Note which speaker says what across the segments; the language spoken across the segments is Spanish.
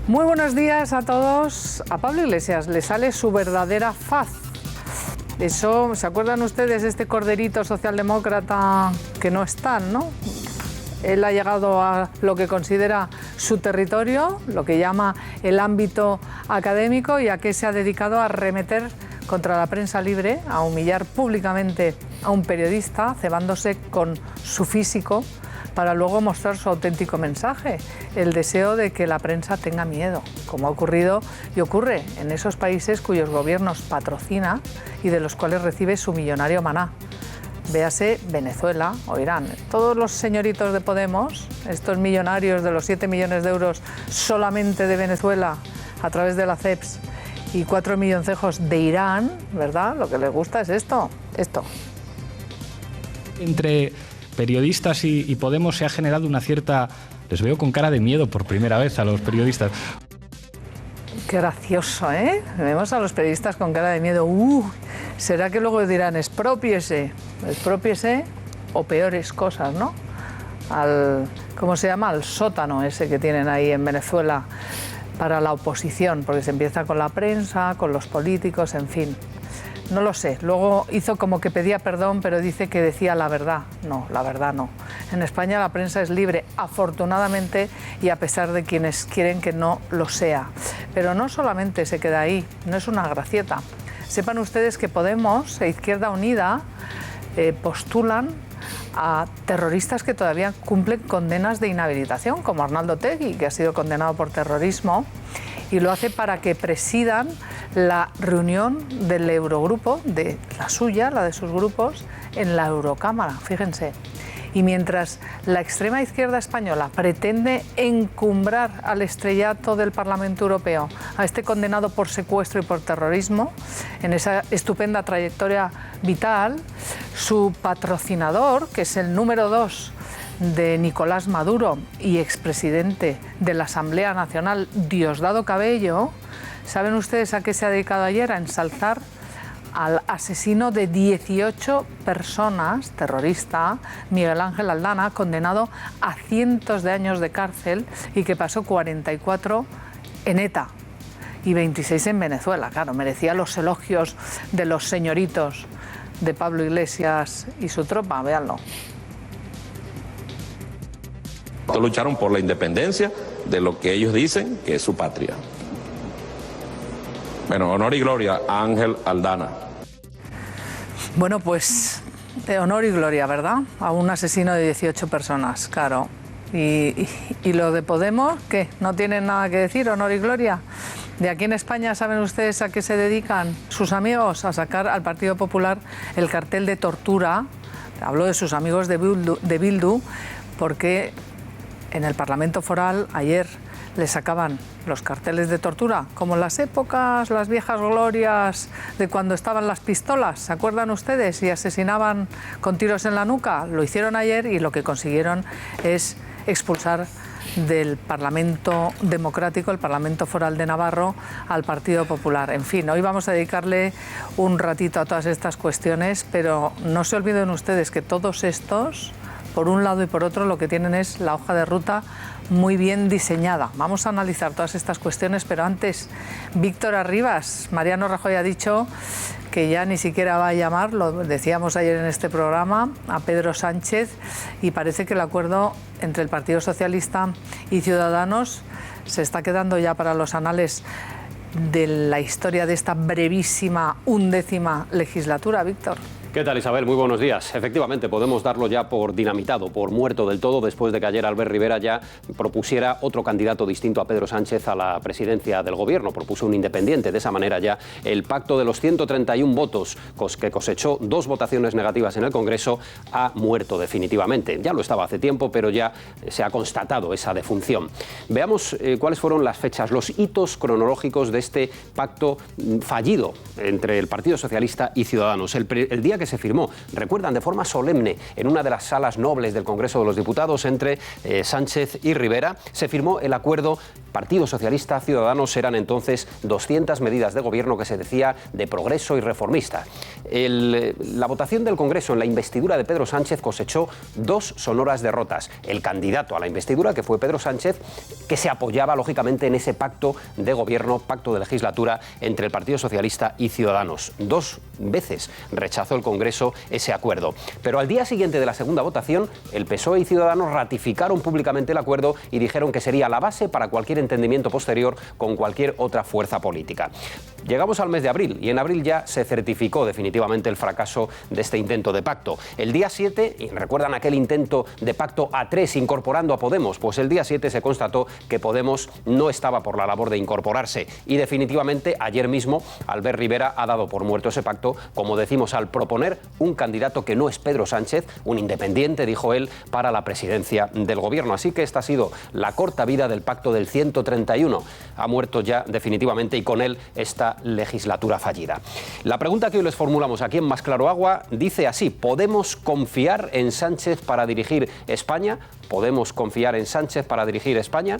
Speaker 1: Muy buenos días a todos. A Pablo Iglesias le sale su verdadera faz. Eso, ¿se acuerdan ustedes de este corderito socialdemócrata que no están, no? Él ha llegado a lo que considera su territorio, lo que llama el ámbito académico, y a qué se ha dedicado a arremeter contra la prensa libre, a humillar públicamente a un periodista, cebándose con su físico, para luego mostrar su auténtico mensaje, el deseo de que la prensa tenga miedo, como ha ocurrido y ocurre en esos países cuyos gobiernos patrocina y de los cuales recibe su millonario maná. Véase Venezuela o Irán. Todos los señoritos de Podemos, estos millonarios de los 7 millones de euros solamente de Venezuela a través de la CEPS y 4 milloncejos de Irán, ¿verdad? Lo que les gusta es esto.
Speaker 2: Entre periodistas y Podemos se ha generado una cierta... Les veo con cara de miedo por primera vez a los periodistas.
Speaker 1: Qué gracioso, ¿eh? Vemos a los periodistas con cara de miedo. ¿Será que luego dirán exprópiese o peores cosas, ¿no? ¿Cómo se llama? Al sótano ese que tienen ahí en Venezuela para la oposición, porque se empieza con la prensa, con los políticos, en fin. No lo sé. Luego hizo como que pedía perdón, pero dice que decía la verdad. No, la verdad no. En España la prensa es libre, afortunadamente, y a pesar de quienes quieren que no lo sea. Pero no solamente se queda ahí, no es una gracieta. Sepan ustedes que Podemos e Izquierda Unida postulan a terroristas que todavía cumplen condenas de inhabilitación, como Arnaldo Otegi, que ha sido condenado por terrorismo, y lo hace para que presidan la reunión del Eurogrupo, de la suya, la de sus grupos, en la Eurocámara, fíjense. Y mientras la extrema izquierda española pretende encumbrar al estrellato del Parlamento Europeo, a este condenado por secuestro y por terrorismo, en esa estupenda trayectoria vital, su patrocinador, que es el número 2 de Nicolás Maduro y expresidente de la Asamblea Nacional, Diosdado Cabello, ¿saben ustedes a qué se ha dedicado ayer? A ensalzar al asesino de 18 personas, terrorista, Miguel Ángel Aldana, condenado a cientos de años de cárcel y que pasó 44 en ETA y 26 en Venezuela. Claro, merecía los elogios de los señoritos de Pablo Iglesias y su tropa, véanlo.
Speaker 3: Lucharon por la independencia de lo que ellos dicen que es su patria. Bueno, honor y gloria a Ángel Aldana.
Speaker 1: Bueno, pues honor y gloria, ¿verdad? A un asesino de 18 personas, claro. Y lo de Podemos, ¿qué? ¿No tienen nada que decir, honor y gloria? De aquí en España, ¿saben ustedes a qué se dedican sus amigos? A sacar al Partido Popular el cartel de tortura. Hablo de sus amigos de Bildu, porque en el Parlamento Foral ayer le sacaban los carteles de tortura, como en las épocas, las viejas glorias de cuando estaban las pistolas, ¿se acuerdan ustedes? Y asesinaban con tiros en la nuca. Lo hicieron ayer y lo que consiguieron es expulsar del Parlamento Democrático, el Parlamento Foral de Navarro, al Partido Popular. En fin, hoy vamos a dedicarle un ratito a todas estas cuestiones, pero no se olviden ustedes que todos estos, por un lado y por otro, lo que tienen es la hoja de ruta muy bien diseñada. Vamos a analizar todas estas cuestiones, pero antes, Víctor Arribas. Mariano Rajoy ha dicho que ya ni siquiera va a llamar, lo decíamos ayer en este programa, a Pedro Sánchez, y parece que el acuerdo entre el Partido Socialista y Ciudadanos se está quedando ya para los anales de la historia de esta brevísima 11ª legislatura. Víctor.
Speaker 4: ¿Qué tal, Isabel? Muy buenos días. Efectivamente, podemos darlo ya por dinamitado, por muerto del todo, después de que ayer Albert Rivera ya propusiera otro candidato distinto a Pedro Sánchez a la presidencia del Gobierno. Propuso un independiente. De esa manera ya el pacto de los 131 votos que cosechó 2 votaciones negativas en el Congreso ha muerto definitivamente. Ya lo estaba hace tiempo, pero ya se ha constatado esa defunción. Veamos cuáles fueron las fechas, los hitos cronológicos de este pacto fallido entre el Partido Socialista y Ciudadanos. El día que se firmó, recuerdan, de forma solemne en una de las salas nobles del Congreso de los Diputados entre Sánchez y Rivera. Se firmó el acuerdo. Partido Socialista, Ciudadanos, eran entonces 200 medidas de gobierno que se decía de progreso y reformista. La votación del Congreso en la investidura de Pedro Sánchez cosechó 2 sonoras derrotas. El candidato a la investidura, que fue Pedro Sánchez, que se apoyaba lógicamente en ese pacto de gobierno, pacto de legislatura entre el Partido Socialista y Ciudadanos. 2 veces rechazó el Congreso ese acuerdo. Pero al día siguiente de la segunda votación, el PSOE y Ciudadanos ratificaron públicamente el acuerdo y dijeron que sería la base para cualquier entendimiento posterior con cualquier otra fuerza política. Llegamos al mes de abril y en abril ya se certificó definitivamente el fracaso de este intento de pacto. El día 7, y recuerdan aquel intento de pacto a 3 incorporando a Podemos, pues el día 7 se constató que Podemos no estaba por la labor de incorporarse y definitivamente ayer mismo Albert Rivera ha dado por muerto ese pacto, como decimos, al proponer un candidato que no es Pedro Sánchez, un independiente, dijo él, para la presidencia del gobierno. Así que esta ha sido la corta vida del pacto del 131. Ha muerto ya definitivamente y con él esta legislatura fallida. La pregunta que hoy les formulamos aquí en Más Claro Agua dice así: ¿podemos confiar en Sánchez para dirigir España? ¿Podemos confiar en Sánchez para dirigir España?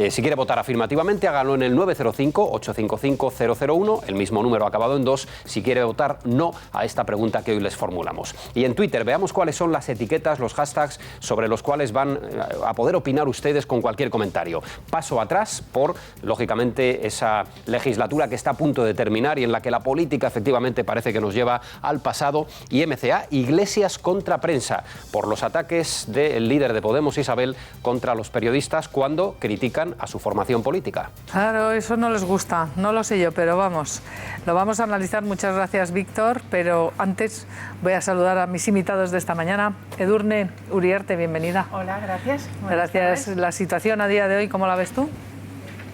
Speaker 4: Si quiere votar afirmativamente, hágalo en el 905-855-001, el mismo número acabado en 2, si quiere votar no a esta pregunta que hoy les formulamos. Y en Twitter, veamos cuáles son las etiquetas, los hashtags sobre los cuales van a poder opinar ustedes con cualquier comentario. Paso atrás por, lógicamente, esa legislatura que está a punto de terminar y en la que la política efectivamente parece que nos lleva al pasado. Y MCA, Iglesias contra prensa, por los ataques del líder de Podemos, Isabel, contra los periodistas cuando critican a su formación política.
Speaker 1: Claro, eso no les gusta, no lo sé yo, pero vamos, lo vamos a analizar. Muchas gracias, Víctor, pero antes voy a saludar a mis invitados de esta mañana. Edurne Uriarte, bienvenida.
Speaker 5: Hola, gracias.
Speaker 1: Gracias. La situación a día de hoy, ¿cómo la ves tú?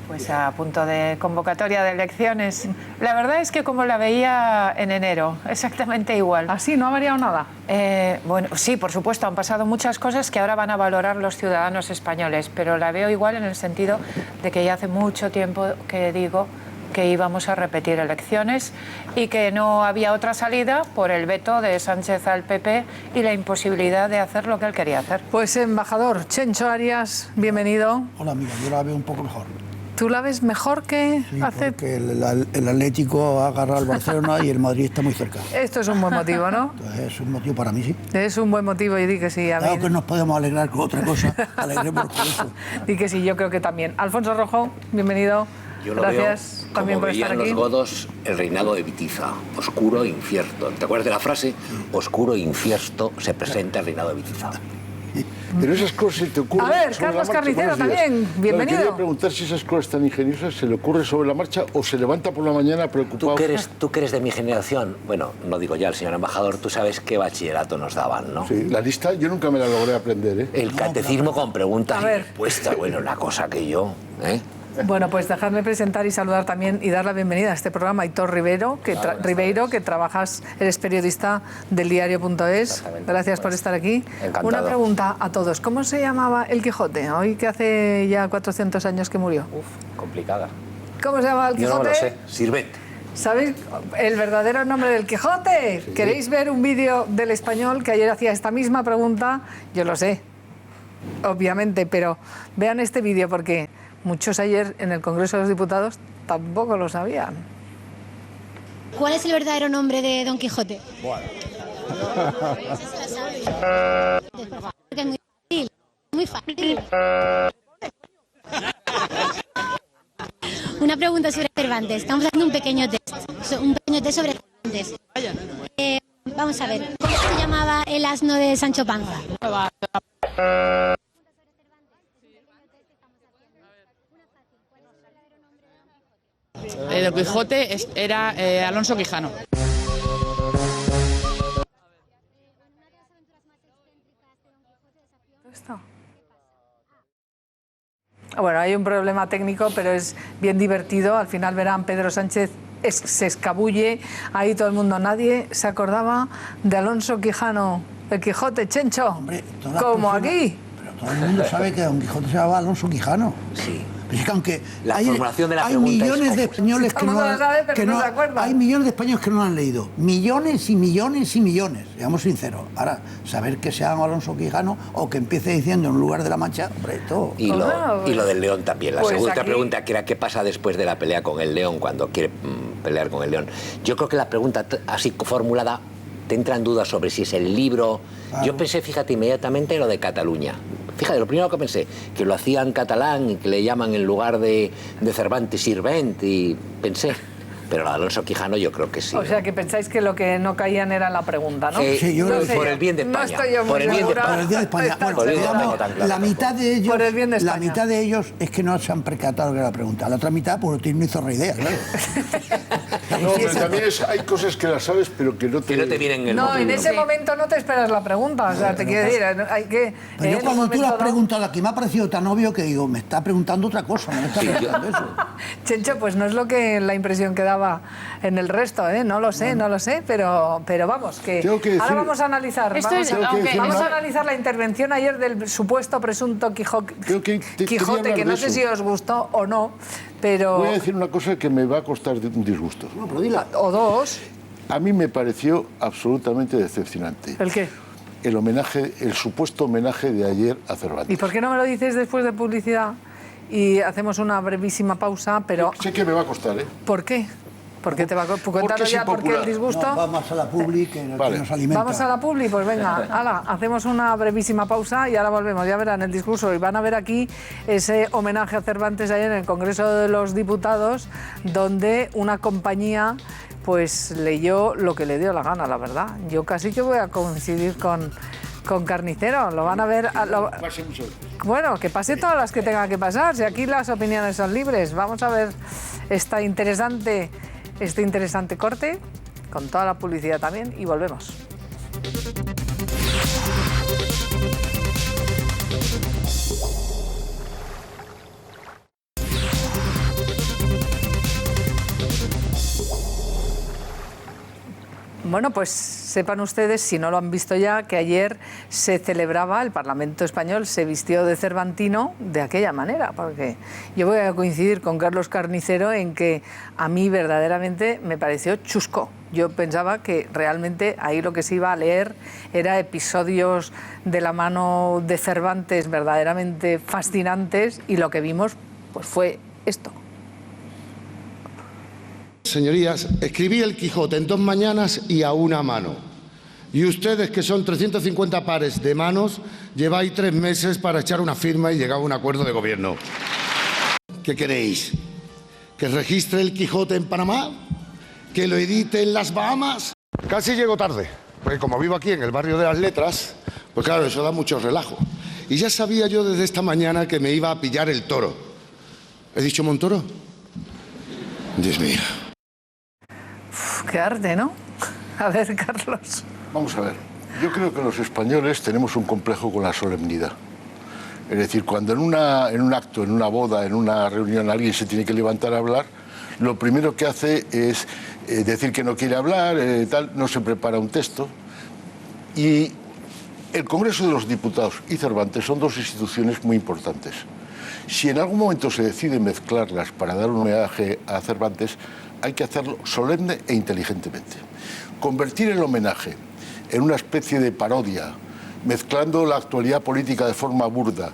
Speaker 5: Pues a punto de convocatoria de elecciones. La verdad es que como la veía en enero, exactamente igual.
Speaker 1: ¿Así? ¿No ha variado nada?
Speaker 5: Bueno, sí, por supuesto, han pasado muchas cosas que ahora van a valorar los ciudadanos españoles, pero la veo igual en el sentido de que ya hace mucho tiempo que digo que íbamos a repetir elecciones y que no había otra salida por el veto de Sánchez al PP y la imposibilidad de hacer lo que él quería hacer.
Speaker 1: Pues embajador Chencho Arias, bienvenido.
Speaker 6: Hola, amiga, yo la veo un poco mejor.
Speaker 1: ¿Tú la ves mejor que
Speaker 6: sí,
Speaker 1: hace...?
Speaker 6: Porque el Atlético ha agarrado al Barcelona y el Madrid está muy cerca.
Speaker 1: Esto es un buen motivo, ¿no?
Speaker 6: Entonces, es un motivo para mí, sí.
Speaker 1: Es un buen motivo y di que sí.
Speaker 6: Claro que nos podemos alegrar con otra cosa, alegremos por eso.
Speaker 1: Di que sí, yo creo que también. Alfonso Rojo, bienvenido.
Speaker 7: Yo lo
Speaker 1: Gracias
Speaker 7: veo
Speaker 1: también
Speaker 7: como
Speaker 1: por estar
Speaker 7: veían
Speaker 1: aquí.
Speaker 7: los godos el reinado de Bitiza, oscuro e infierto. ¿Te acuerdas de la frase? Oscuro e infierto se presenta el reinado de Bitiza.
Speaker 8: Pero esas cosas se te ocurren.
Speaker 1: A ver,
Speaker 8: sobre
Speaker 1: Carlos
Speaker 8: la marcha.
Speaker 1: Carnicero
Speaker 8: Buenos días.
Speaker 1: también, bienvenido.
Speaker 8: Quería preguntar si esas cosas tan ingeniosas se le ocurren sobre la marcha o se levanta por la mañana preocupado.
Speaker 7: Tú que eres de mi generación, bueno, no digo ya el señor embajador, tú sabes qué bachillerato nos daban, ¿no?
Speaker 8: Sí, la lista yo nunca me la logré aprender, ¿eh?
Speaker 7: El catecismo con preguntas y respuestas, bueno, una cosa que yo, ¿eh?
Speaker 1: Bueno, pues dejadme presentar y saludar también y dar la bienvenida a este programa a Aitor Ribeiro, que trabajas, eres periodista del diario.es. Gracias por estar aquí.
Speaker 7: Encantado.
Speaker 1: Una pregunta a todos. ¿Cómo se llamaba el Quijote? Hoy que hace ya 400 años que murió.
Speaker 7: Complicada.
Speaker 1: ¿Cómo se llama el Quijote?
Speaker 7: Yo no me lo sé. Sirvente.
Speaker 1: ¿Sabéis el verdadero nombre del Quijote? Sí. ¿Queréis ver un vídeo del Español que ayer hacía esta misma pregunta? Yo lo sé, obviamente, pero vean este vídeo porque muchos ayer en el Congreso de los Diputados tampoco lo sabían.
Speaker 9: ¿Cuál es el verdadero nombre de Don Quijote?
Speaker 8: Bueno.
Speaker 9: Es muy fácil, muy fácil. Una pregunta sobre Cervantes. Estamos haciendo un pequeño test sobre Cervantes. Vamos a ver, ¿cómo se llamaba el asno de Sancho Panza?
Speaker 10: Don Quijote era Alonso Quijano.
Speaker 1: Bueno, hay un problema técnico, pero es bien divertido. Al final verán, Pedro Sánchez se escabulle, ahí todo el mundo, nadie se acordaba de Alonso Quijano, el Quijote, Chencho.
Speaker 6: Hombre,
Speaker 1: como aquí.
Speaker 6: Pero todo el mundo sabe que Don Quijote se llamaba Alonso Quijano.
Speaker 7: Sí.
Speaker 6: Es que aunque
Speaker 7: La formulación de la pregunta es
Speaker 6: millones de españoles que no, hay millones de españoles que no lo han leído. Millones y millones y millones. Seamos sinceros. Ahora, saber que se llama Alonso Quijano o que empiece diciendo en lugar de La Mancha, hombre, todo.
Speaker 7: Y lo del León también. La
Speaker 1: pues
Speaker 7: segunda
Speaker 1: aquí...
Speaker 7: pregunta, que era ¿qué pasa después de la pelea con el León cuando quiere pelear con el León? Yo creo que la pregunta así formulada te entra en duda sobre si es el libro. Claro. Yo pensé, fíjate, inmediatamente en lo de Cataluña. Fíjate, lo primero que pensé, que lo hacía en catalán y que le llaman en lugar de Cervantes Sirvent, y pensé, pero lo de Alonso Quijano yo creo que sí.
Speaker 1: O sea, que pensáis que lo que no caían era la pregunta, ¿no?
Speaker 6: Sí, yo
Speaker 1: no sé,
Speaker 7: por el bien de España.
Speaker 1: No estoy yo
Speaker 7: por el bien de España.
Speaker 6: Por el bien de España. Bueno, digamos, la mitad de ellos,
Speaker 1: por el bien de España.
Speaker 6: La mitad de ellos es que no se han percatado de la pregunta. La otra mitad, pues no hizo idea, claro.
Speaker 8: No, pero también hay cosas que las sabes, pero que no te
Speaker 7: vienen en el
Speaker 1: No,
Speaker 7: momento.
Speaker 1: en ese momento no te esperas la pregunta. O sea, te quiero decir, hay que...
Speaker 6: Pero yo cuando tú le has preguntado aquí, me ha parecido tan obvio que digo, me está preguntando otra cosa, no me está preguntando eso.
Speaker 1: Chencho, pues no es lo que la impresión que daba en el resto, ¿eh? No lo sé, pero vamos, que ahora vamos a analizar. Vamos a analizar la intervención ayer del supuesto presunto Quijote, que no sé si os gustó o no, pero...
Speaker 8: Voy a decir una cosa que me va a costar un disgusto.
Speaker 6: No, pero dila.
Speaker 1: O dos.
Speaker 8: A mí me pareció absolutamente decepcionante.
Speaker 1: ¿El qué?
Speaker 8: El supuesto homenaje de ayer a Cervantes.
Speaker 1: ¿Y por qué no me lo dices después de publicidad? Y hacemos una brevísima pausa, pero...
Speaker 8: Sé que me va a costar, ¿eh?
Speaker 1: ¿Por qué? ¿Por qué te va a costar? Cuéntanos ya por qué el disgusto.
Speaker 6: No, vamos a la publi que nos alimenta.
Speaker 1: Vamos a la publi, pues venga, ala, hacemos una brevísima pausa y ahora volvemos. Ya verán el discurso y van a ver aquí ese homenaje a Cervantes ayer en el Congreso de los Diputados, donde una compañía pues leyó lo que le dio la gana, la verdad. Yo casi que voy a coincidir con Carnicero, lo van a ver... Bueno, que pase todas las que tengan que pasar, si aquí las opiniones son libres. Vamos a ver este interesante corte, con toda la publicidad también, y volvemos. Bueno, pues sepan ustedes, si no lo han visto ya, que ayer se celebraba, el Parlamento Español se vistió de cervantino de aquella manera, porque yo voy a coincidir con Carlos Carnicero en que a mí verdaderamente me pareció chusco. Yo pensaba que realmente ahí lo que se iba a leer era episodios de la mano de Cervantes verdaderamente fascinantes, y lo que vimos pues fue esto.
Speaker 11: Señorías, escribí el Quijote en 2 mañanas y a una mano. Y ustedes, que son 350 pares de manos, lleváis 3 meses para echar una firma y llegar a un acuerdo de gobierno. ¿Qué queréis? ¿Que registre el Quijote en Panamá? ¿Que lo edite en las Bahamas? Casi llego tarde, porque como vivo aquí en el barrio de las Letras, pues claro, eso da mucho relajo. Y ya sabía yo desde esta mañana que me iba a pillar el toro. ¿He dicho Montoro? Dios mío.
Speaker 1: Qué arte, ¿no? A ver, Carlos.
Speaker 8: Vamos a ver. Yo creo que los españoles tenemos un complejo con la solemnidad. Es decir, cuando en un acto, en una boda, en una reunión, alguien se tiene que levantar a hablar, lo primero que hace es decir que no quiere hablar, no se prepara un texto. Y el Congreso de los Diputados y Cervantes son 2 instituciones muy importantes. Si en algún momento se decide mezclarlas para dar un homenaje a Cervantes, hay que hacerlo solemne e inteligentemente. Convertir el homenaje en una especie de parodia, mezclando la actualidad política de forma burda.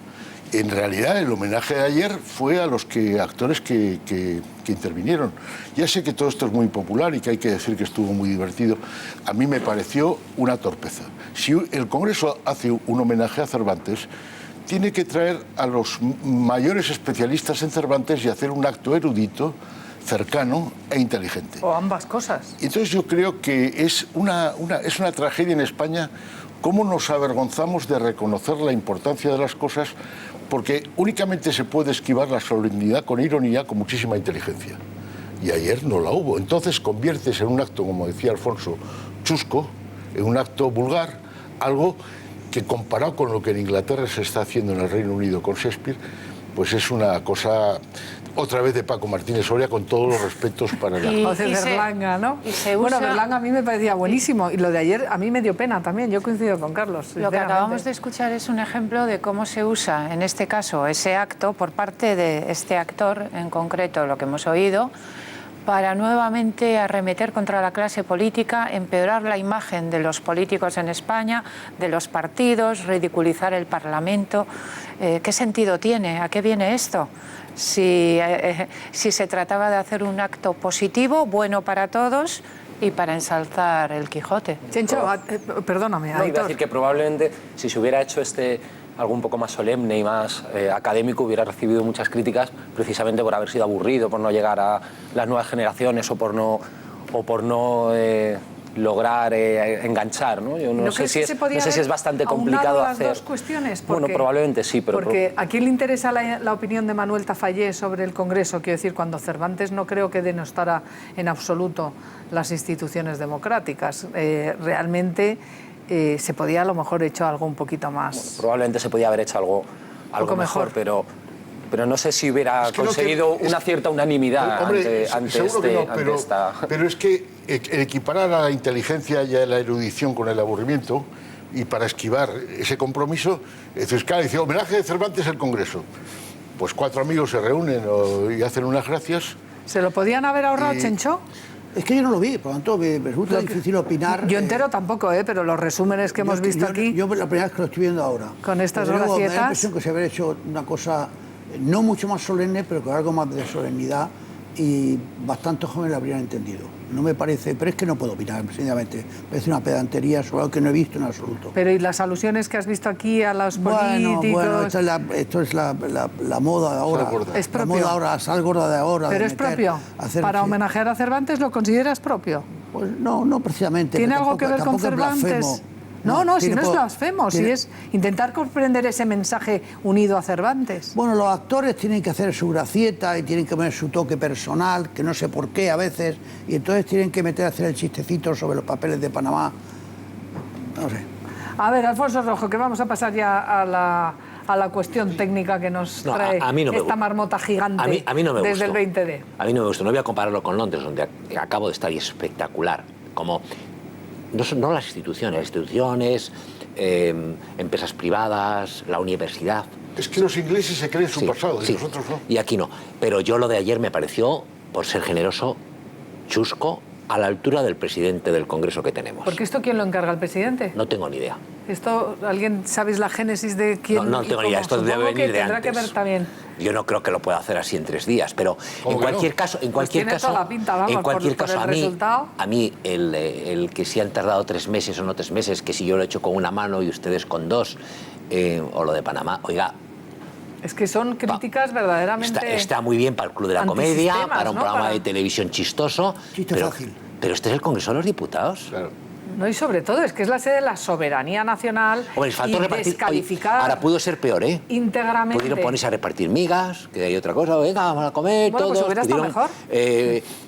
Speaker 8: En realidad, el homenaje de ayer fue a los actores que intervinieron. Ya sé que todo esto es muy popular y que hay que decir que estuvo muy divertido. A mí me pareció una torpeza. Si el Congreso hace un homenaje a Cervantes, tiene que traer a los mayores especialistas en Cervantes y hacer un acto erudito, cercano e inteligente.
Speaker 1: O ambas cosas.
Speaker 8: Entonces yo creo que es una tragedia en España cómo nos avergonzamos de reconocer la importancia de las cosas, porque únicamente se puede esquivar la solemnidad con ironía, con muchísima inteligencia. Y ayer no la hubo. Entonces conviertes en un acto, como decía Alfonso, chusco, en un acto vulgar, algo que comparado con lo que en Inglaterra se está haciendo en el Reino Unido con Shakespeare, pues es una cosa otra vez de Paco Martínez Soria, con todos los respetos para la...
Speaker 1: O de Berlanga, ¿no? Bueno, Berlanga a mí me parecía buenísimo, y lo de ayer a mí me dio pena también, yo coincido con Carlos.
Speaker 5: Lo que acabamos de escuchar es un ejemplo de cómo se usa, en este caso, ese acto por parte de este actor, en concreto lo que hemos oído, para nuevamente arremeter contra la clase política, empeorar la imagen de los políticos en España, de los partidos, ridiculizar el Parlamento. ¿Qué sentido tiene? ¿A qué viene esto? Si se trataba de hacer un acto positivo, bueno para todos y para ensalzar el Quijote.
Speaker 1: Chencho, perdóname,
Speaker 12: no, iba a decir que probablemente si se hubiera hecho algo un poco más solemne y más académico, hubiera recibido muchas críticas precisamente por haber sido aburrido, por no llegar a las nuevas generaciones o por no lograr enganchar, ¿no? Yo no sé si es bastante complicado hacer.
Speaker 1: Las dos cuestiones, porque,
Speaker 12: bueno, probablemente sí, pero
Speaker 1: porque ¿a quién le interesa la opinión de Manuel Tafallé sobre el Congreso? Quiero decir, cuando Cervantes no creo que denostara en absoluto las instituciones democráticas. Realmente se podía a lo mejor hecho algo un poquito más.
Speaker 12: Bueno, probablemente se podía haber hecho algo mejor, pero no sé si hubiera conseguido una cierta unanimidad ante esta...
Speaker 8: Pero es que el equiparar a la inteligencia y a la erudición con el aburrimiento, y para esquivar ese compromiso, Ciscar dice, homenaje de Cervantes al Congreso. Pues 4 amigos se reúnen y hacen unas gracias.
Speaker 1: ¿Se lo podían haber ahorrado, Chencho?
Speaker 6: Es que yo no lo vi, por lo tanto me resulta difícil opinar.
Speaker 1: Yo entero tampoco, pero los resúmenes que hemos visto aquí...
Speaker 6: Yo la primera vez que lo estoy viendo ahora.
Speaker 1: Con estas
Speaker 6: gracietas... Me da la
Speaker 1: gracietas...
Speaker 6: impresión que se habría hecho una cosa no mucho más solemne, pero con algo más de solemnidad, y bastante jóvenes lo habrían entendido. No me parece, pero es que no puedo opinar, sencillamente. Me parece una pedantería sobre algo que no he visto en absoluto.
Speaker 1: Pero ¿y las alusiones que has visto aquí a los políticos?
Speaker 6: Bueno, esto es la moda de ahora.
Speaker 1: Es propio.
Speaker 6: La moda ahora, la sal gorda de ahora.
Speaker 1: Pero es propio. ¿Para homenajear a Cervantes lo consideras propio?
Speaker 6: Pues no precisamente.
Speaker 1: ¿Tiene algo que ver con Cervantes? No, si no es blasfemo, si es intentar comprender ese mensaje unido a Cervantes.
Speaker 6: Bueno, los actores tienen que hacer su gracieta y tienen que poner su toque personal, que no sé por qué a veces, y entonces tienen que hacer el chistecito sobre los papeles de Panamá. No sé.
Speaker 1: A ver, Alfonso Rojo, que vamos a pasar ya a la cuestión técnica que nos trae esta marmota gigante
Speaker 7: a mí no me
Speaker 1: desde el 20D.
Speaker 7: A mí no me gustó. No voy a compararlo con Londres, donde acabo de estar y es espectacular. Como... No las instituciones, empresas privadas, la universidad.
Speaker 8: Es que los ingleses se creen su pasado y nosotros no.
Speaker 7: Y aquí no. Pero yo lo de ayer me pareció, por ser generoso, chusco, a la altura del presidente del Congreso que tenemos.
Speaker 1: ¿Porque esto quién lo encarga, el presidente?
Speaker 7: No tengo ni idea.
Speaker 1: ¿Esto, sabéis la génesis de quién?
Speaker 7: No tengo ni idea, esto debe venir de antes.
Speaker 1: Que ver también.
Speaker 7: Yo no creo que lo pueda hacer así en 3 días, pero en cualquier caso, a mí el que si han tardado 3 meses o no 3 meses, que si yo lo he hecho con una mano y ustedes con 2, o lo de Panamá, oiga.
Speaker 1: Es que son críticas verdaderamente...
Speaker 7: Está muy bien para el Club de la Comedia, para un programa de televisión chistoso, pero este es el Congreso de los Diputados.
Speaker 8: Claro.
Speaker 1: No, y sobre todo, es que es la sede de la soberanía nacional.
Speaker 7: Hombre, faltó repartir.
Speaker 1: Descalificada.
Speaker 7: Ahora pudo ser peor, ¿eh?
Speaker 1: Íntegramente.
Speaker 7: Pudieron ponerse a repartir migas, que hay otra cosa, venga, vamos a comer,
Speaker 1: bueno,
Speaker 7: todos.
Speaker 1: Pues hubiera estado mejor.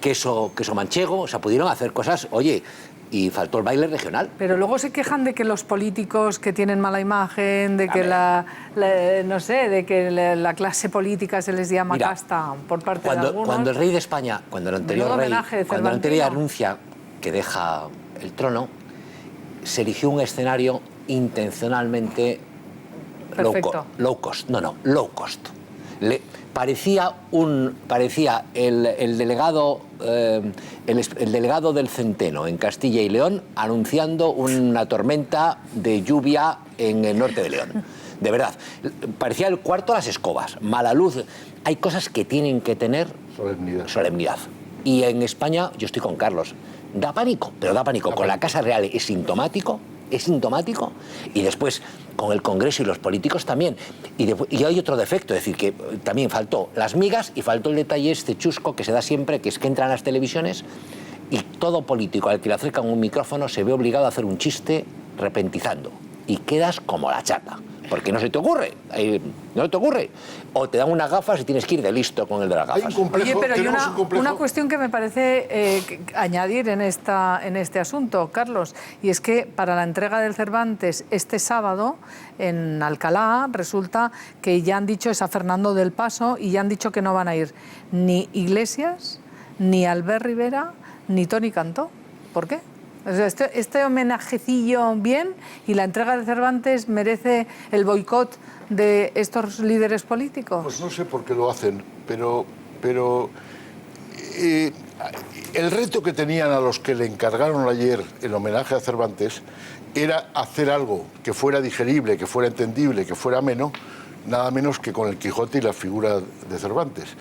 Speaker 7: Queso manchego, o sea, pudieron hacer cosas, oye, y faltó el baile regional.
Speaker 1: Pero luego se quejan de que los políticos que tienen mala imagen, de que no sé, de que la clase política se les llama casta por parte de algunos.
Speaker 7: Cuando el rey de España, cuando el anterior anuncia que deja el trono, se eligió un escenario intencionalmente low cost. Parecía el delegado del Centeno en Castilla y León anunciando una tormenta de lluvia en el norte de León. De verdad, parecía el cuarto a las escobas, mala luz. Hay cosas que tienen que tener solemnidad. Y en España, yo estoy con Carlos, da pánico, pero da pánico. Con la Casa Real es sintomático, y después con el Congreso y los políticos también. Y hay otro defecto, es decir, que también faltó las migas y faltó el detalle este chusco que se da siempre, que es que entran las televisiones y todo político al que le acercan un micrófono se ve obligado a hacer un chiste repentizando. Y quedas como la chata. porque no se te ocurre. No se te ocurre. O te dan unas gafas y tienes que ir de listo con el de las gafas.
Speaker 1: Oye, pero hay una cuestión que me parece añadir en este asunto, Carlos, y es que para la entrega del Cervantes este sábado en Alcalá resulta que ya han dicho, es a Fernando del Paso, y ya han dicho que no van a ir ni Iglesias, ni Albert Rivera, ni Toni Cantó. ¿Por qué? O sea, este homenajecillo bien, y la entrega de Cervantes merece el boicot de estos líderes políticos.
Speaker 8: Pues no sé por qué lo hacen, pero el reto que tenían a los que le encargaron ayer el homenaje a Cervantes era hacer algo que fuera digerible, que fuera entendible, que fuera ameno, nada menos que con el Quijote y la figura de Cervantes.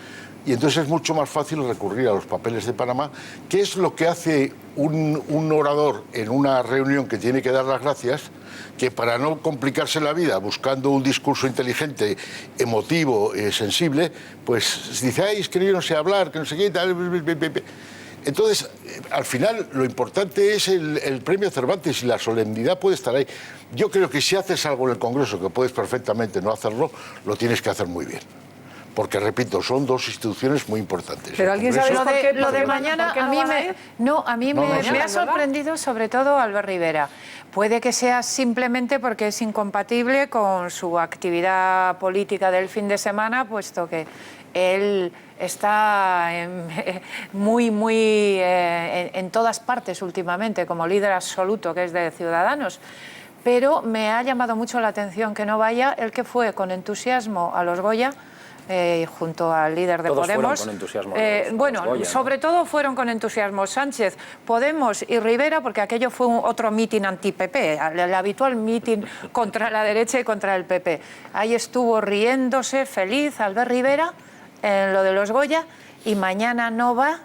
Speaker 8: Y entonces es mucho más fácil recurrir a los papeles de Panamá, que es lo que hace un orador en una reunión que tiene que dar las gracias, que para no complicarse la vida buscando un discurso inteligente, emotivo, sensible, pues dice, ay, es que yo no sé hablar, que no sé qué, tal. Entonces, al final, lo importante es el premio Cervantes, y la solemnidad puede estar ahí. Yo creo que si haces algo en el Congreso, que puedes perfectamente no hacerlo, lo tienes que hacer muy bien. Porque, repito, son dos instituciones muy importantes.
Speaker 1: Pero alguien sabe
Speaker 5: lo de mañana, a mí me ha sorprendido sobre todo Albert Rivera. Puede que sea simplemente porque es incompatible con su actividad política del fin de semana, puesto que él está en todas partes últimamente, como líder absoluto que es de Ciudadanos. Pero me ha llamado mucho la atención que no vaya el que fue con entusiasmo a los Goya, junto al líder de
Speaker 12: Todos
Speaker 5: Podemos.
Speaker 12: fueron con entusiasmo
Speaker 5: bueno,
Speaker 12: Goya,
Speaker 5: sobre todo fueron con entusiasmo Sánchez, Podemos y Rivera, porque aquello fue otro mitin anti-PP, el habitual mitin contra la derecha y contra el PP. Ahí estuvo riéndose, feliz, Albert Rivera, en lo de los Goya, y mañana no va.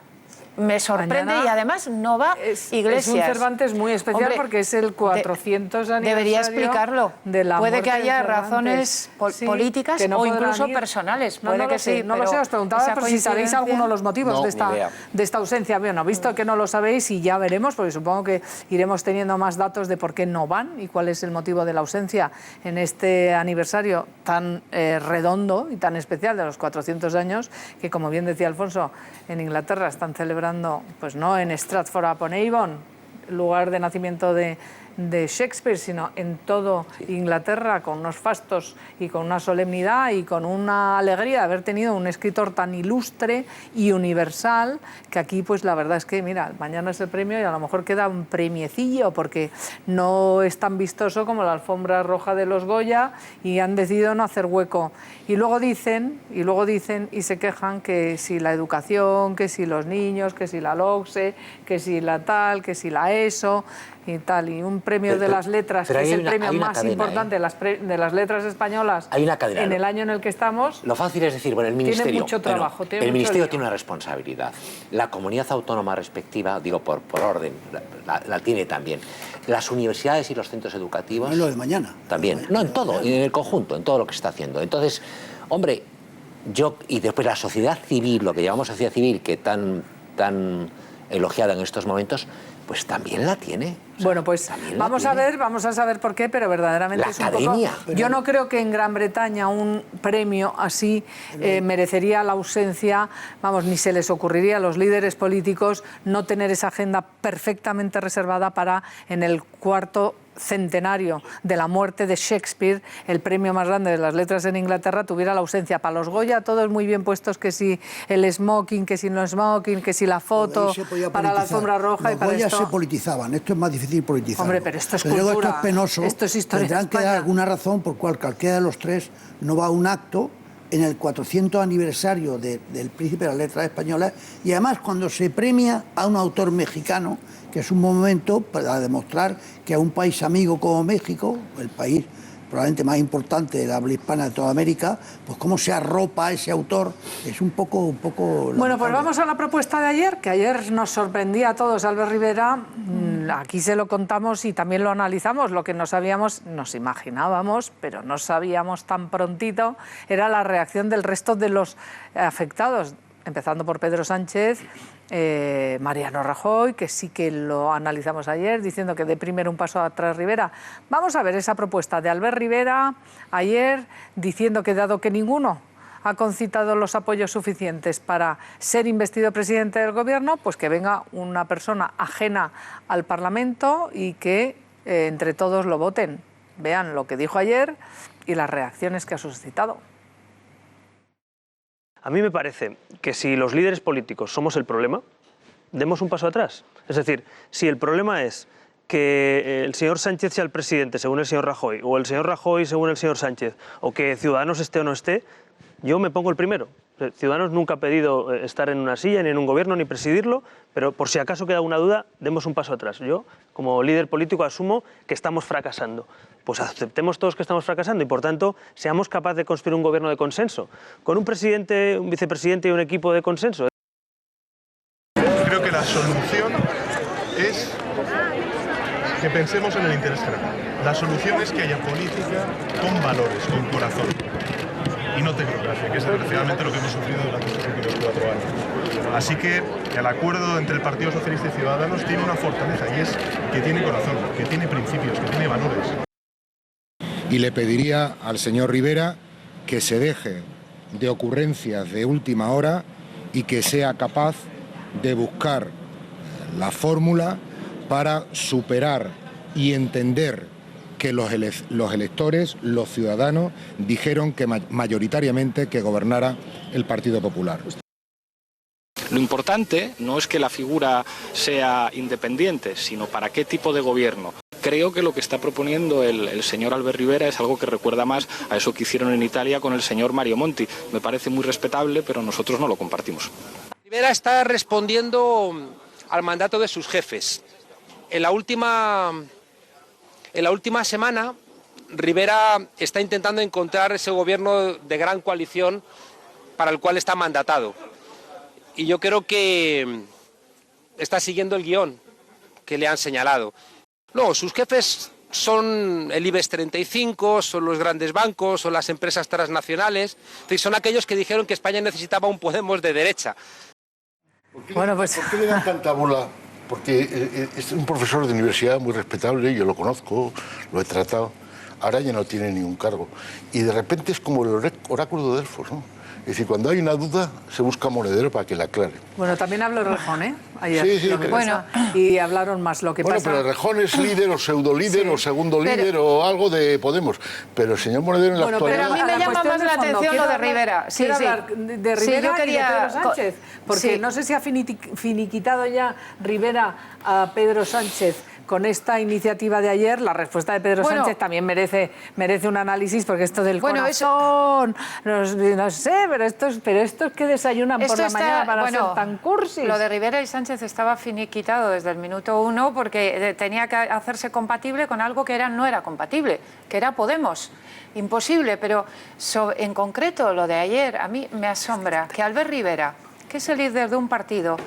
Speaker 5: Me sorprende mañana, y además no va Iglesias.
Speaker 1: Es un Cervantes muy especial. Hombre, porque es el 400 aniversario.
Speaker 5: Debería explicarlo.
Speaker 1: De la
Speaker 5: puede que haya
Speaker 1: razones
Speaker 5: políticas
Speaker 1: que no
Speaker 5: o incluso personales. Puede que sí.
Speaker 1: No lo sé, os preguntaba por si sabéis alguno de los motivos de esta ausencia. Bueno, visto que no lo sabéis, y ya veremos, porque supongo que iremos teniendo más datos de por qué no van y cuál es el motivo de la ausencia en este aniversario tan redondo y tan especial de los 400 años, que, como bien decía Alfonso, en Inglaterra están celebrando, pues no en Stratford-upon-Avon, lugar de nacimiento de Shakespeare, sino en todo Inglaterra, con unos fastos y con una solemnidad y con una alegría de haber tenido un escritor tan ilustre y universal, que aquí pues la verdad es que, mira, mañana es el premio y a lo mejor queda un premiecillo, porque no es tan vistoso como la alfombra roja de los Goya, y han decidido no hacer hueco. Y luego dicen y se quejan que si la educación, que si los niños, que si la LOCSE, que si la tal, que si la ESO y tal, y un premio de las letras, que es el premio más importante de las letras españolas en el año en el que estamos.
Speaker 7: Lo fácil es decir, bueno, el Ministerio
Speaker 1: tiene mucho trabajo,
Speaker 7: el Ministerio tiene una responsabilidad. La comunidad autónoma respectiva, digo por orden, la tiene también. Las universidades y los centros educativos.
Speaker 6: No es lo de mañana.
Speaker 7: También. No, en todo, en el conjunto, en todo lo que se está haciendo. Entonces, hombre, y después la sociedad civil, lo que llamamos sociedad civil, que tan elogiada en estos momentos, pues también la tiene. O sea,
Speaker 1: bueno, pues vamos a saber por qué, pero verdaderamente es un poco... Yo no creo que en Gran Bretaña un premio así merecería la ausencia, vamos, ni se les ocurriría a los líderes políticos no tener esa agenda perfectamente reservada para, en el cuarto centenario de la muerte de Shakespeare, el premio más grande de las letras en Inglaterra, tuviera la ausencia. Para los Goya, todos muy bien puestos, que si el smoking, que si no smoking, que si la foto, para la alfombra roja.
Speaker 6: Los Goya se politizaban, esto es más difícil politizar.
Speaker 1: Hombre, pero esto es cultura.
Speaker 6: Luego esto es penoso,
Speaker 1: esto es historia.
Speaker 6: Tendrán que dar alguna razón por cual cualquiera de los tres no va a un acto en el 400 aniversario del Príncipe de las Letras Españolas, y además cuando se premia a un autor mexicano, que es un momento para demostrar que a un país amigo como México, el país probablemente más importante de la habla hispana de toda América, pues cómo se arropa a ese autor, es un poco
Speaker 1: Bueno, pues vamos a la propuesta de ayer, que ayer nos sorprendía a todos, Albert Rivera. Aquí se lo contamos y también lo analizamos. Lo que no sabíamos, nos imaginábamos, pero no sabíamos tan prontito, era la reacción del resto de los afectados. empezando por Pedro Sánchez, Mariano Rajoy, que sí que lo analizamos ayer, diciendo que dé primero un paso atrás Rivera. Vamos a ver esa propuesta de Albert Rivera ayer, diciendo que dado que ninguno ha concitado los apoyos suficientes para ser investido presidente del Gobierno, pues que venga una persona ajena al Parlamento y que entre todos lo voten. Vean lo que dijo ayer y las reacciones que ha suscitado.
Speaker 13: A mí me parece que si los líderes políticos somos el problema, demos un paso atrás. Es decir, si el problema es que el señor Sánchez sea el presidente según el señor Rajoy, o el señor Rajoy según el señor Sánchez, o que Ciudadanos esté o no esté, yo me pongo el primero. Ciudadanos nunca ha pedido estar en una silla, ni en un gobierno, ni presidirlo, pero por si acaso queda una duda, demos un paso atrás. Yo, como líder político, asumo que estamos fracasando. Pues aceptemos todos que estamos fracasando y, por tanto, seamos capaces de construir un gobierno de consenso, con un presidente, un vicepresidente y un equipo de consenso.
Speaker 14: Creo que la solución es que pensemos en el interés general. La solución es que haya política con valores, con corazón. Y no tecnocracia, que es desgraciadamente lo que hemos sufrido durante estos últimos 4 años. Así que el acuerdo entre el Partido Socialista y Ciudadanos tiene una fortaleza, y es que tiene corazón, que tiene principios, que tiene valores.
Speaker 11: Y le pediría al señor Rivera que se deje de ocurrencias de última hora y que sea capaz de buscar la fórmula para superar y entender que los electores, los ciudadanos, dijeron que mayoritariamente que gobernara el Partido Popular.
Speaker 2: Lo importante no es que la figura sea independiente, sino para qué tipo de gobierno. Creo que lo que está proponiendo el señor Albert Rivera es algo que recuerda más a eso que hicieron en Italia con el señor Mario Monti. Me parece muy respetable, pero nosotros no lo compartimos.
Speaker 15: Rivera está respondiendo al mandato de sus jefes. En la última semana, Rivera está intentando encontrar ese gobierno de gran coalición para el cual está mandatado. Y yo creo que está siguiendo el guión que le han señalado. Luego, sus jefes son el IBEX 35, son los grandes bancos, son las empresas transnacionales, son aquellos que dijeron que España necesitaba un Podemos de derecha.
Speaker 8: ¿Por qué le dan tanta bola? Porque es un profesor de universidad muy respetable, yo lo conozco, lo he tratado, ahora ya no tiene ningún cargo. Y de repente es como el oráculo de Delfos, ¿no? Es decir, cuando hay una duda, se busca monedero para que la aclare.
Speaker 1: Bueno, también habló Rejón, ¿eh? Ayer.
Speaker 8: Sí, sí.
Speaker 1: Bueno, y hablaron más lo que pasa.
Speaker 8: Bueno, pero Rejón es líder o pseudolíder o segundo líder o algo de Podemos. Pero el señor Monedero en la actualidad...
Speaker 5: Pero a mí me llama más la atención lo de Rivera.
Speaker 1: Quiero hablar de Rivera y de Pedro Sánchez. Porque no sé si ha finiquitado ya Rivera a Pedro Sánchez con esta iniciativa de ayer. La respuesta de Pedro Sánchez también merece un análisis, porque esto del corazón, no sé, pero estos que desayunan por la mañana para ser tan cursis.
Speaker 5: Lo de Rivera y Sánchez estaba finiquitado desde el minuto 1 porque tenía que hacerse compatible con algo que no era compatible, que era Podemos. Imposible, pero en concreto lo de ayer a mí me asombra que Albert Rivera, que es el líder de un partido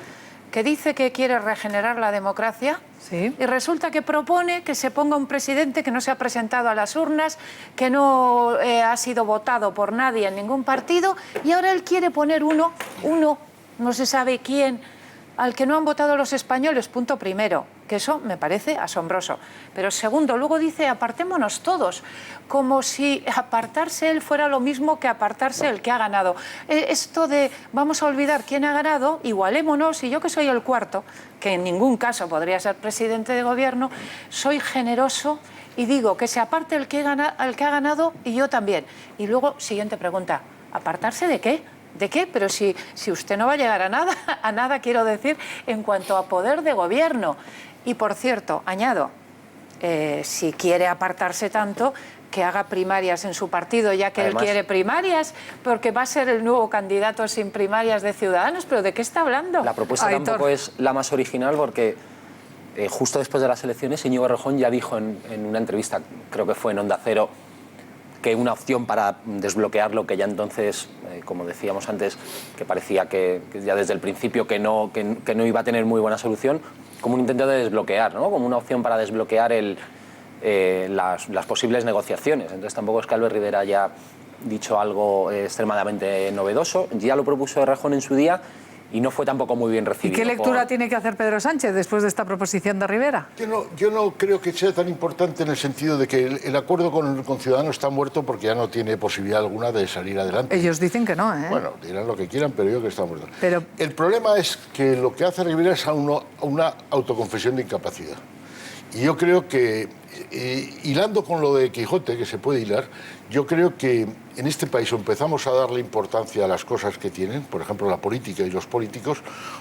Speaker 5: que dice que quiere regenerar la democracia, y resulta que propone que se ponga un presidente que no se ha presentado a las urnas, que no ha sido votado por nadie en ningún partido, y ahora él quiere poner uno, no se sabe quién, al que no han votado los españoles, punto primero, que eso me parece asombroso. Pero segundo, luego dice apartémonos todos, como si apartarse él fuera lo mismo que apartarse el que ha ganado. Esto de vamos a olvidar quién ha ganado, igualémonos, y yo que soy el cuarto, que en ningún caso podría ser presidente de gobierno, soy generoso y digo que se aparte el que ha ganado y yo también. Y luego, siguiente pregunta, ¿apartarse de qué? ¿De qué? Pero si usted no va a llegar a nada quiero decir, en cuanto a poder de gobierno. Y por cierto, añado, si quiere apartarse tanto, que haga primarias en su partido, ya que además, él quiere primarias, porque va a ser el nuevo candidato sin primarias de Ciudadanos. ¿Pero de qué está hablando?
Speaker 12: La propuesta tampoco es la más original, porque justo después de las elecciones, Íñigo Errejón ya dijo en una entrevista, creo que fue en Onda Cero, que una opción para desbloquear lo que ya entonces, como decíamos antes, que parecía que ya desde el principio que no iba a tener muy buena solución, como un intento de desbloquear, ¿no? Como una opción para desbloquear las posibles negociaciones. Entonces tampoco es que Albert Rivera haya dicho algo extremadamente novedoso. Ya lo propuso Errejón en su día y no fue tampoco muy bien recibido.
Speaker 1: ¿Y qué lectura tiene que hacer Pedro Sánchez después de esta proposición de Rivera?
Speaker 8: Yo no creo que sea tan importante en el sentido de que el acuerdo con Ciudadanos está muerto porque ya no tiene posibilidad alguna de salir adelante.
Speaker 1: Ellos dicen que no, ¿eh?
Speaker 8: Bueno, dirán lo que quieran, pero yo creo que está muerto.
Speaker 1: Pero...
Speaker 8: El problema es que lo que hace Rivera es una autoconfesión de incapacidad. Y yo creo que, hilando con lo de Quijote, que se puede hilar, yo creo que en este país o empezamos a darle importancia a las cosas que tienen, por ejemplo la política y los políticos,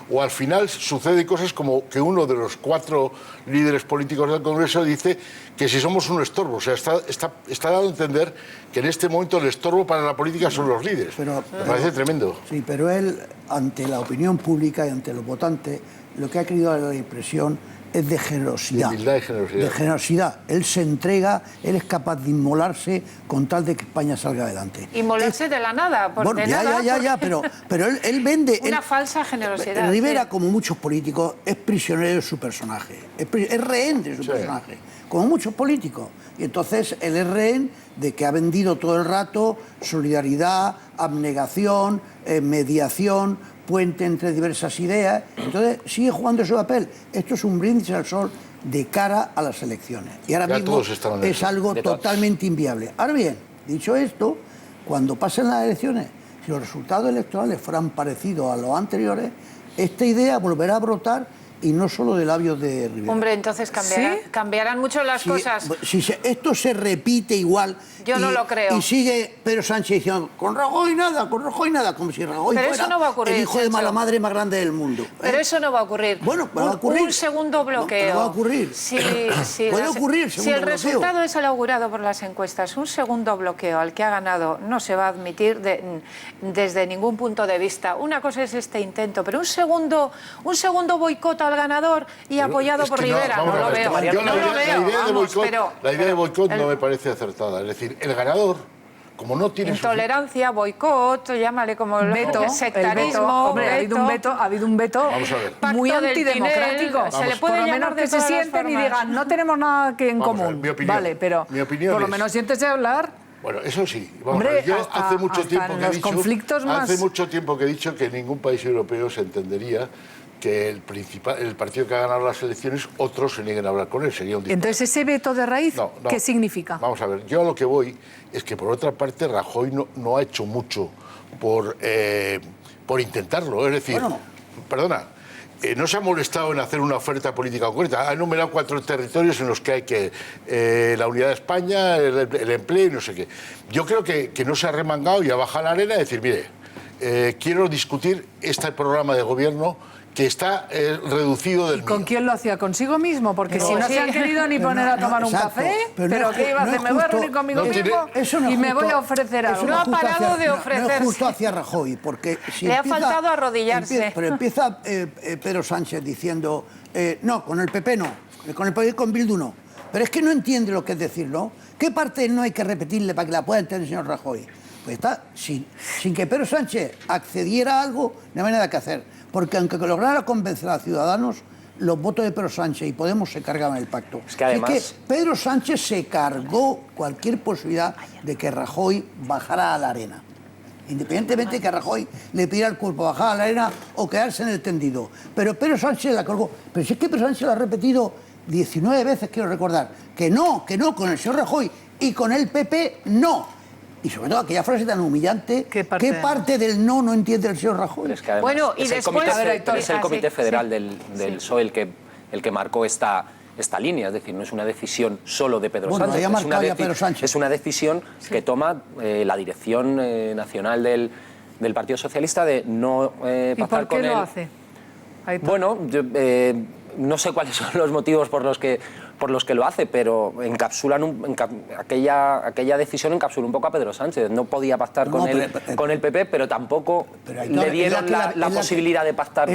Speaker 8: o al final sucede cosas como que uno de los 4 líderes políticos del Congreso dice que si somos un estorbo. O sea, está dando a entender que en este momento el estorbo para la política son los líderes. Me parece tremendo.
Speaker 6: Sí, pero él, ante la opinión pública y ante los votantes, lo que ha querido dar la impresión es de generosidad.
Speaker 8: De humildad y generosidad.
Speaker 6: De generosidad. Él se entrega, él es capaz de inmolarse con tal de que España salga adelante.
Speaker 5: Inmolarse de la nada, por
Speaker 6: bueno,
Speaker 5: de nada.
Speaker 6: Ya, pero él vende...
Speaker 5: Una falsa generosidad.
Speaker 6: Rivera,
Speaker 5: sí,
Speaker 6: como muchos políticos, es prisionero de su personaje. Es rehén de su personaje, como muchos políticos. Y entonces él es rehén de que ha vendido todo el rato solidaridad, abnegación, mediación, puente entre diversas ideas. Entonces sigue jugando ese papel. Esto es un brindis al sol de cara a las elecciones. Y ahora mismo es algo totalmente inviable. Ahora bien, dicho esto, cuando pasen las elecciones, si los resultados electorales fueran parecidos a los anteriores, esta idea volverá a brotar, y no solo de labios de Rivera.
Speaker 5: Hombre, entonces cambiarán mucho las cosas.
Speaker 6: Si esto se repite igual...
Speaker 5: Yo no lo creo.
Speaker 6: Y sigue Pedro Sánchez diciendo, con Rajoy nada, como si Rajoy
Speaker 5: pero
Speaker 6: fuera
Speaker 5: eso no va a ocurrir,
Speaker 6: el hijo de mala madre más grande del mundo.
Speaker 5: Pero eso no va a ocurrir.
Speaker 6: Bueno, va a ocurrir.
Speaker 5: Un segundo bloqueo.
Speaker 6: No va a ocurrir.
Speaker 5: Puede ocurrir si el resultado es el augurado por las encuestas, un segundo bloqueo al que ha ganado no se va a admitir desde ningún punto de vista. Una cosa es este intento, pero un segundo boicot al ganador y apoyado por Rivera, no lo veo.
Speaker 8: La idea de boicot no me parece acertada. Es decir, el ganador, como no tiene...
Speaker 5: Intolerancia, boicot, llámale como
Speaker 1: veto,
Speaker 5: sectarismo...
Speaker 1: Hombre, ha habido un veto muy antidemocrático. Por lo menos que se sienten y digan, no tenemos nada que en común. Vale, pero por lo menos siéntese a hablar...
Speaker 8: Bueno, eso sí.
Speaker 1: Hombre,
Speaker 8: yo hace mucho
Speaker 1: tiempo
Speaker 8: que he dicho que en ningún país europeo se entendería que el partido que ha ganado las elecciones, otros se nieguen a hablar con él. Sería un disparate.
Speaker 1: Entonces, ¿ese veto de raíz qué significa?
Speaker 8: Vamos a ver, yo a lo que voy es que, por otra parte, Rajoy no ha hecho mucho por intentarlo. Es decir, perdona, no se ha molestado en hacer una oferta política concreta. Ha enumerado 4 territorios en los que hay que... la unidad de España, el empleo y no sé qué. Yo creo que no se ha remangado y ha bajado la arena y decir, mire, quiero discutir este programa de gobierno que está reducido del mío.
Speaker 1: ¿Con quién lo hacía? ¿Consigo mismo? Porque si no se han querido ni poner a tomar un café, ¿pero qué iba a hacer? ¿Me voy a reunir conmigo mismo y me voy a ofrecer algo?
Speaker 5: No ha parado de ofrecerse.
Speaker 6: No es justo hacia Rajoy, porque si
Speaker 5: le ha faltado arrodillarse.
Speaker 6: Pero empieza Pedro Sánchez diciendo, no, con el PP no, con el PP con Bildu no. Pero es que no entiende lo que es decir, ¿no? ¿Qué parte no hay que repetirle para que la pueda entender el señor Rajoy? Pues está, sin que Pedro Sánchez accediera a algo, no hay nada que hacer. Porque aunque lograra convencer a Ciudadanos, los votos de Pedro Sánchez y Podemos se cargaban el pacto.
Speaker 12: Es que además...
Speaker 6: Es que Pedro Sánchez se cargó cualquier posibilidad de que Rajoy bajara a la arena. Independientemente de que Rajoy le pidiera el cuerpo bajar a la arena o quedarse en el tendido. Pero Pedro Sánchez la colgó. Pero si es que Pedro Sánchez lo ha repetido 19 veces, quiero recordar, que no, con el señor Rajoy y con el PP no. Y sobre todo aquella frase tan humillante, ¿qué parte del no entiende el señor Rajoy?
Speaker 12: Es que además,
Speaker 5: bueno, y después...
Speaker 12: Es el Comité Federal del PSOE el que marcó esta línea, es decir, no es una decisión solo de Pedro Sánchez, es una decisión que toma la dirección nacional del Partido Socialista de no pactar con él.
Speaker 1: ¿Y por qué lo hace?
Speaker 12: Bueno, no sé cuáles son los motivos por los que lo hace, pero aquella decisión encapsula un poco a Pedro Sánchez. No podía pactar con el PP, pero tampoco le dieron la posibilidad de pactar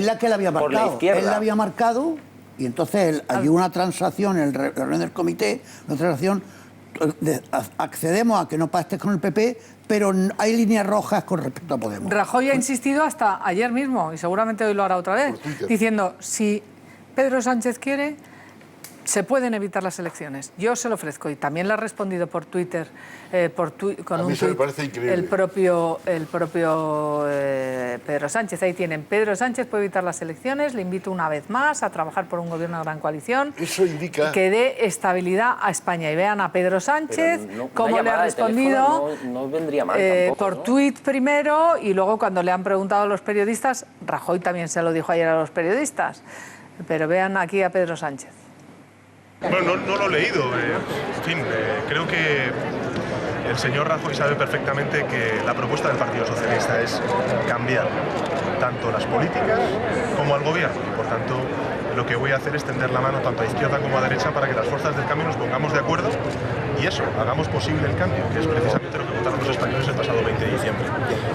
Speaker 12: por la izquierda.
Speaker 6: Él la había marcado y entonces hay una transacción en la reunión del comité, una transacción, accedemos a que no pactes con el PP, pero hay líneas rojas con respecto a Podemos.
Speaker 1: Rajoy ha insistido hasta ayer mismo, y seguramente hoy lo hará otra vez, diciendo, si Pedro Sánchez quiere, se pueden evitar las elecciones. Yo se lo ofrezco y también le ha respondido por Twitter, con
Speaker 8: a mí
Speaker 1: un
Speaker 8: se me
Speaker 1: tuit,
Speaker 8: parece increíble.
Speaker 1: el propio Pedro Sánchez. Ahí tienen, Pedro Sánchez puede evitar las elecciones, le invito una vez más a trabajar por un gobierno de gran coalición.
Speaker 8: Eso indica
Speaker 1: que dé estabilidad a España. Y vean a Pedro Sánchez cómo le ha respondido
Speaker 12: no vendría mal tampoco,
Speaker 1: por
Speaker 12: ¿no?
Speaker 1: tuit primero, y luego cuando le han preguntado a los periodistas, Rajoy también se lo dijo ayer a los periodistas. Pero vean aquí a Pedro Sánchez.
Speaker 14: Bueno, no lo he leído. En fin, creo que el señor Rajoy sabe perfectamente que la propuesta del Partido Socialista es cambiar tanto las políticas como al gobierno. Y por tanto, lo que voy a hacer es tender la mano tanto a izquierda como a derecha para que las fuerzas del cambio nos pongamos de acuerdo y eso, hagamos posible el cambio, que es precisamente lo que votaron los españoles el pasado 20 de diciembre.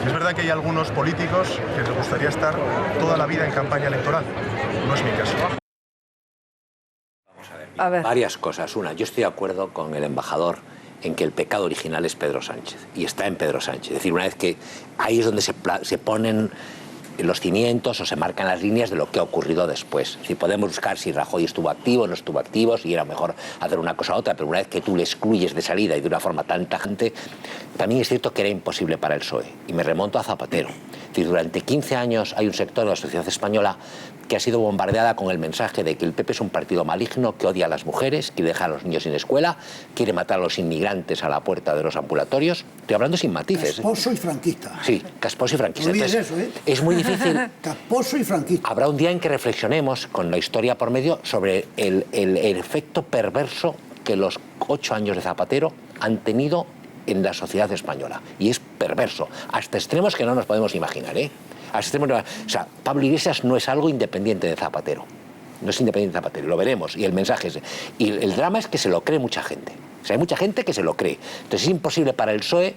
Speaker 14: Es verdad que hay algunos políticos que les gustaría estar toda la vida en campaña electoral. No es mi caso.
Speaker 1: A ver.
Speaker 7: Varias cosas. Una, yo estoy de acuerdo con el embajador en que el pecado original es Pedro Sánchez, y está en Pedro Sánchez. Es decir, una vez que ahí es donde se ponen los cimientos o se marcan las líneas de lo que ha ocurrido después. Si podemos buscar si Rajoy estuvo activo o no estuvo activo, si era mejor hacer una cosa u otra, pero una vez que tú le excluyes de salida y de una forma tan tajante, también es cierto que era imposible para el PSOE. Y me remonto a Zapatero. Es decir, durante 15 años hay un sector de la sociedad española que ha sido bombardeada con el mensaje de que el PP es un partido maligno, que odia a las mujeres, quiere dejar a los niños sin escuela, quiere matar a los inmigrantes a la puerta de los ambulatorios. Estoy hablando sin matices.
Speaker 6: Casposo y franquista.
Speaker 7: Sí, casposo y franquista.
Speaker 6: No olvides eso, ¿eh?
Speaker 7: Es muy difícil.
Speaker 6: Casposo y franquista.
Speaker 7: Habrá un día en que reflexionemos con la historia por medio sobre el efecto perverso que los 8 años de Zapatero han tenido en la sociedad española. Y es perverso, hasta extremos que no nos podemos imaginar, ¿eh? O sea, Pablo Iglesias no es algo independiente de Zapatero. No es independiente de Zapatero, lo veremos. Y el mensaje es... Y el drama es que se lo cree mucha gente. O sea, hay mucha gente que se lo cree. Entonces es imposible para el PSOE,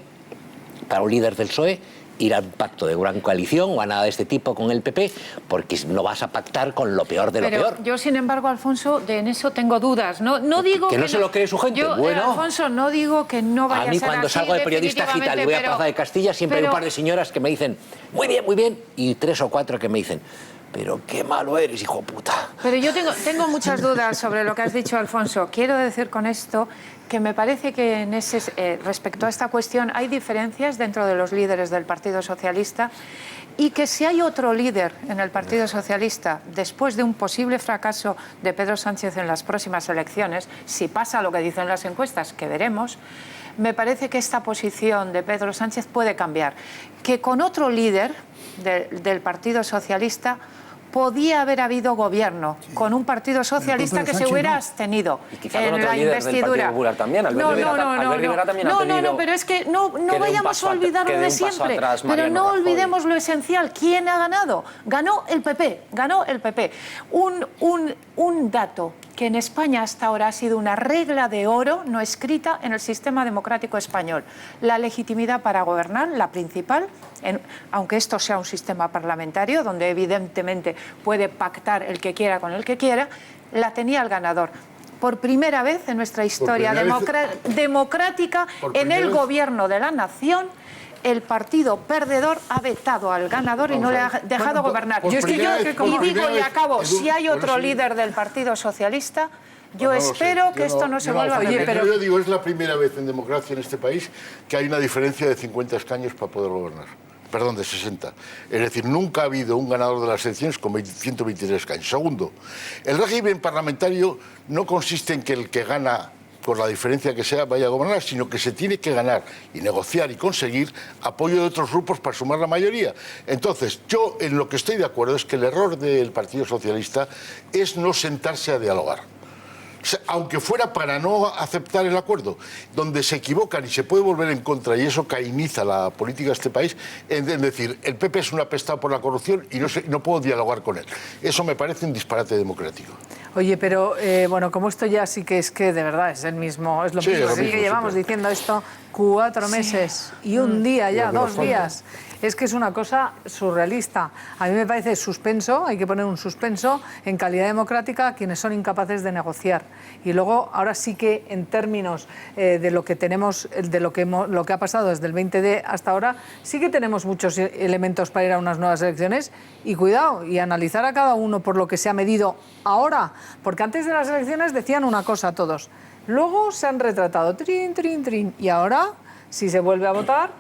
Speaker 7: para un líder del PSOE, ir a un pacto de gran coalición o a nada de este tipo con el PP, porque no vas a pactar con lo peor de lo peor.
Speaker 5: Yo, sin embargo, Alfonso, en eso tengo dudas. No digo
Speaker 7: que no se lo cree su gente.
Speaker 5: Yo,
Speaker 7: bueno,
Speaker 5: Alfonso, no digo que no vaya a ser así.
Speaker 7: A mí cuando salgo de periodista gitano y voy a Plaza de Castilla, siempre hay un par de señoras que me dicen muy bien, y 3 o 4 que me dicen pero qué malo eres, hijo puta.
Speaker 5: Pero yo tengo muchas dudas sobre lo que has dicho, Alfonso. Quiero decir con esto que me parece que respecto a esta cuestión hay diferencias dentro de los líderes del Partido Socialista, y que si hay otro líder en el Partido Socialista después de un posible fracaso de Pedro Sánchez en las próximas elecciones, si pasa lo que dicen las encuestas, que veremos, me parece que esta posición de Pedro Sánchez puede cambiar. Que con otro líder del Partido Socialista podía haber habido gobierno, con un Partido Socialista que se hubiera abstenido en la investidura. No, pero es que no vayamos a olvidar lo de siempre. Pero no olvidemos lo esencial. ¿Quién ha ganado? Ganó el PP. Un dato que en España hasta ahora ha sido una regla de oro no escrita en el sistema democrático español. La legitimidad para gobernar, la principal, aunque esto sea un sistema parlamentario, donde evidentemente puede pactar el que quiera con el que quiera, la tenía el ganador. Por primera vez en nuestra historia democrática, en el gobierno de la nación, el partido perdedor ha vetado al ganador y no le ha dejado gobernar. Y acabo, si hay otro líder del Partido Socialista, yo espero que esto no se vuelva a repetir.
Speaker 8: Pero yo digo, es la primera vez en democracia en este país que hay una diferencia de 50 escaños para poder gobernar. Perdón, de 60. Es decir, nunca ha habido un ganador de las elecciones con 123 escaños. Segundo, el régimen parlamentario no consiste en que el que gana, por la diferencia que sea, vaya a gobernar, sino que se tiene que ganar y negociar y conseguir apoyo de otros grupos para sumar la mayoría. Entonces, yo en lo que estoy de acuerdo es que el error del Partido Socialista es no sentarse a dialogar. O sea, aunque fuera para no aceptar el acuerdo, donde se equivocan y se puede volver en contra, y eso cainiza la política de este país, en decir, el PP es un apestado por la corrupción y no puedo dialogar con él. Eso me parece un disparate democrático.
Speaker 1: Oye, pero bueno, como esto ya sí que es que de verdad es el mismo, es lo mismo, que llevamos diciendo esto 4 meses y un día ya, 2 días. Es que es una cosa surrealista. A mí me parece suspenso, hay que poner un suspenso en calidad democrática a quienes son incapaces de negociar. Y luego, ahora sí que en términos de lo que tenemos, de lo que ha pasado desde el 20D hasta ahora, sí que tenemos muchos elementos para ir a unas nuevas elecciones y cuidado, y analizar a cada uno por lo que se ha medido ahora, porque antes de las elecciones decían una cosa todos, luego se han retratado, trin, trin, trin, y ahora, si se vuelve a votar,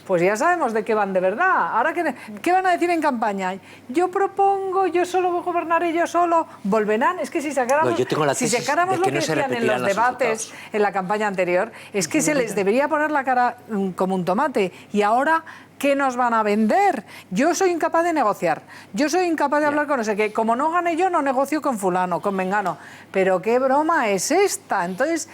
Speaker 1: pues ya sabemos de qué van de verdad. Ahora, ¿qué van a decir en campaña? Yo propongo, yo solo gobernaré yo solo. ¿Volverán? Es que si sacáramos, lo que decían en los debates en la campaña anterior, es que se les debería poner la cara como un tomate. Y ahora, ¿qué nos van a vender? Yo soy incapaz de negociar. Yo soy incapaz de hablar con no sé qué. Como no gane yo, no negocio con fulano, con mengano. Pero ¿qué broma es esta? Entonces,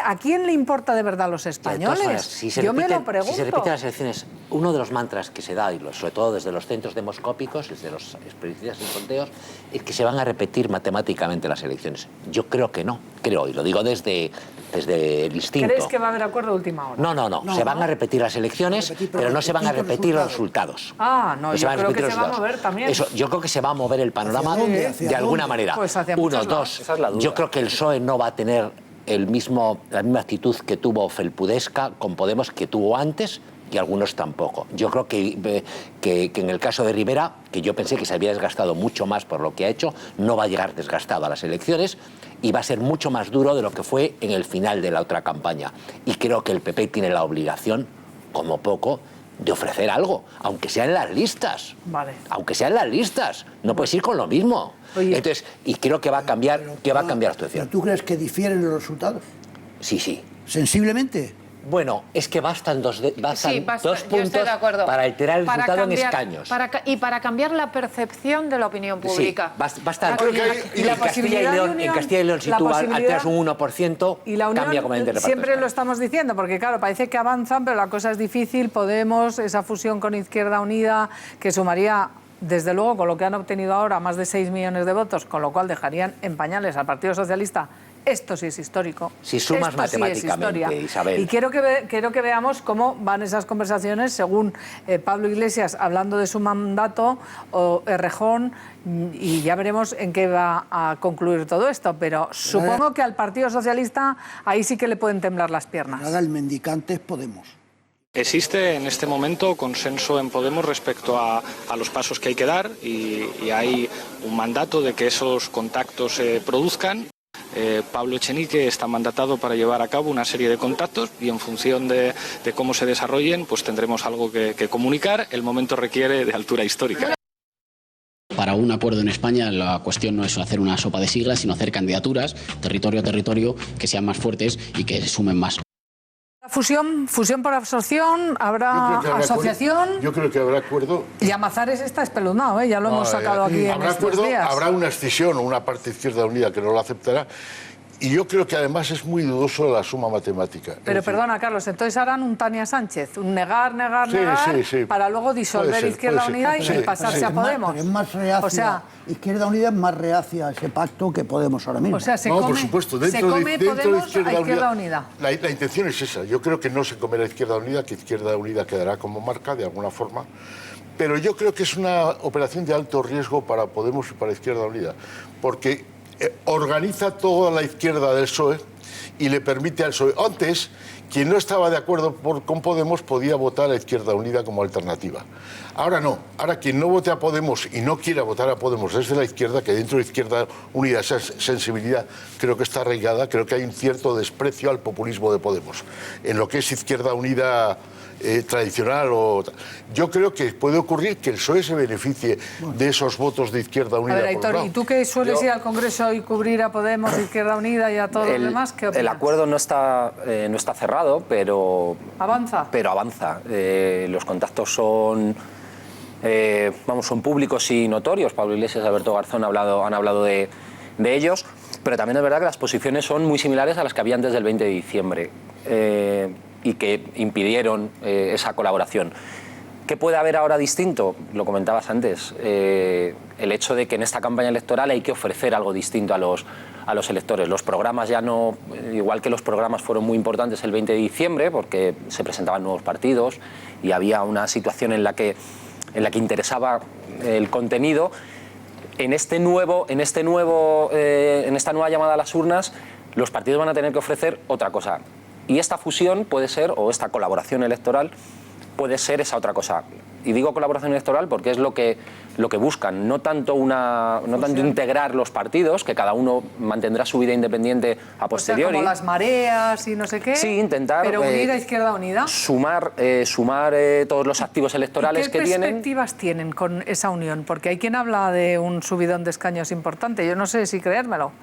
Speaker 1: ¿a quién le importa de verdad a los españoles? Yo me lo pregunto.
Speaker 7: Si se repiten las elecciones, uno de los mantras que se da, y sobre todo desde los centros demoscópicos, desde los especialistas en sondeos, es que se van a repetir matemáticamente las elecciones. Yo creo que no, creo, y lo digo desde el instinto.
Speaker 1: ¿Crees que va a haber acuerdo a última hora?
Speaker 7: No. Se van a repetir las elecciones, pero no se van a repetir los resultados.
Speaker 1: No, yo creo que se va a mover también.
Speaker 7: Yo creo que se va a mover el panorama de alguna manera.
Speaker 1: Pues
Speaker 7: Uno, dos, yo creo que el PSOE no va a tener la misma actitud que tuvo Felpudesca con Podemos, que tuvo antes, y algunos tampoco. Yo creo que en el caso de Rivera, que yo pensé que se había desgastado mucho más por lo que ha hecho, no va a llegar desgastado a las elecciones y va a ser mucho más duro de lo que fue en el final de la otra campaña. Y creo que el PP tiene la obligación, como poco, de ofrecer algo, aunque sea en las listas.
Speaker 1: Vale.
Speaker 7: Aunque sea en las listas. No puedes ir con lo mismo.
Speaker 1: Oye,
Speaker 7: entonces, y creo que va a cambiar, la situación.
Speaker 6: ¿Tú crees que difieren los resultados?
Speaker 7: Sí.
Speaker 6: ¿Sensiblemente?
Speaker 7: Bueno, es que bastan dos puntos para alterar el resultado en escaños.
Speaker 5: Y para cambiar la percepción de la opinión pública.
Speaker 7: Sí, basta. En Castilla y León, si tú alteras un 1%,
Speaker 1: y la Unión,
Speaker 7: cambia completamente.
Speaker 1: Siempre lo estamos diciendo, porque claro, parece que avanzan, pero la cosa es difícil. Podemos, esa fusión con Izquierda Unida, que sumaría, desde luego, con lo que han obtenido ahora, más de 6 millones de votos, con lo cual dejarían en pañales al Partido Socialista. Esto sí es histórico.
Speaker 7: Si sumas matemáticamente, Isabel.
Speaker 1: Y quiero que veamos cómo van esas conversaciones según Pablo Iglesias hablando de su mandato o Errejón, y ya veremos en qué va a concluir todo esto. Pero supongo que al Partido Socialista ahí sí que le pueden temblar las piernas.
Speaker 6: Nada, el mendicante es Podemos.
Speaker 2: Existe en este momento consenso en Podemos respecto a los pasos que hay que dar y hay un mandato de que esos contactos se produzcan. Pablo Echenique está mandatado para llevar a cabo una serie de contactos y en función de cómo se desarrollen, pues tendremos algo que comunicar. El momento requiere de altura histórica.
Speaker 16: Para un acuerdo en España la cuestión no es hacer una sopa de siglas, sino hacer candidaturas, territorio a territorio, que sean más fuertes y que sumen más.
Speaker 1: Fusión por absorción, habrá asociación.
Speaker 8: Yo creo que habrá acuerdo.
Speaker 1: Y Amazares está espeluznado, ya lo hemos sacado aquí en estos días.
Speaker 8: Habrá una escisión o una parte Izquierda Unida que no lo aceptará. Y yo creo que además es muy dudoso la suma matemática.
Speaker 1: Pero perdona, Carlos, entonces harán un Tania Sánchez, un negar,
Speaker 8: sí.
Speaker 1: para luego disolver Izquierda Unida y pasarse a Podemos.
Speaker 6: Es más reacia, Izquierda Unida es más reacia a ese pacto que Podemos ahora mismo.
Speaker 1: O sea,
Speaker 8: por supuesto, dentro de
Speaker 1: Izquierda Unida.
Speaker 8: La intención es esa. Yo creo que no se comerá Izquierda Unida, que Izquierda Unida quedará como marca de alguna forma. Pero yo creo que es una operación de alto riesgo para Podemos y para Izquierda Unida, porque organiza toda la izquierda del PSOE y le permite al PSOE. Antes, quien no estaba de acuerdo con Podemos podía votar a Izquierda Unida como alternativa. Ahora no. Ahora quien no vote a Podemos y no quiera votar a Podemos desde la izquierda, que dentro de Izquierda Unida esa sensibilidad creo que está arraigada, creo que hay un cierto desprecio al populismo de Podemos. En lo que es Izquierda Unida tradicional yo creo que puede ocurrir que el PSOE se beneficie de esos votos de Izquierda Unida.
Speaker 1: A ver, Aitor, ¿y tú que sueles ir al Congreso y cubrir a Podemos, Izquierda Unida y a todos los demás, qué opinas?
Speaker 12: El acuerdo no está cerrado, pero
Speaker 1: avanza.
Speaker 12: Los contactos son son públicos y notorios. Pablo Iglesias y Alberto Garzón han hablado de ellos, pero también es verdad que las posiciones son muy similares a las que había antes del 20 de diciembre. Y que impidieron esa colaboración. ¿Qué puede haber ahora distinto? Lo comentabas antes, el hecho de que en esta campaña electoral hay que ofrecer algo distinto a los electores. Los programas ya no, igual que los programas fueron muy importantes el 20 de diciembre, porque se presentaban nuevos partidos y había una situación en la que interesaba el contenido. En esta nueva llamada a las urnas, los partidos van a tener que ofrecer otra cosa. Y esta fusión puede ser, o esta colaboración electoral, puede ser esa otra cosa. Y digo colaboración electoral porque es lo que buscan, no tanto integrar los partidos, que cada uno mantendrá su vida independiente a posteriori.
Speaker 1: Como las mareas y no sé qué.
Speaker 12: Sí, intentar.
Speaker 1: Pero unir a Izquierda Unida.
Speaker 12: Sumar todos los activos electorales que tienen.
Speaker 1: ¿Qué perspectivas tienen con esa unión? Porque hay quien habla de un subidón de escaños importante. Yo no sé si creérmelo.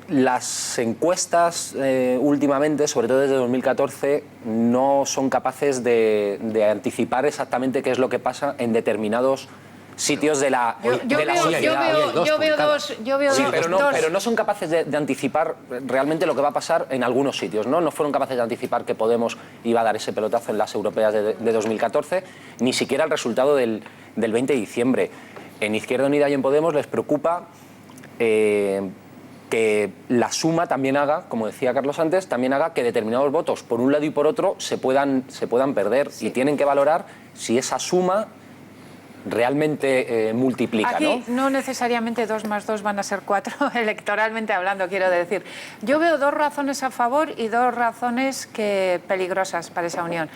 Speaker 12: Las encuestas últimamente, sobre todo desde 2014, no son capaces de anticipar exactamente qué es lo que pasa en determinados sitios de la sociedad.
Speaker 5: Yo veo dos.
Speaker 12: Pero no son capaces de anticipar realmente lo que va a pasar en algunos sitios, ¿no? No fueron capaces de anticipar que Podemos iba a dar ese pelotazo en las europeas de 2014, ni siquiera el resultado del 20 de diciembre. En Izquierda Unida y en Podemos les preocupa que la suma también haga, como decía Carlos antes, también haga que determinados votos, por un lado y por otro, se puedan perder. Sí. Y tienen que valorar si esa suma realmente multiplica.
Speaker 5: Aquí no necesariamente 2 más 2 van a ser 4, electoralmente hablando, quiero decir. Yo veo 2 razones a favor y 2 razones peligrosas para esa unión.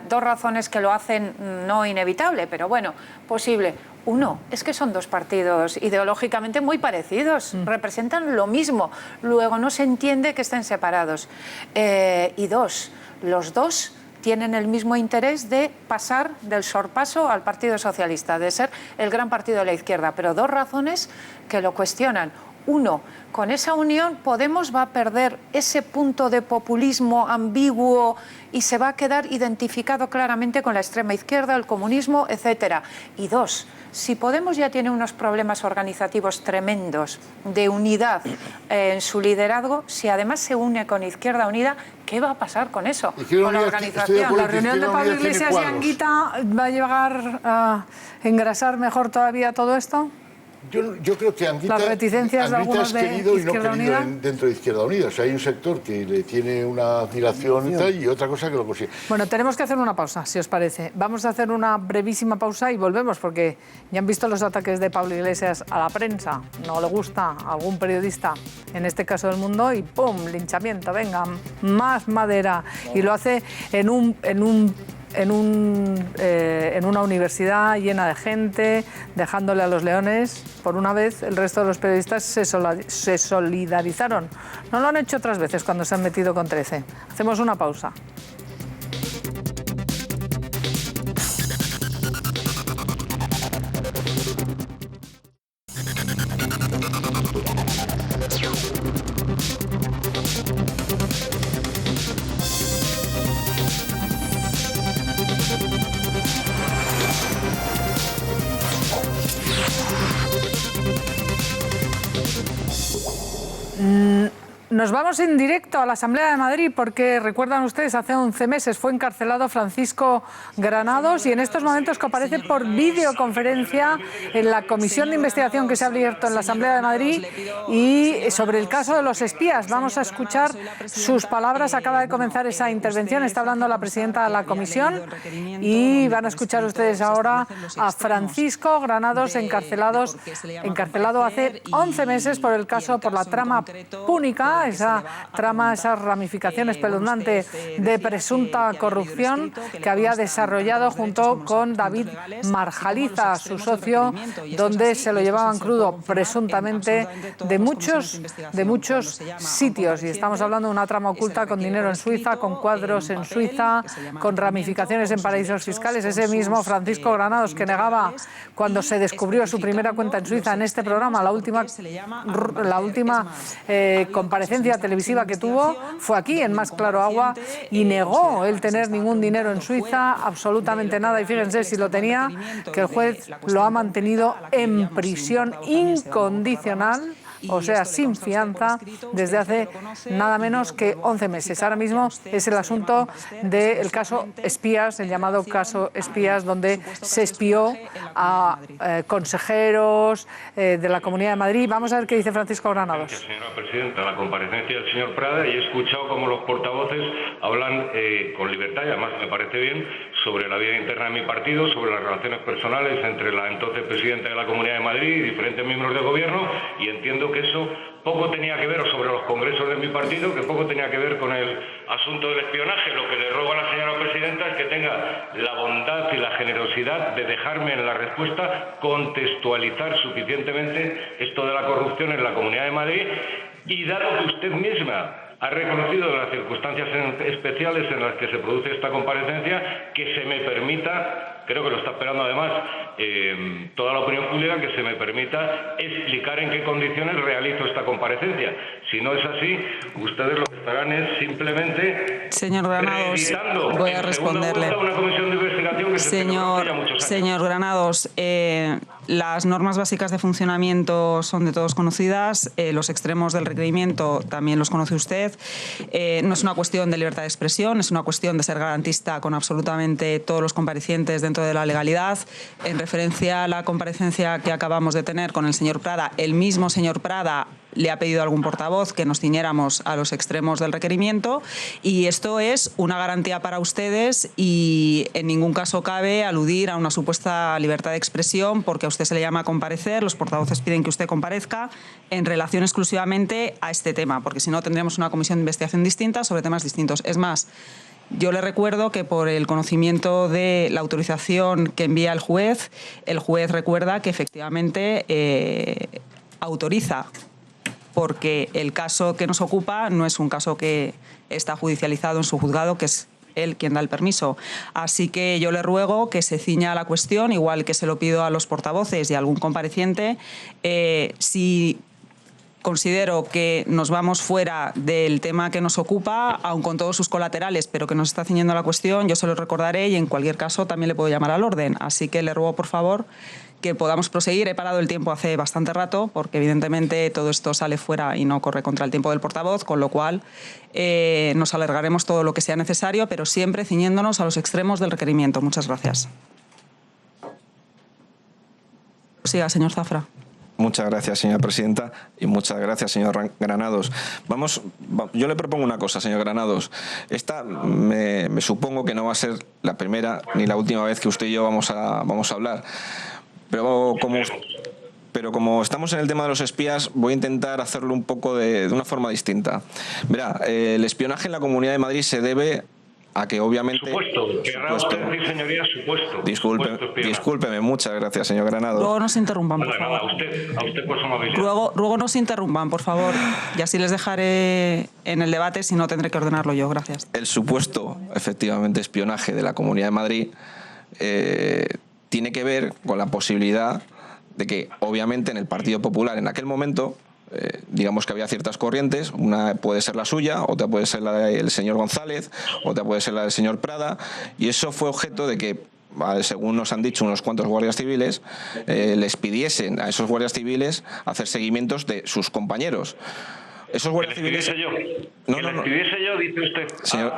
Speaker 5: 2 razones que lo hacen no inevitable, pero bueno, posible. Uno, es que son 2 partidos ideológicamente muy parecidos, representan lo mismo, luego no se entiende que estén separados. Y 2, los 2 tienen el mismo interés de pasar del sorpaso al Partido Socialista, de ser el gran partido de la izquierda, pero 2 razones que lo cuestionan. Uno, con esa unión Podemos va a perder ese punto de populismo ambiguo y se va a quedar identificado claramente con la extrema izquierda, el comunismo, etc. Y 2, si Podemos ya tiene unos problemas organizativos tremendos de unidad en su liderazgo, si además se une con Izquierda Unida, ¿qué va a pasar con eso? Con la organización.
Speaker 1: La reunión de Pablo Iglesias y Anguita va a llegar a engrasar mejor todavía todo esto.
Speaker 8: Yo creo que Anguita,
Speaker 1: las reticencias de algunos de
Speaker 8: querido y no
Speaker 1: Izquierda
Speaker 8: querido
Speaker 1: Unida
Speaker 8: dentro de Izquierda Unida. O sea, hay un sector que le tiene una admiración y tal, y otra cosa que lo consigue.
Speaker 1: Bueno, tenemos que hacer una pausa, si os parece. Vamos a hacer una brevísima pausa y volvemos, porque ya han visto los ataques de Pablo Iglesias a la prensa. No le gusta a algún periodista, en este caso del Mundo, y ¡pum! Linchamiento, venga, más madera. Y lo hace en una universidad llena de gente, dejándole a los leones. Por una vez, el resto de los periodistas se solidarizaron. No lo han hecho otras veces cuando se han metido con 13. Hacemos una pausa. Nos vamos en directo a la Asamblea de Madrid porque, recuerdan ustedes, hace 11 meses fue encarcelado Francisco Granados y en estos momentos comparece por videoconferencia en la comisión de investigación que se ha abierto en la Asamblea de Madrid y sobre el caso de los espías. Vamos a escuchar sus palabras. Acaba de comenzar esa intervención, está hablando la presidenta de la comisión y van a escuchar ustedes ahora a Francisco Granados, encarcelado hace 11 meses por la trama púnica, esa trama, esa ramificación espeluznante de presunta corrupción que había desarrollado junto con David Marjaliza, su socio, donde se lo llevaban crudo presuntamente de muchos sitios. Y estamos hablando de una trama oculta con dinero en Suiza, con cuadros en Suiza, con ramificaciones en paraísos fiscales. Ese mismo Francisco Granados que negaba cuando se descubrió su primera cuenta en Suiza en este programa, la última comparecencia televisiva que tuvo fue aquí, en Más Claro Agua, y negó el tener ningún dinero en Suiza, absolutamente nada, y fíjense si lo tenía, que el juez lo ha mantenido en prisión incondicional o sea, sin fianza, desde hace nada menos que 11 meses. Ahora mismo es el asunto del caso Espías, el llamado caso Espías, donde se espió a consejeros de la Comunidad de Madrid. Vamos a ver qué dice Francisco Granados.
Speaker 3: Gracias, señora presidenta. La comparecencia del señor Prada, y he escuchado cómo los portavoces hablan con libertad, y además me parece bien, sobre la vida interna de mi partido, sobre las relaciones personales entre la entonces presidenta de la Comunidad de Madrid y diferentes miembros del gobierno, y entiendo que eso poco tenía que ver, o sobre los congresos de mi partido, que poco tenía que ver con el asunto del espionaje. Lo que le ruego a la señora presidenta es que tenga la bondad y la generosidad de dejarme en la respuesta contextualizar suficientemente esto de la corrupción en la Comunidad de Madrid, y dado que usted misma ha reconocido las circunstancias especiales en las que se produce esta comparecencia, que se me permita, creo que lo está esperando además toda la opinión pública, que se me permita explicar en qué condiciones realizo esta comparecencia. Si no es así, ustedes lo que estarán es simplemente...
Speaker 17: Señor Granados, voy a responderle.
Speaker 3: Una comisión de investigación que
Speaker 17: señor Granados, las normas básicas de funcionamiento son de todos conocidas, los extremos del requerimiento también los conoce usted. No es una cuestión de libertad de expresión, es una cuestión de ser garantista con absolutamente todos los comparecientes dentro de la legalidad. En referencia a la comparecencia que acabamos de tener con el señor Prada, el mismo señor Prada le ha pedido a algún portavoz que nos ciñéramos a los extremos del requerimiento, y esto es una garantía para ustedes, y en ningún caso cabe aludir a una supuesta libertad de expresión porque a usted se le llama a comparecer, los portavoces piden que usted comparezca en relación exclusivamente a este tema, porque si no tendríamos una comisión de investigación distinta sobre temas distintos. Es más, yo le recuerdo que por el conocimiento de la autorización que envía el juez recuerda que efectivamente autoriza, porque el caso que nos ocupa no es un caso que está judicializado en su juzgado, que es él quien da el permiso. Así que yo le ruego que se ciña a la cuestión, igual que se lo pido a los portavoces y a algún compareciente. Si considero que nos vamos fuera del tema que nos ocupa, aun con todos sus colaterales, pero que nos está ciñendo a la cuestión, yo se lo recordaré y en cualquier caso también le puedo llamar al orden. Así que le ruego, por favor, que podamos proseguir. He parado el tiempo hace bastante rato porque evidentemente todo esto sale fuera y no corre contra el tiempo del portavoz, con lo cual nos alargaremos todo lo que sea necesario, pero siempre ciñéndonos a los extremos del requerimiento. Muchas gracias. Siga, señor Zafra.
Speaker 18: Muchas gracias, señora presidenta, y muchas gracias, señor Granados. Yo le propongo una cosa, señor Granados. Esta me supongo que no va a ser la primera ni la última vez que usted y yo vamos a hablar. Pero como estamos en el tema de los espías, voy a intentar hacerlo un poco de una forma distinta. Verá, el espionaje en la Comunidad de Madrid se debe a que obviamente... Discúlpeme, muchas gracias, señor Granados.
Speaker 17: Luego no se interrumpan, por favor. Luego no se interrumpan, por favor. Y así les dejaré en el debate, si no tendré que ordenarlo yo. Gracias.
Speaker 18: El supuesto, efectivamente, espionaje de la Comunidad de Madrid tiene que ver con la posibilidad de que, obviamente, en el Partido Popular, en aquel momento, digamos que había ciertas corrientes, una puede ser la suya, otra puede ser la del señor González, otra puede ser la del señor Prada, y eso fue objeto de que, según nos han dicho unos cuantos guardias civiles, les pidiesen a esos guardias civiles hacer seguimientos de sus compañeros. Esos guardias civiles...
Speaker 3: ¿Que le escribiese yo, dice usted?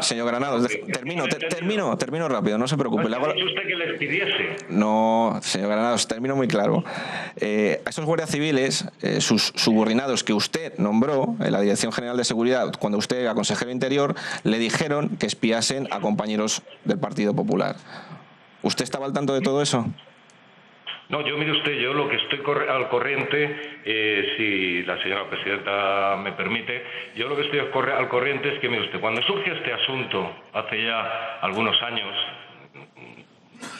Speaker 18: Señor Granados, termino rápido, no se preocupe.
Speaker 3: ¿No ha dicho usted que les pidiese?
Speaker 18: No, señor Granados, termino muy claro. A esos guardias civiles, sus subordinados que usted nombró en la Dirección General de Seguridad, cuando usted era consejero Interior, le dijeron que espiasen a compañeros del Partido Popular. ¿Usted estaba al tanto de todo eso?
Speaker 3: No, mire usted, yo lo que estoy al corriente, si la señora presidenta me permite, yo lo que estoy al corriente es que, mire usted, cuando surge este asunto, hace ya algunos años,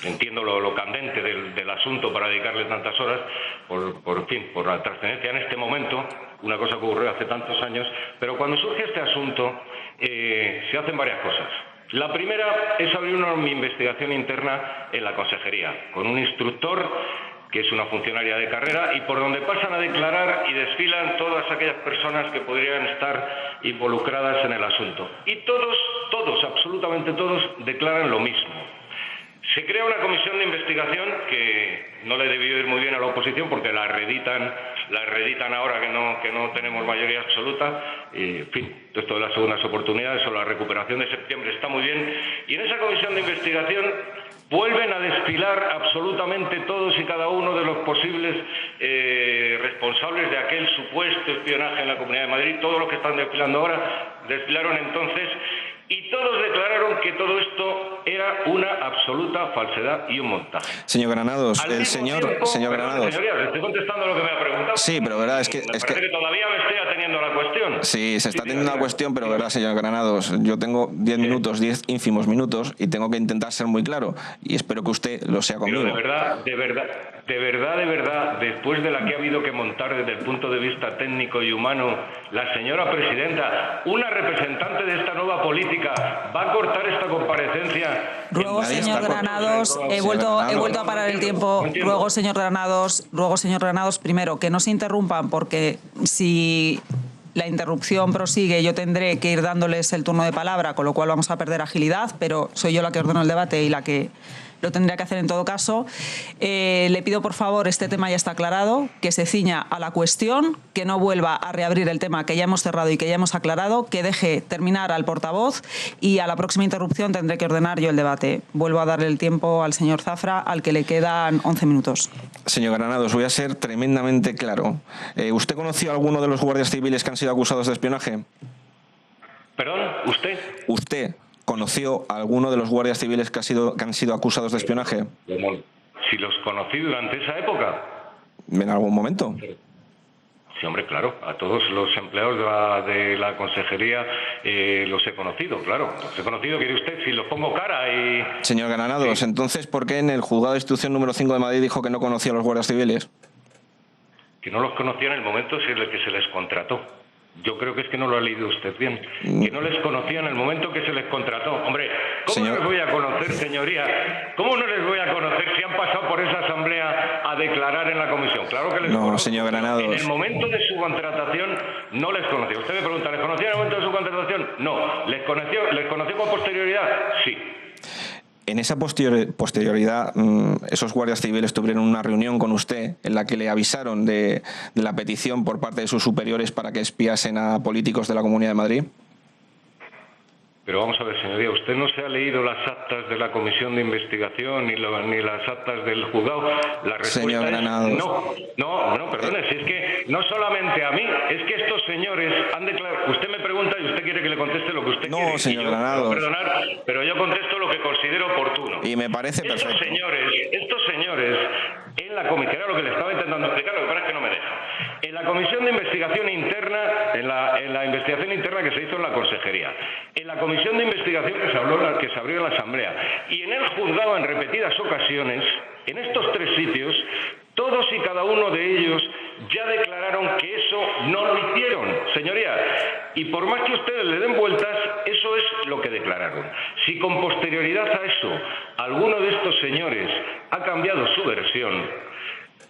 Speaker 3: entiendo lo candente del asunto para dedicarle tantas horas, por la trascendencia en este momento, una cosa que ocurrió hace tantos años, pero cuando surge este asunto, se hacen varias cosas. La primera es abrir una investigación interna en la consejería, con un instructor que es una funcionaria de carrera y por donde pasan a declarar y desfilan todas aquellas personas que podrían estar involucradas en el asunto. Y todos, absolutamente todos, declaran lo mismo. Se crea una comisión de investigación que no le debió ir muy bien a la oposición porque la reeditan ahora que no tenemos mayoría absoluta. En fin, esto de las segundas oportunidades o la recuperación de septiembre está muy bien. Y en esa comisión de investigación vuelven a desfilar absolutamente todos y cada uno de los posibles responsables de aquel supuesto espionaje en la Comunidad de Madrid. Todos los que están desfilando ahora desfilaron entonces. Y todos declararon que todo esto era una absoluta falsedad y un montaje.
Speaker 18: Señor Granados, señor Granados.
Speaker 3: Señoría, le estoy contestando lo que me ha preguntado.
Speaker 18: Sí, pero verdad es que
Speaker 3: todavía me estoy ateniendo a la cuestión.
Speaker 18: Sí, se está teniendo a la cuestión, pero verdad, señor Granados, yo tengo 10 minutos, 10 ínfimos minutos, y tengo que intentar ser muy claro, y espero que usted lo sea conmigo.
Speaker 3: Pero de verdad, después de la que ha habido que montar desde el punto de vista técnico y humano, la señora presidenta, una representante de esta nueva política, va a cortar esta comparecencia.
Speaker 17: Ruego, señor Granados, he vuelto a parar el tiempo. Ruego, señor Granados, primero, que no se interrumpan, porque si la interrupción prosigue, yo tendré que ir dándoles el turno de palabra, con lo cual vamos a perder agilidad, pero soy yo la que ordeno el debate y la que lo tendría que hacer en todo caso. Le pido, por favor, este tema ya está aclarado, que se ciña a la cuestión, que no vuelva a reabrir el tema que ya hemos cerrado y que ya hemos aclarado, que deje terminar al portavoz, y a la próxima interrupción tendré que ordenar yo el debate. Vuelvo a darle el tiempo al señor Zafra, al que le quedan 11 minutos.
Speaker 18: Señor Granados, voy a ser tremendamente claro. ¿Usted conoció a alguno de los guardias civiles que han sido acusados de espionaje?
Speaker 3: ¿Perdón? ¿Usted?
Speaker 18: ¿Usted conoció a alguno de los guardias civiles que han sido acusados de espionaje?
Speaker 3: Si los conocí durante esa época.
Speaker 18: ¿En algún momento?
Speaker 3: Sí, hombre, claro. A todos los empleados de la consejería los he conocido, claro. Los he conocido, quiere usted, si los pongo cara y...
Speaker 18: Señor Granados, sí. Entonces, ¿por qué en el juzgado de instrucción número 5 de Madrid dijo que no conocía a los guardias civiles?
Speaker 3: Que no los conocía en el momento en el que se les contrató. Yo creo que es que no lo ha leído usted bien. Que no les conocía en el momento que se les contrató. Hombre, ¿cómo no les voy a conocer, señoría? ¿Cómo no les voy a conocer si han pasado por esa asamblea a declarar en la comisión? Claro que les conozco.
Speaker 18: No, señor Granados.
Speaker 3: En el momento de su contratación no les conocía. Usted me pregunta, ¿les conocía en el momento de su contratación? No. ¿Les conoció con posterioridad? Sí.
Speaker 18: En esa posterioridad, esos guardias civiles tuvieron una reunión con usted en la que le avisaron de la petición por parte de sus superiores para que espiasen a políticos de la Comunidad de Madrid.
Speaker 3: Pero vamos a ver, señoría, usted no se ha leído las actas de la comisión de investigación ni las actas del juzgado. La respuesta
Speaker 18: señor Granados.
Speaker 3: No, perdone, si es que no solamente a mí, es que estos señores han declarado... Usted me pregunta y usted quiere que le conteste lo que usted quiere.
Speaker 18: No, señor Granados.
Speaker 3: Perdonar, pero yo contesto lo que considero oportuno.
Speaker 18: Y me parece perfecto.
Speaker 3: Estos señores, en la comisión, era lo que le estaba intentando explicar, lo que pasa es que no me deja. En la comisión de investigación interna, en la investigación interna que se hizo en la consejería, en la comisión de investigación que se abrió en la asamblea y en el juzgado en repetidas ocasiones, en estos tres sitios, todos y cada uno de ellos ya declararon que eso no lo hicieron, señoría. Y por más que ustedes le den vueltas, eso es lo que declararon. Si con posterioridad a eso alguno de estos señores ha cambiado su versión,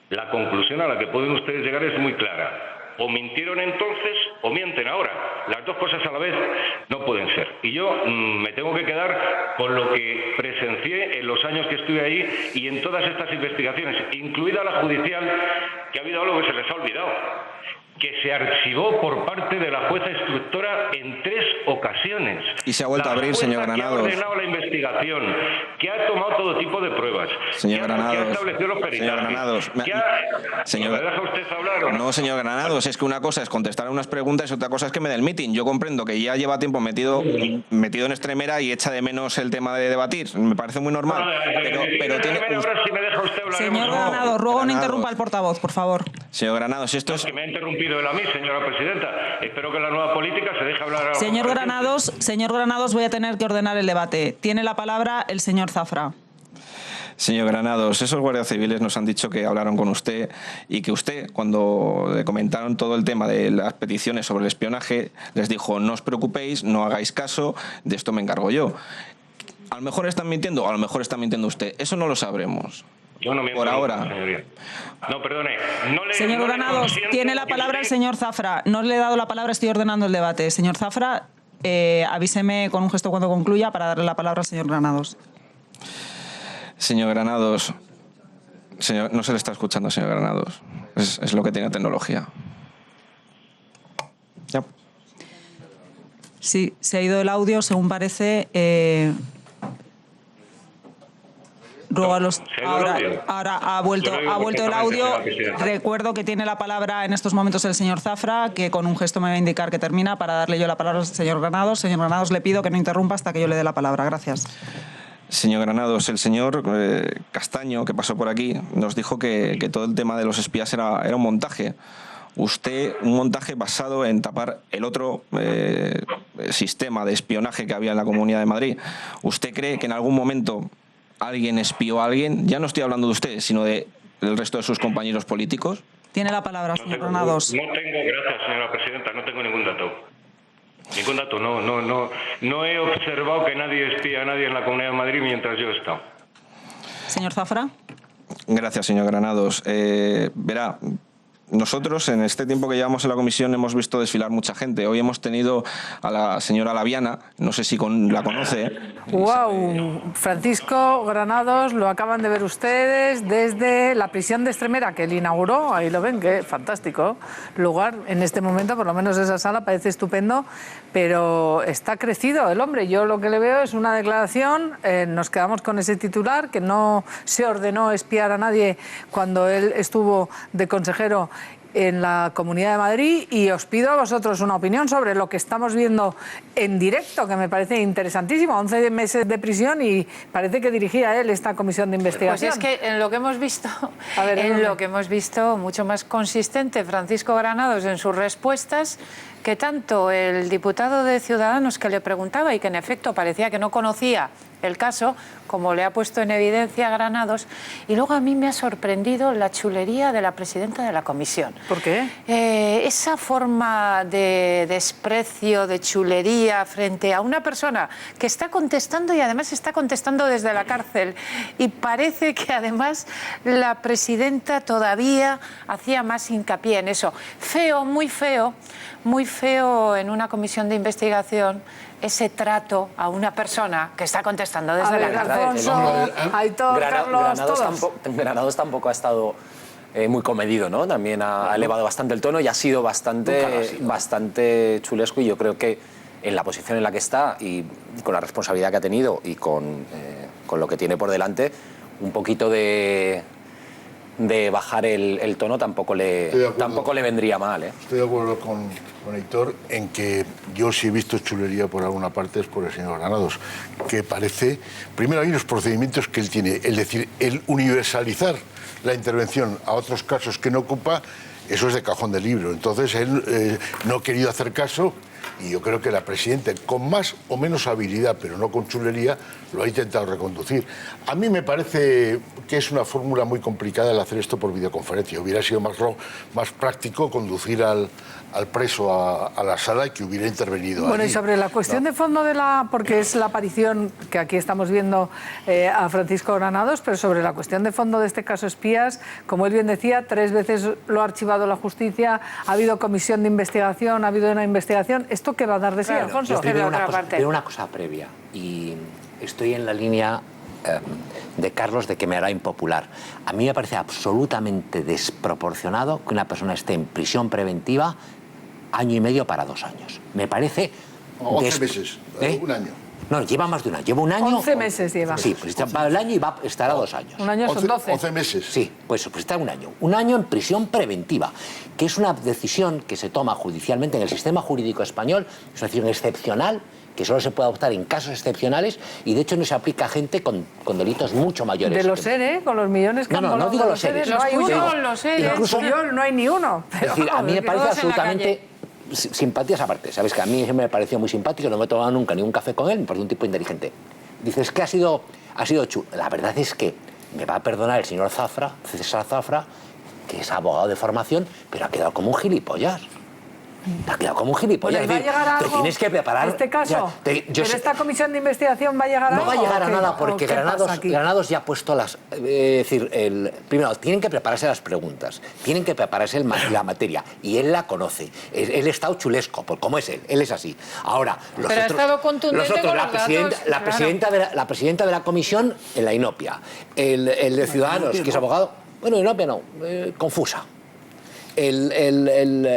Speaker 3: la conclusión a la que pueden ustedes llegar es muy clara. O mintieron entonces o mienten ahora. Las dos cosas a la vez no pueden ser. Y yo me tengo que quedar con lo que presencié en los años que estuve ahí y en todas estas investigaciones, incluida la judicial, que ha habido algo que se les ha olvidado, que se archivó por parte de la jueza instructora en 3 ocasiones.
Speaker 18: Y se ha vuelto a abrir, señor Granados.
Speaker 3: Que ha ordenado la investigación, que ha tomado todo tipo de pruebas,
Speaker 18: señor Granados,
Speaker 3: que ha establecido los peritajes.
Speaker 18: Señor Granados,
Speaker 3: ¿me deja usted hablar o no?
Speaker 18: No, señor Granados, es que una cosa es contestar a unas preguntas y otra cosa es que me dé el meeting. Yo comprendo que ya lleva tiempo metido en extremera y echa de menos el tema de debatir. Me parece muy normal. Pero tiene...
Speaker 17: Señor Granados, ruego no interrumpa al portavoz, por favor.
Speaker 18: Señor Granados, esto es...
Speaker 3: Que me ha interrumpido él a mí, señora presidenta. Espero que la nueva política se deje hablar a...
Speaker 17: Señor Granados, voy a tener que ordenar el debate. Tiene la palabra el señor Zafra.
Speaker 18: Señor Granados, esos guardias civiles nos han dicho que hablaron con usted y que usted, cuando le comentaron todo el tema de las peticiones sobre el espionaje, les dijo, no os preocupéis, no hagáis caso, de esto me encargo yo. A lo mejor están mintiendo, a lo mejor está mintiendo usted. Eso no lo sabremos.
Speaker 3: Yo no miento,
Speaker 18: por ahora.
Speaker 3: Señoría. No, perdone.
Speaker 17: Señor Granados, tiene la palabra el señor Zafra. No le he dado la palabra, estoy ordenando el debate. Señor Zafra, avíseme con un gesto cuando concluya para darle la palabra al señor Granados.
Speaker 18: Señor Granados, no se le está escuchando, señor Granados. Es lo que tiene tecnología. Ya.
Speaker 17: Sí, se ha ido el audio, según parece. Ahora ha vuelto el audio. Recuerdo que tiene la palabra en estos momentos el señor Zafra, que con un gesto me va a indicar que termina para darle yo la palabra al señor Granados. Señor Granados, le pido que no interrumpa hasta que yo le dé la palabra. Gracias.
Speaker 18: Señor Granados, el señor Castaño, que pasó por aquí, nos dijo que todo el tema de los espías era un montaje. Un montaje basado en tapar el otro sistema de espionaje que había en la Comunidad de Madrid. ¿Usted cree que en algún momento alguien espió a alguien? Ya no estoy hablando de usted, sino del resto de sus compañeros políticos.
Speaker 17: Tiene la palabra, señor Granados.
Speaker 3: Gracias, señora presidenta, no tengo ningún dato. Ningún dato, no he observado que nadie espía a nadie en la Comunidad de Madrid mientras yo he estado.
Speaker 17: Señor Zafra.
Speaker 18: Gracias, señor Granados. Verá, nosotros en este tiempo que llevamos en la comisión hemos visto desfilar mucha gente. Hoy hemos tenido a la señora Laviana, no sé si la conoce.
Speaker 1: ¡Wow! Francisco Granados, lo acaban de ver ustedes desde la prisión de Extremera, que él inauguró. Ahí lo ven, que fantástico lugar. En este momento, por lo menos esa sala parece estupendo, pero está crecido el hombre. Yo lo que le veo es una declaración, nos quedamos con ese titular, que no se ordenó espiar a nadie cuando él estuvo de consejero en la Comunidad de Madrid, y os pido a vosotros una opinión sobre lo que estamos viendo en directo, que me parece interesantísimo. 11 meses de prisión y parece que dirigía él esta comisión de investigación.
Speaker 5: Pues es que en lo que hemos visto, mucho más consistente Francisco Granados en sus respuestas que tanto el diputado de Ciudadanos que le preguntaba y que en efecto parecía que no conocía el caso, como le ha puesto en evidencia Granados. Y luego a mí me ha sorprendido la chulería de la presidenta de la comisión.
Speaker 1: ¿Por qué?
Speaker 5: Esa forma de desprecio, de chulería frente a una persona que está contestando, y además está contestando desde la cárcel, y parece que además la presidenta todavía hacía más hincapié en eso. Feo, muy feo en una comisión de investigación ese trato a una persona que está contestando desde la cárcel.
Speaker 1: Alfonso, Aitor, Carlos, todos.
Speaker 12: Granados tampoco ha estado muy comedido, ¿no? También ha elevado bastante el tono y ha sido bastante chulesco, y yo creo que en la posición en la que está y con la responsabilidad que ha tenido y con lo que tiene por delante, un poquito de bajar el tono tampoco le vendría mal.
Speaker 8: Estoy de acuerdo con Aitor en que yo sí he visto chulería por alguna parte es por el señor Granados, que parece... Primero hay unos procedimientos que él tiene, es decir, el universalizar la intervención a otros casos que no ocupa, eso es de cajón de libro. Entonces él no ha querido hacer caso, y yo creo que la presidenta, con más o menos habilidad, pero no con chulería, lo ha intentado reconducir. A mí me parece que es una fórmula muy complicada el hacer esto por videoconferencia. Hubiera sido más práctico conducir al preso a la sala y que hubiera intervenido.
Speaker 1: Bueno,
Speaker 8: allí.
Speaker 1: Y sobre la cuestión de fondo porque es la aparición que aquí estamos viendo a Francisco Granados, pero sobre la cuestión de fondo de este caso espías, como él bien decía, 3 veces lo ha archivado la justicia, ha habido comisión de investigación, ha habido una investigación. ¿Esto qué va a dar de sí, Alfonso?
Speaker 7: Pero una cosa previa, y estoy en la línea de Carlos de que me hará impopular. A mí me parece absolutamente desproporcionado que una persona esté en prisión preventiva 1 año y medio para 2 años. Me parece...
Speaker 8: 11 meses, un año.
Speaker 7: No, lleva más de un año. Lleva un año...
Speaker 1: 11 meses lleva.
Speaker 7: Sí, pues va el año y estará 2 años.
Speaker 1: Un año son 12.
Speaker 8: 11 meses.
Speaker 7: Sí, pues está un año. Un año en prisión preventiva, que es una decisión que se toma judicialmente en el sistema jurídico español, es una decisión excepcional, que solo se puede adoptar en casos excepcionales, y de hecho no se aplica a gente con delitos mucho mayores.
Speaker 1: De los seres, con los millones que han volado.
Speaker 7: No digo los seres.
Speaker 1: No hay uno. Los seres. No hay ni uno.
Speaker 7: Es decir, a mí me parece absolutamente... Simpatías aparte, sabes que a mí me pareció muy simpático, no me he tomado nunca ni un café con él, me parece un tipo inteligente. Dices que ha sido chulo. La verdad es que me va a perdonar el señor Zafra, César Zafra, que es abogado de formación, pero ha quedado como un gilipollas. Te has quedado como un gilipollas.
Speaker 1: ¿Va a llegar a
Speaker 7: te
Speaker 1: algo
Speaker 7: tienes que preparar.
Speaker 1: este caso? ¿Pero esta comisión de investigación va a llegar a algo?
Speaker 7: No va a llegar a nada porque Granados ya ha puesto las... primero, tienen que prepararse las preguntas, tienen que prepararse la materia, y él la conoce. Él ha estado chulesco, como es él es así. Ahora,
Speaker 5: ha estado contundente con
Speaker 7: la presidenta de la comisión en la inopia, el de Ciudadanos, que es abogado, bueno, inopia no, confusa. El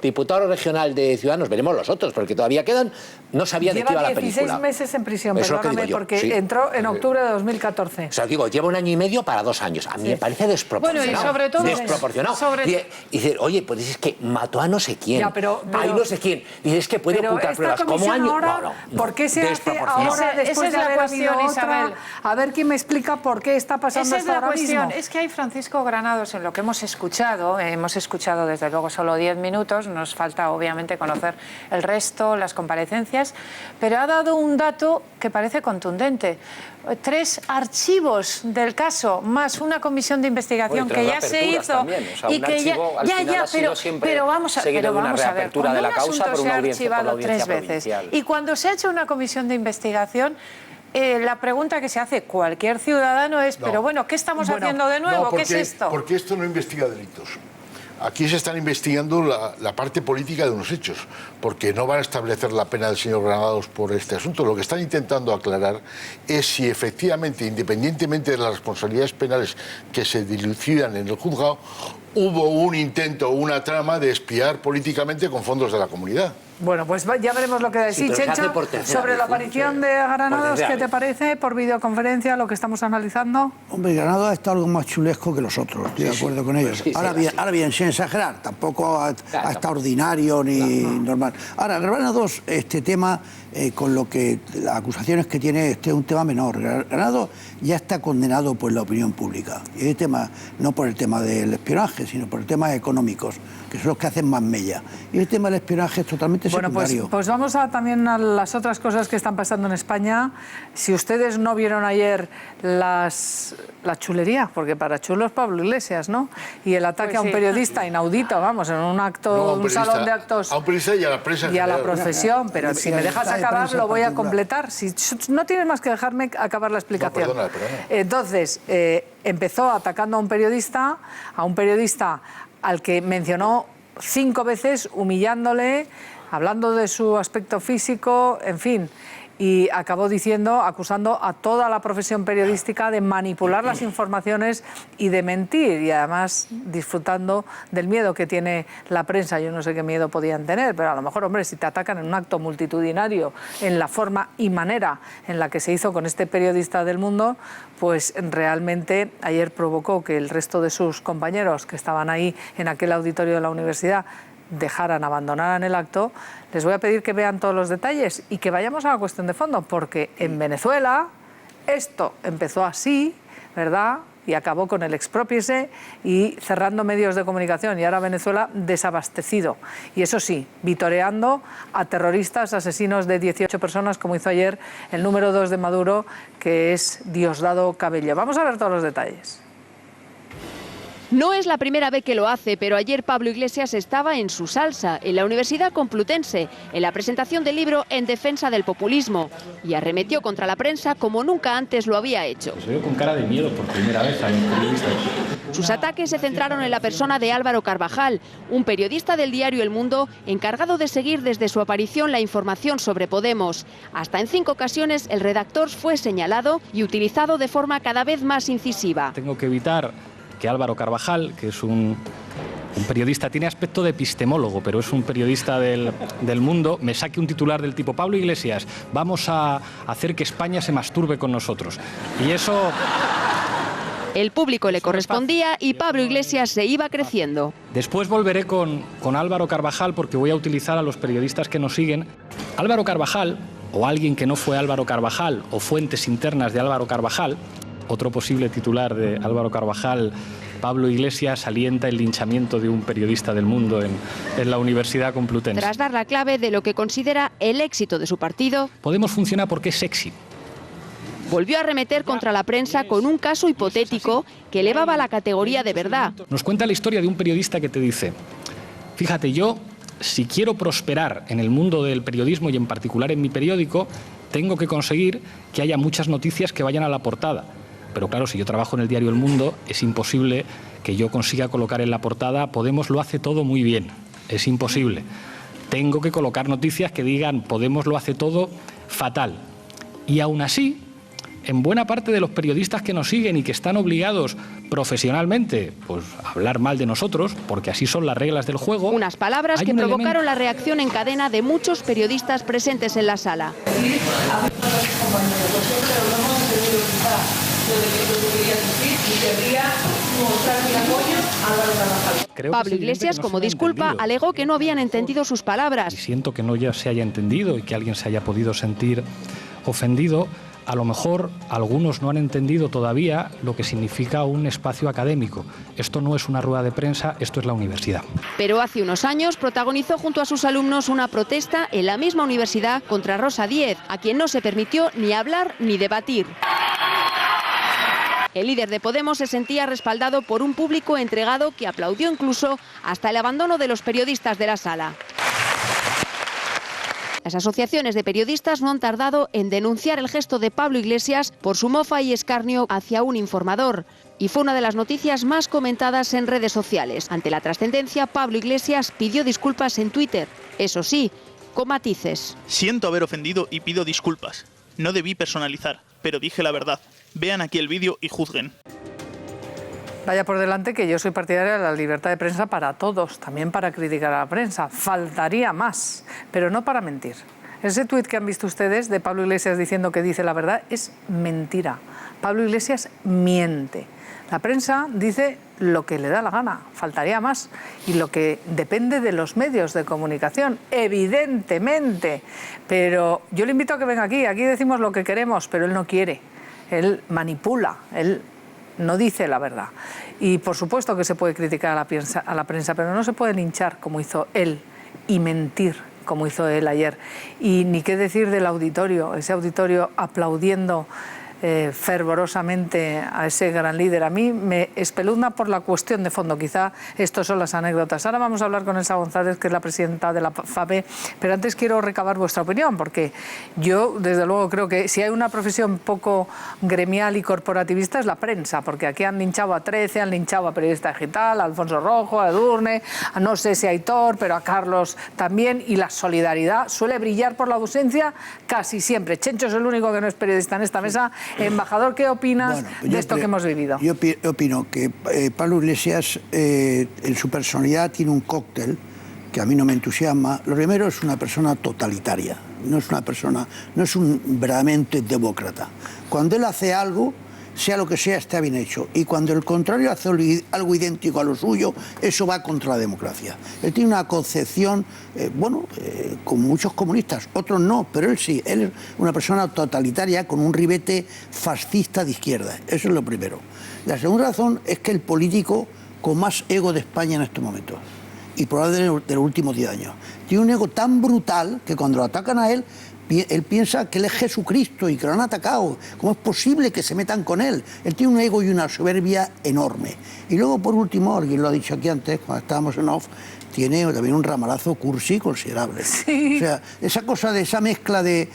Speaker 7: diputado regional de Ciudadanos, veremos los otros, porque todavía quedan, no sabía de qué iba la película.
Speaker 1: Lleva 16 meses en prisión,
Speaker 7: Eso
Speaker 1: perdóname, porque sí, entró en octubre de 2014.
Speaker 7: O sea, digo, lleva 1 año y medio para 2 años. A mí me parece desproporcionado.
Speaker 5: Bueno, y sobre todo...
Speaker 7: Desproporcionado. Y dice, oye, pues es que mató a no sé quién.
Speaker 1: Ya, pero
Speaker 7: ahí no sé quién. Dice, es que puede ocultar pruebas. ¿Cómo año?
Speaker 1: Ahora, ¿por qué se hace ahora después de haber habido otra? Isabel. A ver quién me explica por qué está pasando esto ahora mismo.
Speaker 5: Esa es la cuestión. Es que hay, Francisco Granados, en lo que hemos escuchado desde luego solo 10 minutos, nos falta obviamente conocer el resto, las comparecencias, pero ha dado un dato que parece contundente. 3 archivos del caso, más una comisión de investigación que ya se hizo
Speaker 12: también. O sea,
Speaker 5: y que ya, pero vamos a ver, cuando un asunto se ha archivado 3 veces y cuando se ha hecho una comisión de investigación, la pregunta que se hace cualquier ciudadano es, pero bueno, ¿qué estamos haciendo de nuevo? ¿Qué es esto?
Speaker 8: Porque esto no investiga delitos. Aquí se están investigando la parte política de unos hechos, porque no van a establecer la pena del señor Granados por este asunto. Lo que están intentando aclarar es si efectivamente, independientemente de las responsabilidades penales que se dilucidan en el juzgado, hubo un intento o una trama de espiar políticamente con fondos de la comunidad.
Speaker 1: Bueno, pues ya veremos lo que decís, Chencho, sobre la aparición de Granados. ¿Qué te parece por videoconferencia lo que estamos analizando?
Speaker 6: Hombre, Granados ha estado algo más chulesco que los otros, estoy de acuerdo con ellos. Ahora bien, sin exagerar, tampoco ha estado ordinario ni normal. Ahora, Granados, este tema, con lo que las acusaciones que tiene, este es un tema menor. Granados ya está condenado por la opinión pública. Y el tema, no por el tema del espionaje, sino por el tema económicos, que son los que hacen más mella. Y el tema del espionaje es totalmente secundario.
Speaker 1: Pues vamos también a las otras cosas que están pasando en España. Si ustedes no vieron ayer la chulería, porque para chulo es Pablo Iglesias, ¿no? Y el ataque a un periodista inaudito, vamos, en un acto, un salón de actos.
Speaker 8: A un periodista y a la prensa.
Speaker 1: Y a la profesión, pero si me dejas acabar, lo voy a completar. Si no tienes más que dejarme acabar la explicación.
Speaker 8: No, perdona.
Speaker 1: Entonces, empezó atacando a un periodista al que mencionó 5 veces, humillándole, hablando de su aspecto físico, en fin, y acabó acusando a toda la profesión periodística de manipular las informaciones y de mentir, y además disfrutando del miedo que tiene la prensa. Yo no sé qué miedo podían tener, pero a lo mejor, hombre, si te atacan en un acto multitudinario, en la forma y manera en la que se hizo con este periodista del Mundo, pues realmente ayer provocó que el resto de sus compañeros que estaban ahí en aquel auditorio de la universidad abandonaran el acto. Les voy a pedir que vean todos los detalles y que vayamos a la cuestión de fondo, porque en Venezuela esto empezó así, ¿verdad?, y acabó con el exprópiese y cerrando medios de comunicación, y ahora Venezuela desabastecido. Y eso sí, vitoreando a terroristas, asesinos de 18 personas, como hizo ayer el número 2 de Maduro, que es Diosdado Cabello. Vamos a ver todos los detalles.
Speaker 19: No es la primera vez que lo hace, pero ayer Pablo Iglesias estaba en su salsa, en la Universidad Complutense, en la presentación del libro En defensa del populismo, y arremetió contra la prensa como nunca antes lo había hecho.
Speaker 20: Se vio con cara de miedo por primera vez a los periodistas.
Speaker 19: Sus ataques se centraron en la persona de Álvaro Carvajal, un periodista del diario El Mundo encargado de seguir desde su aparición la información sobre Podemos. Hasta en 5 ocasiones el redactor fue señalado y utilizado de forma cada vez más incisiva.
Speaker 20: Tengo que evitar que Álvaro Carvajal, que es un periodista, tiene aspecto de epistemólogo, pero es un periodista del Mundo, me saque un titular del tipo: Pablo Iglesias, vamos a hacer que España se masturbe con nosotros. Y eso...
Speaker 19: El público le correspondía y Pablo Iglesias se iba creciendo.
Speaker 20: Después volveré con Álvaro Carvajal, porque voy a utilizar a los periodistas que nos siguen. Álvaro Carvajal, o alguien que no fue Álvaro Carvajal, o fuentes internas de Álvaro Carvajal. Otro posible titular de Álvaro Carvajal: Pablo Iglesias alienta el linchamiento de un periodista del Mundo en la Universidad Complutense.
Speaker 19: Tras dar la clave de lo que considera el éxito de su partido,
Speaker 20: Podemos funciona porque es sexy.
Speaker 19: Volvió a arremeter contra la prensa con un caso hipotético que elevaba la categoría de verdad.
Speaker 20: Nos cuenta la historia de un periodista que te dice: fíjate, yo si quiero prosperar en el mundo del periodismo y en particular en mi periódico, tengo que conseguir que haya muchas noticias que vayan a la portada. Pero claro, si yo trabajo en el diario El Mundo, es imposible que yo consiga colocar en la portada Podemos lo hace todo muy bien. Es imposible. Tengo que colocar noticias que digan Podemos lo hace todo fatal. Y aún así, en buena parte de los periodistas que nos siguen y que están obligados profesionalmente pues, a hablar mal de nosotros, porque así son las reglas del juego.
Speaker 19: Unas palabras que provocaron la reacción en cadena de muchos periodistas presentes en la sala. Pablo Iglesias, como disculpa, alegó que no habían entendido sus palabras.
Speaker 20: Y siento que no ya se haya entendido y que alguien se haya podido sentir ofendido. A lo mejor algunos no han entendido todavía lo que significa un espacio académico. Esto no es una rueda de prensa, esto es la universidad.
Speaker 19: Pero hace unos años protagonizó junto a sus alumnos una protesta en la misma universidad contra Rosa Díez, a quien no se permitió ni hablar ni debatir. El líder de Podemos se sentía respaldado por un público entregado que aplaudió incluso hasta el abandono de los periodistas de la sala. Las asociaciones de periodistas no han tardado en denunciar el gesto de Pablo Iglesias por su mofa y escarnio hacia un informador. Y fue una de las noticias más comentadas en redes sociales. Ante la trascendencia, Pablo Iglesias pidió disculpas en Twitter. Eso sí, con matices.
Speaker 21: Siento haber ofendido y pido disculpas. No debí personalizar, pero dije la verdad. Vean aquí el vídeo y juzguen.
Speaker 1: Vaya por delante que yo soy partidaria de la libertad de prensa para todos, también para criticar a la prensa. Faltaría más, pero no para mentir. Ese tuit que han visto ustedes de Pablo Iglesias diciendo que dice la verdad es mentira. Pablo Iglesias miente. La prensa dice lo que le da la gana, faltaría más. Y lo que depende de los medios de comunicación, evidentemente. Pero yo le invito a que venga aquí decimos lo que queremos, pero él no quiere. Él manipula, él no dice la verdad. Y por supuesto que se puede criticar a la prensa, pero no se puede linchar como hizo él y mentir como hizo él ayer. Y ni qué decir del auditorio, ese auditorio aplaudiendo fervorosamente a ese gran líder. A mí me espeluzna por la cuestión de fondo, quizá estas son las anécdotas. Ahora vamos a hablar con Elsa González, que es la presidenta de la FAPE, pero antes quiero recabar vuestra opinión, porque yo desde luego creo que si hay una profesión poco gremial y corporativista es la prensa, porque aquí han linchado a 13, han linchado a Periodista Digital, a Alfonso Rojo, a Edurne, a no sé si a Aitor, pero a Carlos también, y la solidaridad suele brillar por la ausencia casi siempre. Chencho es el único que no es periodista en esta mesa. Embajador, ¿qué opinas de esto que hemos vivido?
Speaker 6: Yo opino que Pablo Iglesias, en su personalidad, tiene un cóctel que a mí no me entusiasma. Lo primero, es una persona totalitaria, no es un verdaderamente demócrata. Cuando él hace algo, sea lo que sea, está bien hecho. Y cuando el contrario hace algo idéntico a lo suyo, eso va contra la democracia. Él tiene una concepción, como muchos comunistas, otros no, pero él sí. Él es una persona totalitaria con un ribete fascista de izquierda. Eso es lo primero. La segunda razón es que el político con más ego de España en estos momentos, y probablemente de los últimos 10 años, tiene un ego tan brutal que cuando lo atacan a él piensa que él es Jesucristo y que lo han atacado. ¿Cómo es posible que se metan con él? Él tiene un ego y una soberbia enorme. Y luego, por último, alguien lo ha dicho aquí antes, cuando estábamos en off, tiene también un ramalazo cursi considerable.
Speaker 1: Sí.
Speaker 6: O sea, esa mezcla de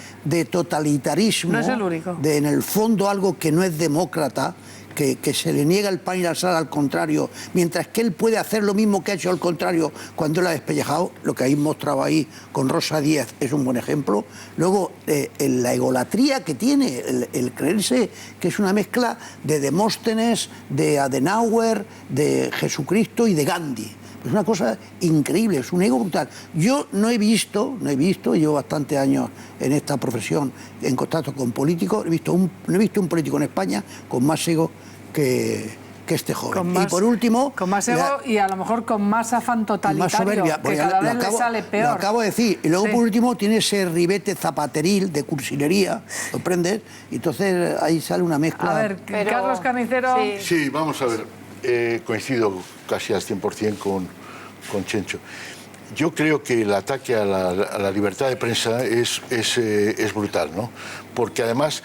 Speaker 6: totalitarismo,
Speaker 1: no es el único,
Speaker 6: de en el fondo algo que no es demócrata, que se le niega el pan y la sal al contrario, mientras que él puede hacer lo mismo que ha hecho al contrario cuando él ha despellejado. Lo que habéis mostrado ahí con Rosa Díez es un buen ejemplo. Luego, la egolatría que tiene, el creerse que es una mezcla de Demóstenes, de Adenauer, de Jesucristo y de Gandhi. Es una cosa increíble, es un ego brutal. Yo no he visto, llevo bastantes años en esta profesión, en contacto con políticos, no he visto un político en España con más ego que este joven. Y por último,
Speaker 1: con más ego y a lo mejor con más afán totalitario, más soberbia, que cada vez le sale peor.
Speaker 6: Lo acabo de decir. Y luego, por último, tiene ese ribete zapateril de cursilería, ¿comprendes? Y entonces ahí sale una mezcla.
Speaker 1: A ver, Carlos Carnicero.
Speaker 8: Sí, vamos a ver. Coincido casi al 100% con Chencho. Yo creo que el ataque a la libertad de prensa es brutal, ¿no? Porque además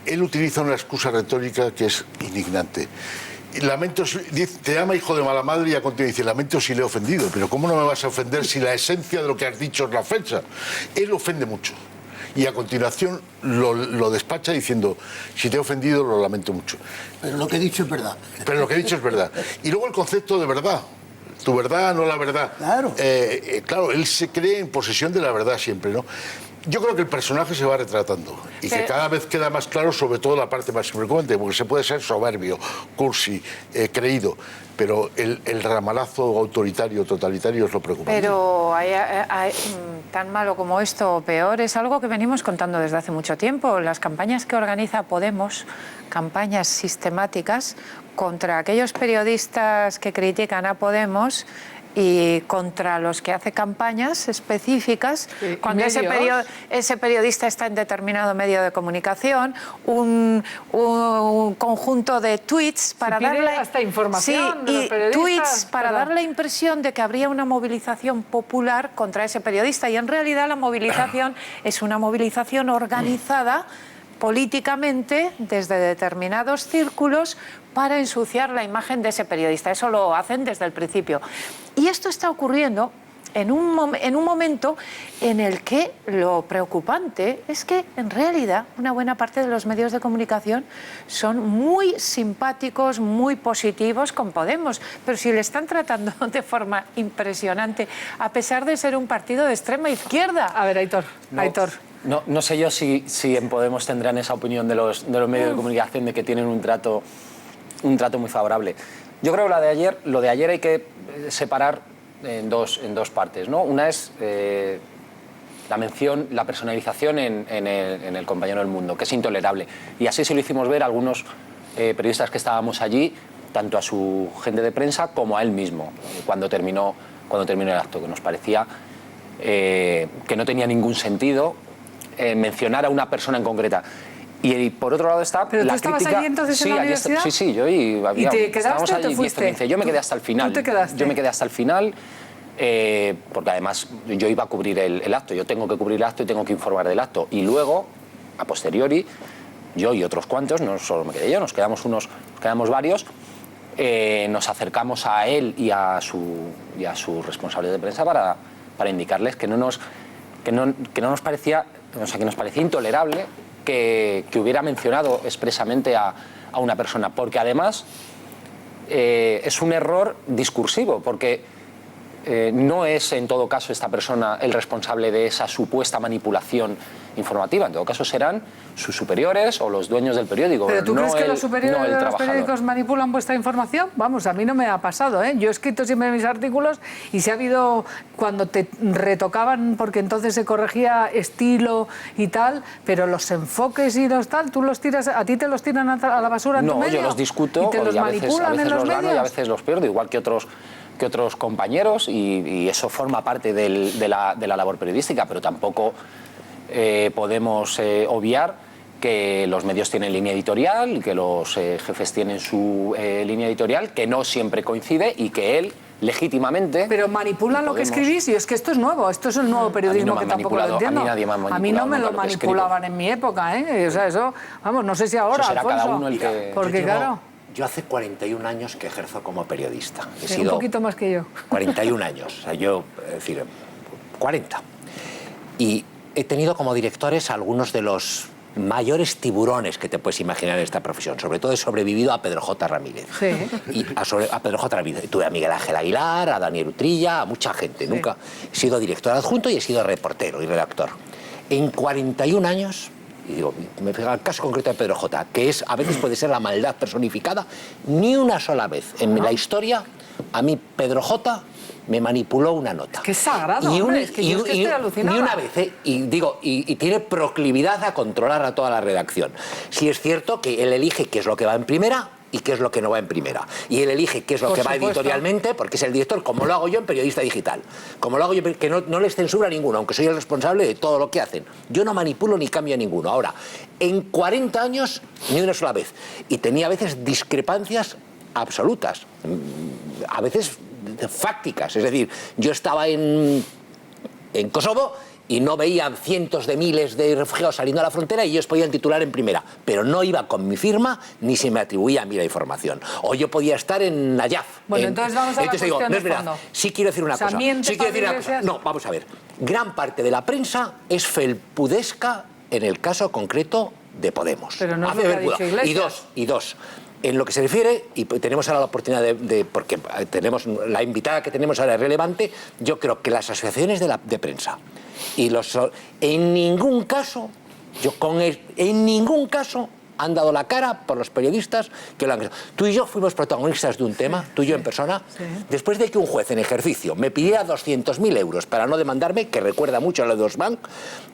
Speaker 8: él utiliza una excusa retórica que es indignante. lamento, te llama hijo de mala madre y a continuación dice, lamento si le he ofendido. Pero ¿cómo no me vas a ofender si la esencia de lo que has dicho es la ofensa? Él ofende mucho. Y a continuación lo despacha diciendo, si te he ofendido lo lamento mucho.
Speaker 6: Pero lo que he dicho es verdad.
Speaker 8: Pero lo que he dicho es verdad. Y luego el concepto de verdad. Tu verdad, no la verdad.
Speaker 6: Claro.
Speaker 8: Claro, él se cree en posesión de la verdad siempre, ¿no? Yo creo que el personaje se va retratando y que cada vez queda más claro, sobre todo la parte más frecuente, porque se puede ser soberbio, cursi, creído, pero el ramalazo autoritario, totalitario es lo preocupante.
Speaker 5: Pero tan malo como esto o peor es algo que venimos contando desde hace mucho tiempo. Las campañas que organiza Podemos, campañas sistemáticas contra aquellos periodistas que critican a Podemos y contra los que hace campañas específicas, cuando ese periodista está en determinado medio de comunicación, un conjunto de tweets para darle
Speaker 1: hasta información de los
Speaker 5: tweets para dar la impresión de que habría una movilización popular contra ese periodista, y en realidad la movilización es una movilización organizada políticamente desde determinados círculos para ensuciar la imagen de ese periodista. Eso lo hacen desde el principio. Y esto está ocurriendo en un momento en el que lo preocupante es que, en realidad, una buena parte de los medios de comunicación son muy simpáticos, muy positivos con Podemos, pero si le están tratando de forma impresionante, a pesar de ser un partido de extrema izquierda.
Speaker 1: A ver, Aitor.
Speaker 12: No sé yo si en Podemos tendrán esa opinión de los medios de comunicación de que tienen un trato muy favorable. Yo creo que lo de ayer hay que separar en dos partes, ¿no? Una es la personalización en el compañero del Mundo, que es intolerable. Y así se lo hicimos ver a algunos periodistas que estábamos allí, tanto a su gente de prensa como a él mismo, cuando terminó el acto, que nos parecía que no tenía ningún sentido mencionar a una persona en concreta. Y por otro lado está
Speaker 1: ¿Pero
Speaker 12: la
Speaker 1: tú estabas
Speaker 12: crítica.
Speaker 1: allí entonces en la universidad?
Speaker 12: Sí, yo y
Speaker 1: te quedaste
Speaker 12: estábamos
Speaker 1: o
Speaker 12: allí
Speaker 1: te fuiste?
Speaker 12: 10 o 15. Yo me quedé hasta el final.
Speaker 1: ¿Tú te quedaste?
Speaker 12: Yo me quedé hasta el final porque además yo iba a cubrir el acto. Yo tengo que cubrir el acto y tengo que informar del acto. Y luego, a posteriori, yo y otros cuantos, no solo me quedé yo, nos quedamos varios, nos acercamos a él y a sus responsables de prensa para indicarles que nos parecía intolerable que hubiera mencionado expresamente a una persona, porque además es un error discursivo, porque no es en todo caso esta persona el responsable de esa supuesta manipulación informativa. En todo caso serán sus superiores o los dueños del periódico.
Speaker 1: ¿Pero tú crees que los superiores de los
Speaker 12: trabajador.
Speaker 1: periódicos manipulan vuestra información? Vamos, a mí no me ha pasado, ¿eh? Yo he escrito siempre mis artículos y si ha habido, cuando te retocaban, porque entonces se corregía estilo y tal, pero los enfoques y los tal, tú los tiras, a ti te los tiran a la basura en tu medio.
Speaker 12: No, yo los discuto
Speaker 1: y te los manipulan en los medios.
Speaker 12: Y a veces los pierdo, igual que otros compañeros, y eso forma parte de la labor periodística, pero tampoco podemos obviar que los medios tienen línea editorial, que los jefes tienen su línea editorial, que no siempre coincide y que él legítimamente...
Speaker 1: Pero manipulan lo que escribís, y es que esto es nuevo, esto es el nuevo periodismo que tampoco lo entiendo.
Speaker 12: A mí
Speaker 1: no me lo manipulaban en mi época, ¿eh? O sea, eso, vamos, no sé si ahora,
Speaker 12: será
Speaker 1: Alfonso,
Speaker 12: cada uno el que...
Speaker 1: porque claro...
Speaker 7: Yo hace 41 años que ejerzo como periodista. He
Speaker 1: Sí,
Speaker 7: sido
Speaker 1: un poquito más que yo.
Speaker 7: 41 años, o sea, yo, es decir, 40. Y he tenido como directores algunos de los mayores tiburones que te puedes imaginar en esta profesión. Sobre todo he sobrevivido a Pedro J. Ramírez.
Speaker 1: Sí.
Speaker 7: Y a Pedro J. Ramírez. Tuve a Miguel Ángel Aguilar, a Daniel Utrilla, a mucha gente. Sí. Nunca he sido director adjunto y he sido reportero y redactor. En 41 años... Y digo, me fijo el caso concreto de Pedro J., que es, a veces puede ser la maldad personificada, ni una sola vez en la historia a mí Pedro J. me manipuló una nota.
Speaker 1: ¡Qué sagrado! Es que yo estoy alucinada.
Speaker 7: Ni una vez, y tiene proclividad a controlar a toda la redacción. Sí es cierto que él elige qué es lo que va en primera y qué es lo que no va en primera. Y él elige qué es lo que va editorialmente, porque es el director, como lo hago yo en Periodista Digital. Como lo hago yo, que no les censura a ninguno, aunque soy el responsable de todo lo que hacen. Yo no manipulo ni cambio a ninguno. Ahora, en 40 años, ni una sola vez. Y tenía a veces discrepancias absolutas, a veces fácticas. Es decir, yo estaba en Kosovo y no veían cientos de miles de refugiados saliendo a la frontera y ellos podían titular en primera, pero no iba con mi firma ni se me atribuía a mí la información. O yo podía estar en Nayaf.
Speaker 1: Bueno, entonces vamos a la cuestión
Speaker 7: digo, no es
Speaker 1: de
Speaker 7: verdad.
Speaker 1: fondo.
Speaker 7: Sí quiero decir una cosa. Sí quiero decir una cosa. No, vamos a ver. Gran parte de la prensa es felpudesca en el caso concreto de Podemos.
Speaker 1: Pero no es lo que ha dicho Iglesias.
Speaker 7: Y dos. En lo que se refiere, y tenemos ahora la oportunidad porque tenemos la invitada que tenemos ahora es relevante, yo creo que las asociaciones de prensa y en ningún caso han dado la cara por los periodistas que lo han hecho. Tú y yo fuimos protagonistas de un tema, tú y yo en persona, después de que un juez en ejercicio me pidiera 200.000 euros para no demandarme, que recuerda mucho a lo de Osbank,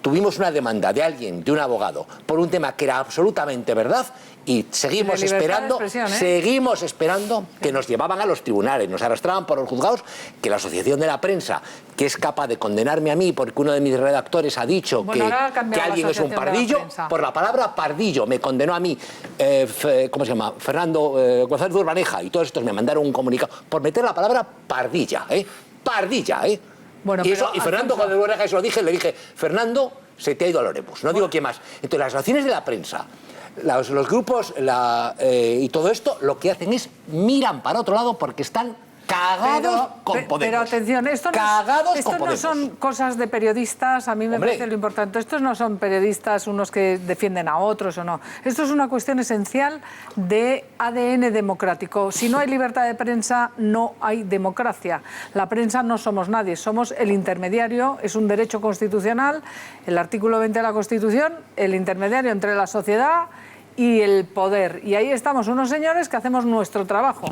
Speaker 7: tuvimos una demanda de alguien, de un abogado, por un tema que era absolutamente verdad y seguimos esperando que nos llevaban a los tribunales, nos arrastraban por los juzgados, que la Asociación de la Prensa, que es capaz de condenarme a mí porque uno de mis redactores ha dicho que alguien es un pardillo, por la palabra pardillo me condenó a mí, ¿cómo se llama? Fernando González de Urbaneja, y todos estos me mandaron un comunicado por meter la palabra pardilla, pardilla,
Speaker 1: Bueno,
Speaker 7: y Fernando González de Urbaneja, eso lo dije, le dije, Fernando, se te ha ido al Oremus, no digo quién más. Entonces las asociaciones de la prensa, los grupos y todo esto lo que hacen es miran para otro lado porque están cagados con Podemos.
Speaker 1: Pero atención, esto no son cosas de periodistas, a mí me parece lo importante. Estos no son periodistas unos que defienden a otros o no. Esto es una cuestión esencial de ADN democrático. Si no hay libertad de prensa, no hay democracia. La prensa no somos nadie, somos el intermediario, es un derecho constitucional, el artículo 20 de la Constitución, el intermediario entre la sociedad y el poder. Y ahí estamos unos señores que hacemos nuestro trabajo.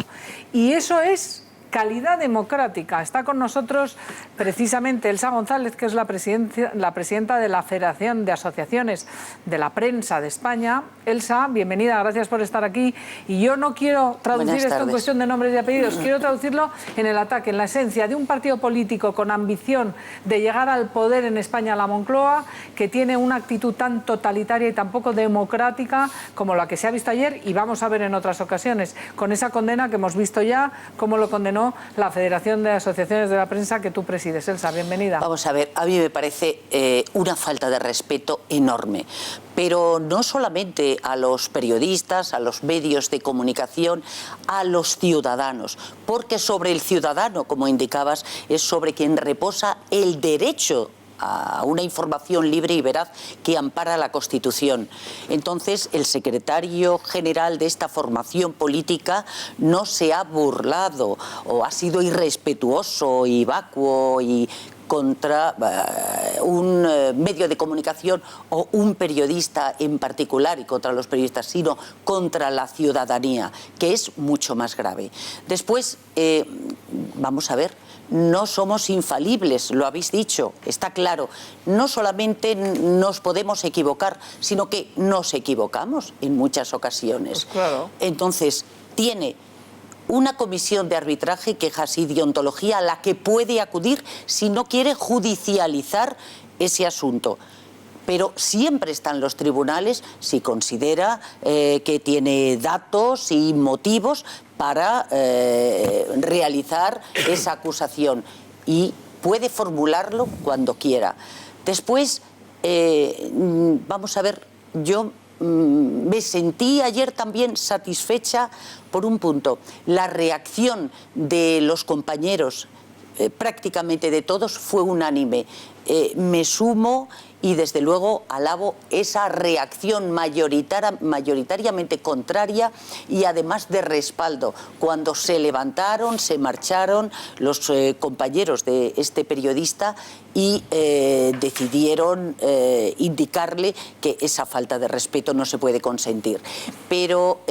Speaker 1: Y eso es calidad democrática. Está con nosotros precisamente Elsa González, que es la presidenta de la Federación de Asociaciones de la Prensa de España. Elsa, bienvenida, gracias por estar aquí. Y yo no quiero traducir esto en cuestión de nombres y apellidos, quiero traducirlo en el ataque, en la esencia de un partido político con ambición de llegar al poder en España, la Moncloa, que tiene una actitud tan totalitaria y tan poco democrática como la que se ha visto ayer y vamos a ver en otras ocasiones, con esa condena que hemos visto ya, como lo condenó la Federación de Asociaciones de la Prensa que tú presides. Elsa, bienvenida.
Speaker 4: Vamos a ver, a mí me parece una falta de respeto enorme, pero no solamente a los periodistas, a los medios de comunicación, a los ciudadanos, porque sobre el ciudadano, como indicabas, es sobre quien reposa el derecho a una información libre y veraz que ampara la Constitución. Entonces, el secretario general de esta formación política no se ha burlado o ha sido irrespetuoso y vacuo y contra un medio de comunicación o un periodista en particular, y contra los periodistas, sino contra la ciudadanía, que es mucho más grave. Después, vamos a ver, no somos infalibles, lo habéis dicho, está claro. No solamente nos podemos equivocar, sino que nos equivocamos en muchas ocasiones.
Speaker 1: Pues claro.
Speaker 4: Entonces, tiene una comisión de arbitraje, quejas y deontología a la que puede acudir si no quiere judicializar ese asunto. Pero siempre están los tribunales si considera que tiene datos y motivos para realizar esa acusación y puede formularlo cuando quiera. Después, vamos a ver, yo me sentí ayer también satisfecha por un punto. La reacción de los compañeros, prácticamente de todos, fue unánime. Me sumo y desde luego alabo esa reacción mayoritariamente contraria y además de respaldo. Cuando se levantaron, se marcharon los compañeros de este periodista y decidieron indicarle que esa falta de respeto no se puede consentir. Pero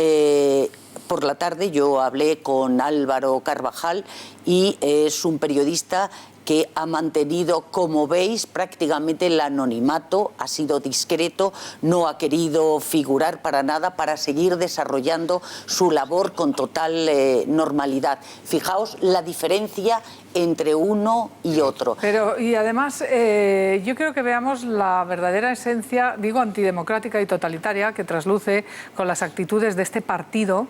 Speaker 4: por la tarde yo hablé con Álvaro Carvajal y es un periodista que ha mantenido, como veis, prácticamente el anonimato, ha sido discreto, no ha querido figurar para nada para seguir desarrollando su labor con total normalidad. Fijaos la diferencia entre uno y otro.
Speaker 1: Pero, y además, yo creo que veamos la verdadera esencia, digo, antidemocrática y totalitaria, que trasluce con las actitudes de este partido,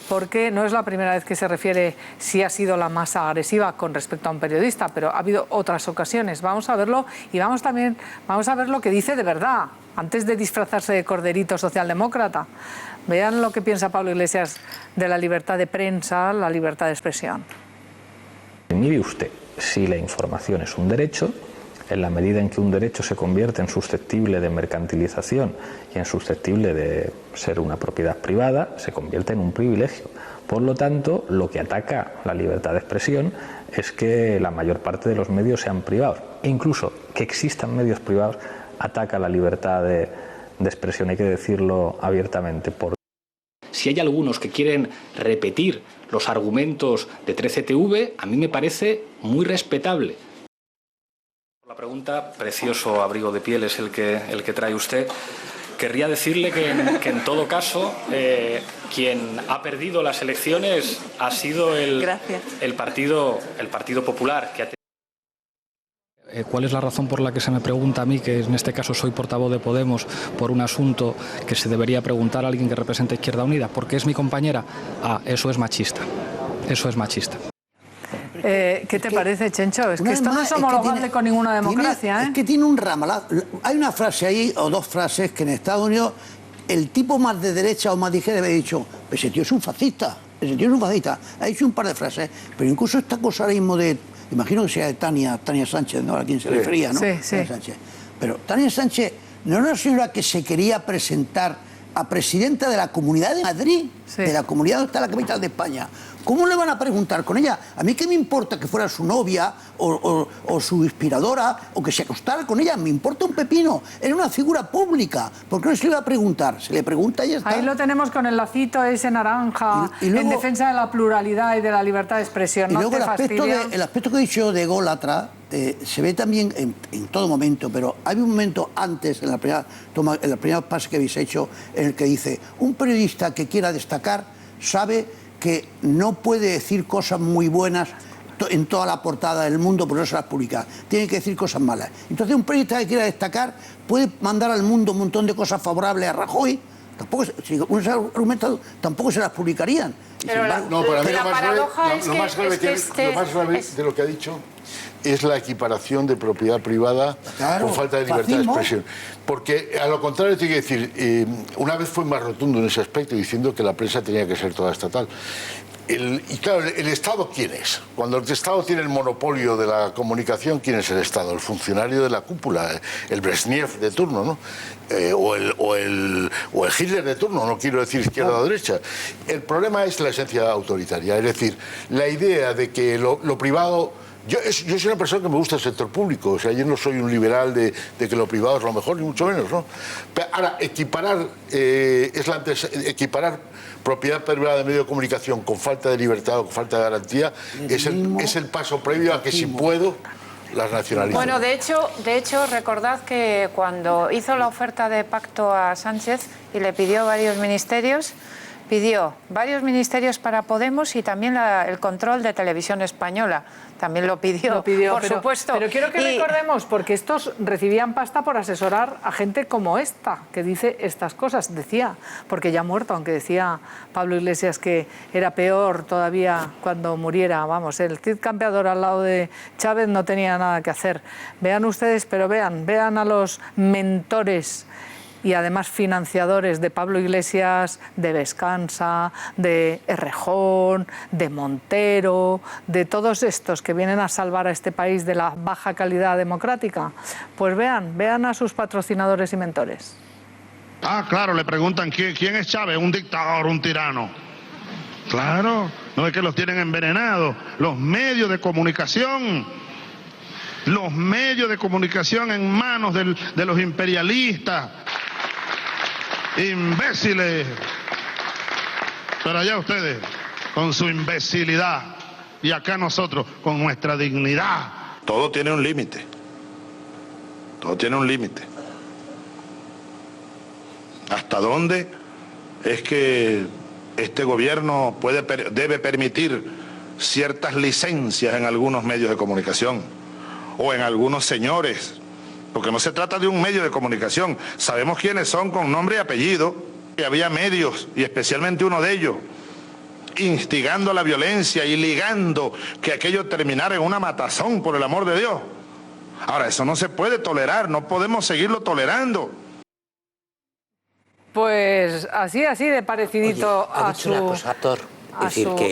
Speaker 1: porque no es la primera vez que se refiere si ha sido la más agresiva con respecto a un periodista, pero habido otras ocasiones. Vamos a verlo y vamos a ver lo que dice de verdad, antes de disfrazarse de corderito socialdemócrata. Vean lo que piensa Pablo Iglesias de la libertad de prensa, la libertad de expresión.
Speaker 2: Mire usted, si la información es un derecho, en la medida en que un derecho se convierte en susceptible de mercantilización y en susceptible de ser una propiedad privada, se convierte en un privilegio. Por lo tanto, lo que ataca la libertad de expresión es que la mayor parte de los medios sean privados. E incluso que existan medios privados ataca la libertad de expresión, hay que decirlo abiertamente. Si hay algunos que quieren repetir los argumentos de 13TV, a mí me parece muy respetable. La pregunta, precioso abrigo de piel es el que trae usted. Querría decirle que en todo caso, quien ha perdido las elecciones ha sido el Partido Popular, que ha
Speaker 20: ¿Cuál es la razón por la que se me pregunta a mí, que en este caso soy portavoz de Podemos, por un asunto que se debería preguntar a alguien que representa Izquierda Unida? ¿Porque es mi compañera? Ah, eso es machista. Eso es machista.
Speaker 1: ¿Qué te parece, Chencho? Es que esto no es homologable con ninguna democracia.
Speaker 6: Es que tiene un ramalado. Hay una frase ahí, o dos frases, que en Estados Unidos el tipo más de derecha o más de izquierda había dicho, ese tío es un fascista, ese tío es un fascista. Ha dicho un par de frases, pero incluso esta cosa ahora mismo de... Imagino que sea de Tania Sánchez, ¿no? A quien se refería, ¿no?
Speaker 1: Sí, sí.
Speaker 6: Sánchez. Pero Tania Sánchez no era una señora que se quería presentar a presidenta de la Comunidad de Madrid, de la comunidad donde está la capital de España. ¿Cómo le van a preguntar con ella? A mí qué me importa que fuera su novia o su inspiradora o que se acostara con ella. Me importa un pepino. Era una figura pública. ¿Por qué no se le va a preguntar? Se le pregunta y ya está.
Speaker 1: Ahí lo tenemos con el lacito ese naranja,
Speaker 6: y luego,
Speaker 1: en defensa de la pluralidad y de la libertad de expresión.
Speaker 6: Y
Speaker 1: ¿No
Speaker 6: luego
Speaker 1: te
Speaker 6: el aspecto que he dicho de ególatra se ve también en todo momento, pero hay un momento antes, en la primera pase que habéis hecho, en el que dice, un periodista que quiera destacar sabe que no puede decir cosas muy buenas en toda la portada del mundo, porque no se las publica. Tiene que decir cosas malas. Entonces, un periodista que quiera destacar puede mandar al mundo un montón de cosas favorables a Rajoy. Tampoco, si uno se ha argumentado, tampoco se las publicarían.
Speaker 8: Pero no, para mí lo más grave de lo que ha dicho es la equiparación de propiedad privada con falta de libertad de expresión. Porque, a lo contrario, tiene que decir, una vez fue más rotundo en ese aspecto, diciendo que la prensa tenía que ser toda estatal. Y claro, ¿el Estado quién es? Cuando el Estado tiene el monopolio de la comunicación, ¿quién es el Estado? El funcionario de la cúpula, el Brezhnev de turno, ¿no? O el Hitler de turno, no quiero decir izquierda o derecha. El problema es la esencia autoritaria, es decir, la idea de que lo privado... Yo soy una persona que me gusta el sector público, o sea, yo no soy un liberal de que lo privado es lo mejor, ni mucho menos, ¿no? Pero ahora, equiparar propiedad privada de medio de comunicación con falta de libertad o con falta de garantía es el paso previo a que, si puedo, las nacionalizo.
Speaker 5: Bueno, de hecho, recordad que cuando hizo la oferta de pacto a Sánchez y le pidió varios ministerios para Podemos y también el control de Televisión Española. También lo pidió, por supuesto.
Speaker 1: Pero quiero que recordemos, porque estos recibían pasta por asesorar a gente como esta, que dice estas cosas, decía, porque ya ha muerto, aunque decía Pablo Iglesias que era peor todavía cuando muriera. Vamos, el Cid Campeador al lado de Chávez no tenía nada que hacer. Vean ustedes, pero vean a los mentores y además financiadores de Pablo Iglesias, de Vescansa, de Errejón, de Montero, de todos estos que vienen a salvar a este país de la baja calidad democrática. Pues vean a sus patrocinadores y mentores.
Speaker 11: Ah, claro, le preguntan quién es Chávez, un dictador, un tirano. Claro, no es que los tienen envenenados. Los medios de comunicación en manos de los imperialistas. Imbéciles. Pero allá ustedes, con su imbecilidad, y acá nosotros, con nuestra dignidad.
Speaker 9: Todo tiene un límite. Todo tiene un límite. ¿Hasta dónde es que este gobierno debe permitir ciertas licencias en algunos medios de comunicación o en algunos señores? Porque no se trata de un medio de comunicación. Sabemos quiénes son con nombre y apellido. Y había medios, y especialmente uno de ellos, instigando a la violencia y ligando que aquello terminara en una matazón, por el amor de Dios. Ahora, eso no se puede tolerar, no podemos seguirlo tolerando.
Speaker 1: Pues así de parecidito a su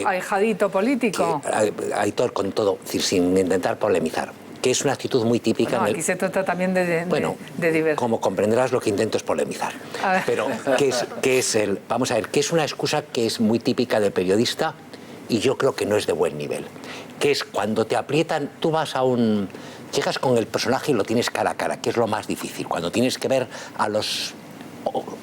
Speaker 1: ahijadito político.
Speaker 7: Aitor, con todo, sin intentar polemizar, que es una actitud muy típica.
Speaker 1: Bueno, aquí se trata también de divertir.
Speaker 7: Como comprenderás, lo que intento es polemizar. Pero, vamos a ver, que es una excusa que es muy típica del periodista y yo creo que no es de buen nivel. Que es cuando te aprietan, tú vas llegas con el personaje y lo tienes cara a cara, que es lo más difícil, cuando tienes que ver a los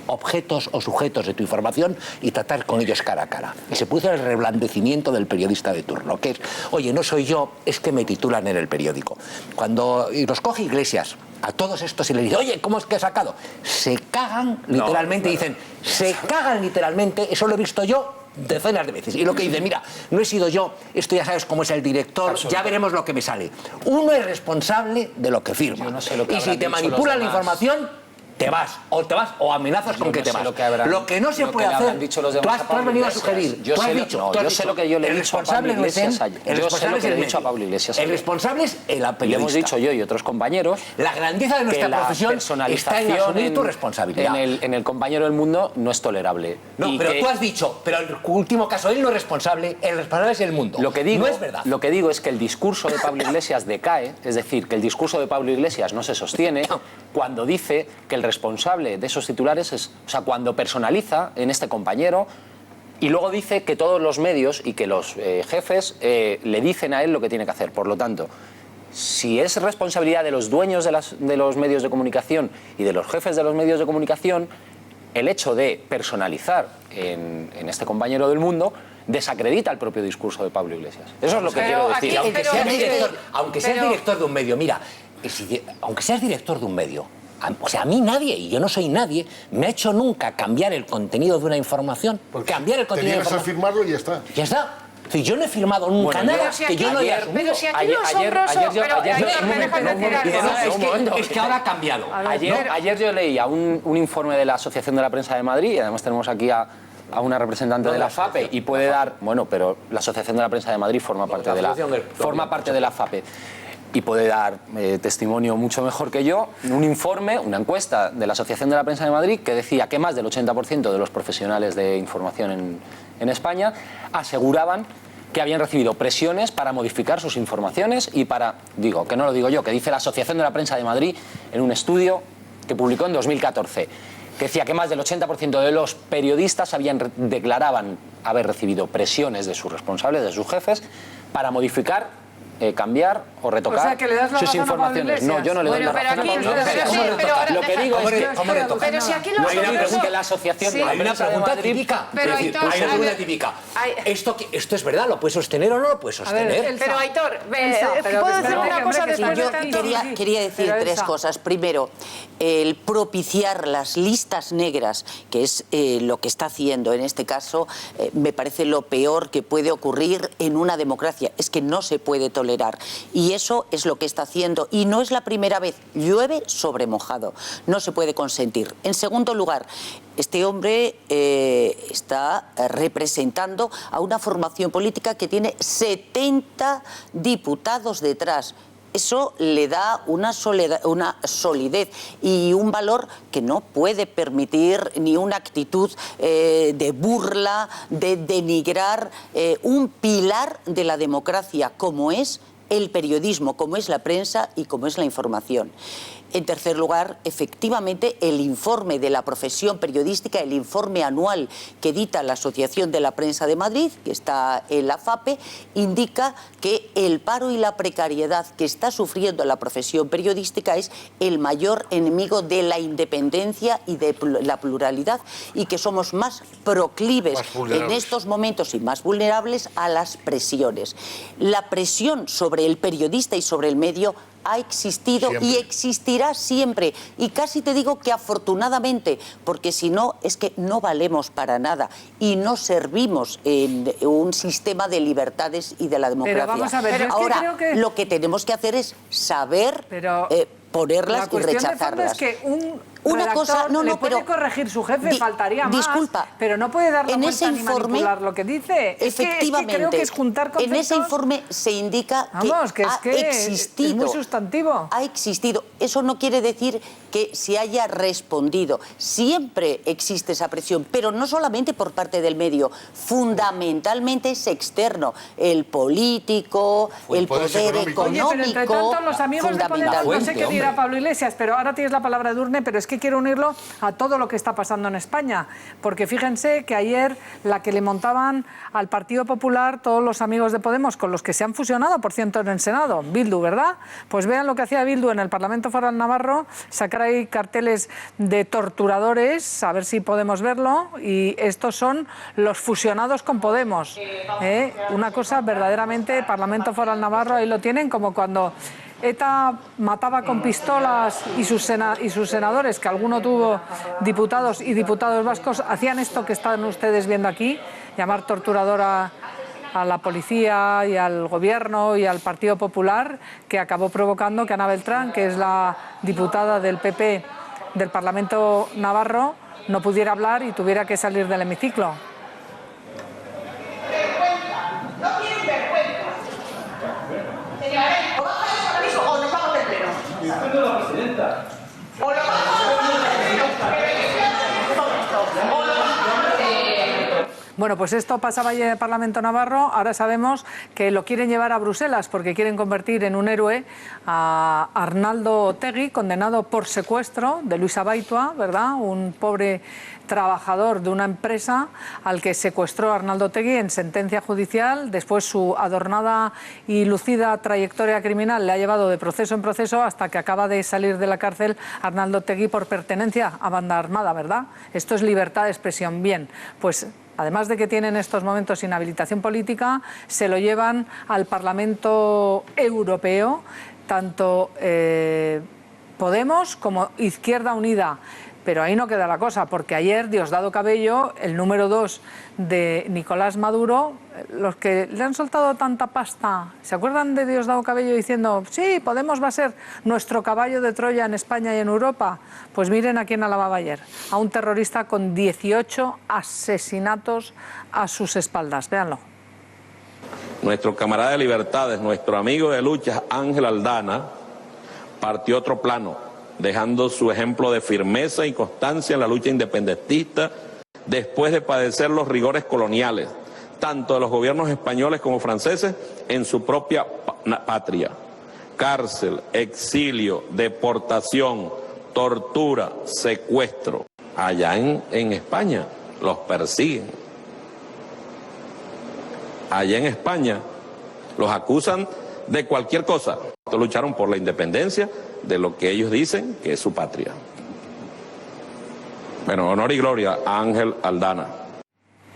Speaker 7: objetos o sujetos de tu información y tratar con ellos cara a cara. Y se produce el reblandecimiento del periodista de turno, que es, oye, no soy yo, es que me titulan en el periódico. Cuando los coge Iglesias, a todos estos y le dice, oye, ¿cómo es que has sacado? Se cagan literalmente, dicen, se cagan literalmente, eso lo he visto yo decenas de veces. Y lo que dice, mira, no he sido yo, esto ya sabes cómo es el director, ya veremos lo que me sale. Uno es responsable de lo que firma.
Speaker 12: Yo no sé lo que
Speaker 7: y si te manipulan la información, te vas o amenazas con que te vas. Lo que no se puede hacer, tú has venido a sugerir, tú has
Speaker 12: sé lo que yo le he dicho a Pablo Iglesias.
Speaker 7: El responsable es el responsable es el periodista.
Speaker 12: Le hemos dicho yo y otros compañeros.
Speaker 7: La grandeza de nuestra profesión está en asumir tu responsabilidad.
Speaker 12: En el compañero del mundo no es tolerable.
Speaker 7: No, pero tú has dicho, pero el último caso, él no es responsable, el responsable es el mundo.
Speaker 12: Lo que digo,
Speaker 7: no es verdad.
Speaker 12: Lo que digo es que el discurso de Pablo Iglesias decae, es decir, que el discurso de Pablo Iglesias no se sostiene cuando dice que el responsable de esos titulares es, o sea, cuando personaliza en este compañero y luego dice que todos los medios y que los jefes le dicen a él lo que tiene que hacer. Por lo tanto, si es responsabilidad de los dueños de los medios de comunicación y de los jefes de los medios de comunicación, el hecho de personalizar en este compañero del mundo desacredita el propio discurso de Pablo Iglesias. Eso es lo que quiero decir.
Speaker 7: Aunque seas director de un medio, mira, aunque seas director de un medio, o sea, a mí nadie, y yo no soy nadie, me ha hecho nunca cambiar el contenido de una información. Cambiar el contenido
Speaker 8: de una información. Te niegas a firmarlo y ya está.
Speaker 7: Ya está. Si yo no he firmado nunca nada que yo no haya asumido.
Speaker 5: Pero si aquí lo asombroso...
Speaker 7: Es que ahora ha cambiado.
Speaker 12: Ayer yo leía un informe de la Asociación de la Prensa de Madrid, y además tenemos aquí a una representante de la FAPE, y puede dar... Bueno, pero la Asociación de la Prensa de Madrid forma parte de la FAPE. Y puede dar testimonio mucho mejor que yo, un informe, una encuesta de la Asociación de la Prensa de Madrid que decía que más del 80% de los profesionales de información en España aseguraban que habían recibido presiones para modificar sus informaciones y para, que no lo digo yo, que dice la Asociación de la Prensa de Madrid en un estudio que publicó en 2014, que decía que más del 80% de los periodistas declaraban haber recibido presiones de sus responsables, de sus jefes, para modificar, cambiar o retocar sus informaciones. No, yo no le doy la razón a Pablo Iglesias. Lo que digo es que...
Speaker 5: ¿Cómo retocar? Pero si aquí lo
Speaker 7: asombroso...
Speaker 12: que la asociación...
Speaker 7: Sí, hay una pregunta típica. Hay una pregunta típica. ¿Esto es verdad? ¿Lo puedes sostener o no lo puedes sostener?
Speaker 5: Pero Aitor, ¿puedo decir una cosa después de tanto?
Speaker 4: Quería decir tres cosas. Primero, el propiciar las listas negras, que es lo que está haciendo en este caso, me parece lo peor que puede ocurrir en una democracia. Es que no se puede tolerar. Y eso es lo que está haciendo. Y no es la primera vez. Llueve sobre mojado. No se puede consentir. En segundo lugar, este hombre está representando a una formación política que tiene 70 diputados detrás. Eso le da una solidez y un valor que no puede permitir ni una actitud de burla, de denigrar un pilar de la democracia como es el periodismo, como es la prensa y como es la información. En tercer lugar, efectivamente, el informe de la profesión periodística, el informe anual que edita la Asociación de la Prensa de Madrid, que está en la FAPE, indica que el paro y la precariedad que está sufriendo la profesión periodística es el mayor enemigo de la independencia y de la pluralidad, y que somos más proclives en estos momentos y más vulnerables a las presiones. La presión sobre el periodista y sobre el medio ha existido siempre. Y existirá siempre. Y casi te digo que afortunadamente, porque si no, es que no valemos para nada y no servimos en un sistema de libertades y de la democracia.
Speaker 1: Pero vamos a ver,
Speaker 4: ahora, lo que tenemos que hacer es saber ponerlas y rechazarlas.
Speaker 1: La cuestión de fondo es que
Speaker 4: Una cosa, no,
Speaker 1: le
Speaker 4: no,
Speaker 1: puede
Speaker 4: pero
Speaker 1: corregir su jefe, faltaría más.
Speaker 4: Disculpa,
Speaker 1: pero no puede dar la
Speaker 4: en
Speaker 1: vuelta
Speaker 4: ese
Speaker 1: ni
Speaker 4: informe,
Speaker 1: manipular lo que dice.
Speaker 4: Efectivamente,
Speaker 1: es que creo que es juntar conceptos.
Speaker 4: en ese informe se indica que ha existido.
Speaker 1: Es muy sustantivo.
Speaker 4: Ha existido. Eso no quiere decir que se haya respondido. Siempre existe esa presión, pero no solamente por parte del medio. Fundamentalmente es externo. El político, el poder económico.
Speaker 1: Oye, pero entre tanto, los amigos de Podemos, no sé qué dirá Pablo Iglesias, pero ahora tienes la palabra de Urne, pero es que quiero unirlo a todo lo que está pasando en España, porque fíjense que ayer la que le montaban al Partido Popular todos los amigos de Podemos, con los que se han fusionado, por cierto, en el Senado, Bildu, ¿verdad? Pues vean lo que hacía Bildu en el Parlamento Foral Navarro, sacar ahí carteles de torturadores, a ver si podemos verlo, y estos son los fusionados con Podemos. Una cosa verdaderamente, Parlamento Foral Navarro, ahí lo tienen, como cuando ETA mataba con pistolas y sus senadores, que alguno tuvo diputados y diputados vascos, hacían esto que están ustedes viendo aquí, llamar torturadora a la policía y al gobierno y al Partido Popular, que acabó provocando que Ana Beltrán, que es la diputada del PP del Parlamento Navarro, no pudiera hablar y tuviera que salir del hemiciclo.
Speaker 10: No tienen vergüenza. Señores, o baja el permiso o nos vamos del pleno.
Speaker 22: Diciendo la presidenta.
Speaker 10: O lo vamos
Speaker 1: Bueno, pues esto pasaba ayer en el Parlamento Navarro, ahora sabemos que lo quieren llevar a Bruselas porque quieren convertir en un héroe a Arnaldo Otegi, condenado por secuestro de Luis Abaitua, ¿verdad? Un pobre trabajador de una empresa al que secuestró Arnaldo Otegi en sentencia judicial. Después su adornada y lucida trayectoria criminal le ha llevado de proceso en proceso hasta que acaba de salir de la cárcel Arnaldo Otegi por pertenencia a banda armada, ¿verdad? Esto es libertad de expresión. Bien, pues además de que tienen en estos momentos inhabilitación política, se lo llevan al Parlamento Europeo, tanto Podemos como Izquierda Unida. Pero ahí no queda la cosa, porque ayer Diosdado Cabello, el número 2 de Nicolás Maduro, los que le han soltado tanta pasta, ¿se acuerdan de Diosdado Cabello diciendo, sí, Podemos va a ser nuestro caballo de Troya en España y en Europa? Pues miren a quién alababa ayer, a un terrorista con 18 asesinatos a sus espaldas. Véanlo.
Speaker 23: Nuestro camarada de Libertades, nuestro amigo de luchas, Ángel Aldana, partió otro plano, dejando su ejemplo de firmeza y constancia en la lucha independentista después de padecer los rigores coloniales, tanto de los gobiernos españoles como franceses, en su propia patria. Cárcel, exilio, deportación, tortura, secuestro. Allá en España los persiguen. Allá en España los acusan de cualquier cosa. Lucharon por la independencia de lo que ellos dicen que es su patria. Bueno, honor y gloria a Ángel Aldana.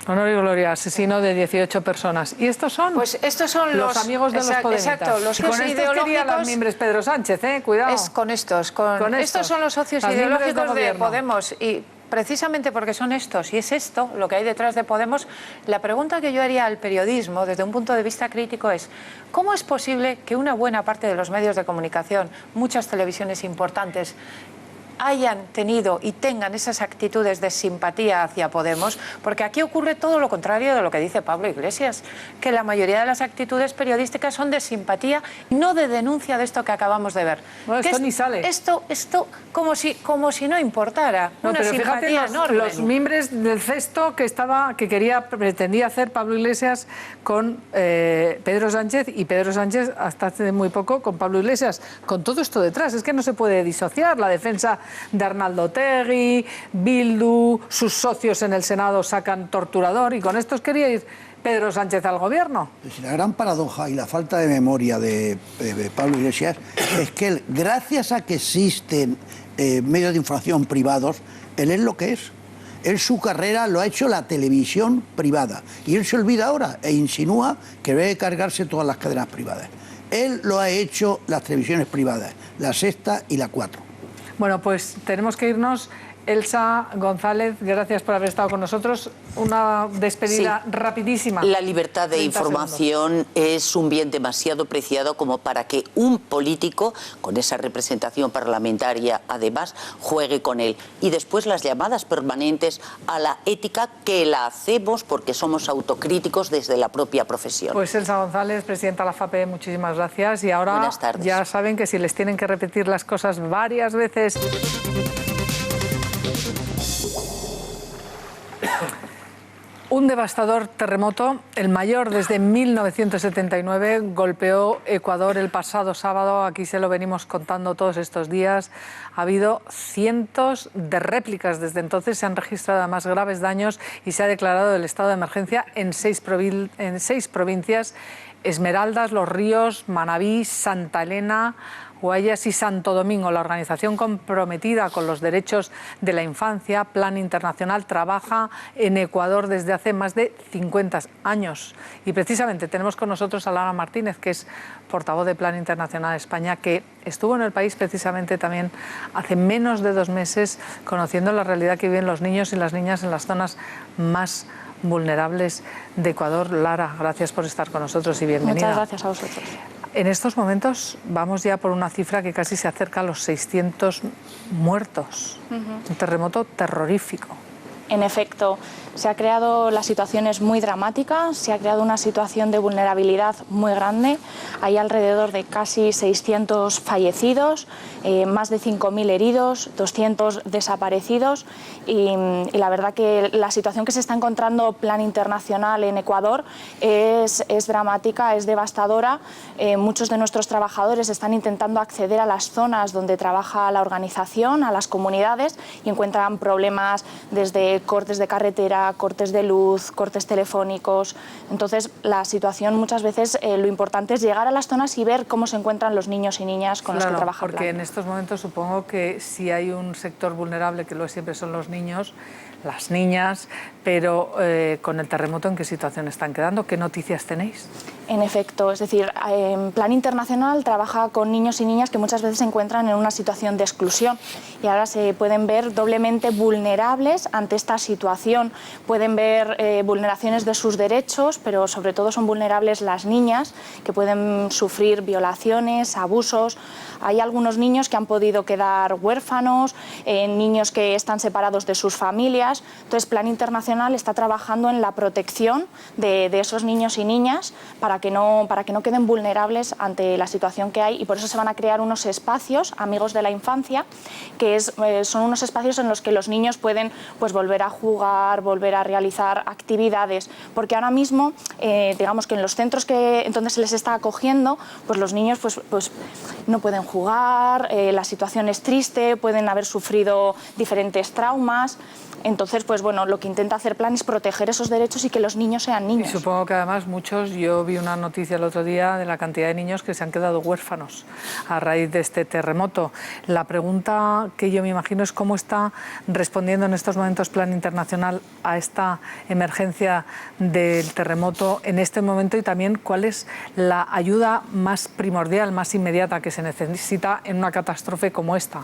Speaker 1: Honor y gloria, asesino de 18 personas. ¿Y estos son?
Speaker 5: Pues estos son los
Speaker 1: amigos de los podemitas.
Speaker 5: Exacto, los socios ideológicos.
Speaker 1: Las miembros Pedro Sánchez, cuidado.
Speaker 5: Es con estos. Estos son los socios ideológicos de Podemos. Y precisamente porque son estos, y es esto lo que hay detrás de Podemos, la pregunta que yo haría al periodismo desde un punto de vista crítico es: ¿cómo es posible que una buena parte de los medios de comunicación, muchas televisiones importantes, hayan tenido y tengan esas actitudes de simpatía hacia Podemos? Porque aquí ocurre todo lo contrario de lo que dice Pablo Iglesias, que la mayoría de las actitudes periodísticas son de simpatía, no de denuncia de esto que acabamos de ver.
Speaker 1: No, esto ni sale.
Speaker 5: Esto como si no importara.
Speaker 1: No,
Speaker 5: una
Speaker 1: pero
Speaker 5: simpatía
Speaker 1: fíjate
Speaker 5: enorme.
Speaker 1: los miembros del cesto que pretendía hacer Pablo Iglesias con Pedro Sánchez, y Pedro Sánchez hasta hace muy poco con Pablo Iglesias, con todo esto detrás. Es que no se puede disociar la defensa de Arnaldo Otegi, Bildu, sus socios en el Senado sacan torturador, y con estos quería ir Pedro Sánchez al gobierno.
Speaker 6: Pues la gran paradoja y la falta de memoria de Pablo Iglesias es que él, gracias a que existen medios de información privados, él es lo que es. Él su carrera lo ha hecho la televisión privada, y él se olvida ahora e insinúa que debe cargarse todas las cadenas privadas. Él lo ha hecho las televisiones privadas, la Sexta y la 4.
Speaker 1: Bueno, pues tenemos que irnos. Elsa González, gracias por haber estado con nosotros. Una despedida rapidísima.
Speaker 4: La libertad de información es un bien demasiado preciado como para que un político, con esa representación parlamentaria además, juegue con él. Y después las llamadas permanentes a la ética, que la hacemos porque somos autocríticos desde la propia profesión.
Speaker 1: Pues Elsa González, presidenta de la FAPE, muchísimas gracias. Y ahora ya saben que si les tienen que repetir las cosas varias veces... Un devastador terremoto, el mayor desde 1979, golpeó Ecuador el pasado sábado. Aquí se lo venimos contando todos estos días. Ha habido cientos de réplicas desde entonces. Se han registrado además graves daños y se ha declarado el estado de emergencia en seis provincias: Esmeraldas, Los Ríos, Manabí, Santa Elena, Guayas y Santo Domingo. La organización comprometida con los derechos de la infancia, Plan Internacional, trabaja en Ecuador desde hace más de 50 años. Y precisamente tenemos con nosotros a Laura Martínez, que es portavoz de Plan Internacional España, que estuvo en el país precisamente también hace menos de 2 meses, conociendo la realidad que viven los niños y las niñas en las zonas más vulnerables de Ecuador. Lara, gracias por estar con nosotros y bienvenida.
Speaker 13: Muchas gracias a vosotros.
Speaker 1: En estos momentos vamos ya por una cifra que casi se acerca a los 600 muertos. Un terremoto terrorífico.
Speaker 13: En efecto, se ha creado, la situación es muy dramática, se ha creado una situación de vulnerabilidad muy grande. Hay alrededor de casi 600 fallecidos, más de 5.000 heridos, 200 desaparecidos y la verdad que la situación que se está encontrando Plan Internacional en Ecuador es dramática, es devastadora. Muchos de nuestros trabajadores están intentando acceder a las zonas donde trabaja la organización, a las comunidades, y encuentran problemas desde cortes de carretera, cortes de luz, cortes telefónicos. Entonces, la situación muchas veces lo importante es llegar a las zonas y ver cómo se encuentran los niños y niñas con los que trabaja
Speaker 1: porque en estos momentos supongo que si hay un sector vulnerable, que lo siempre son los niños, las niñas, pero con el terremoto, ¿en qué situación están quedando? ¿Qué noticias tenéis?
Speaker 13: En efecto, es decir, Plan Internacional trabaja con niños y niñas que muchas veces se encuentran en una situación de exclusión y ahora se pueden ver doblemente vulnerables ante esta situación. Pueden ver vulneraciones de sus derechos, pero sobre todo son vulnerables las niñas, que pueden sufrir violaciones, abusos. Hay algunos niños que han podido quedar huérfanos, niños que están separados de sus familias. Entonces, Plan Internacional está trabajando en la protección de esos niños y niñas para que no queden vulnerables ante la situación que hay, y por eso se van a crear unos espacios, amigos de la infancia, que son unos espacios en los que los niños pueden pues, volver a jugar, volver a realizar actividades, porque ahora mismo, digamos que en los centros en donde se les está acogiendo, pues los niños pues no pueden jugar, la situación es triste, pueden haber sufrido diferentes traumas. Entonces, pues bueno, lo que intenta hacer Plan es proteger esos derechos y que los niños sean niños.
Speaker 1: Y supongo que además yo vi una noticia el otro día de la cantidad de niños que se han quedado huérfanos a raíz de este terremoto. La pregunta que yo me imagino es cómo está respondiendo en estos momentos Plan Internacional a esta emergencia del terremoto en este momento, y también cuál es la ayuda más primordial, más inmediata que se necesita en una catástrofe como esta.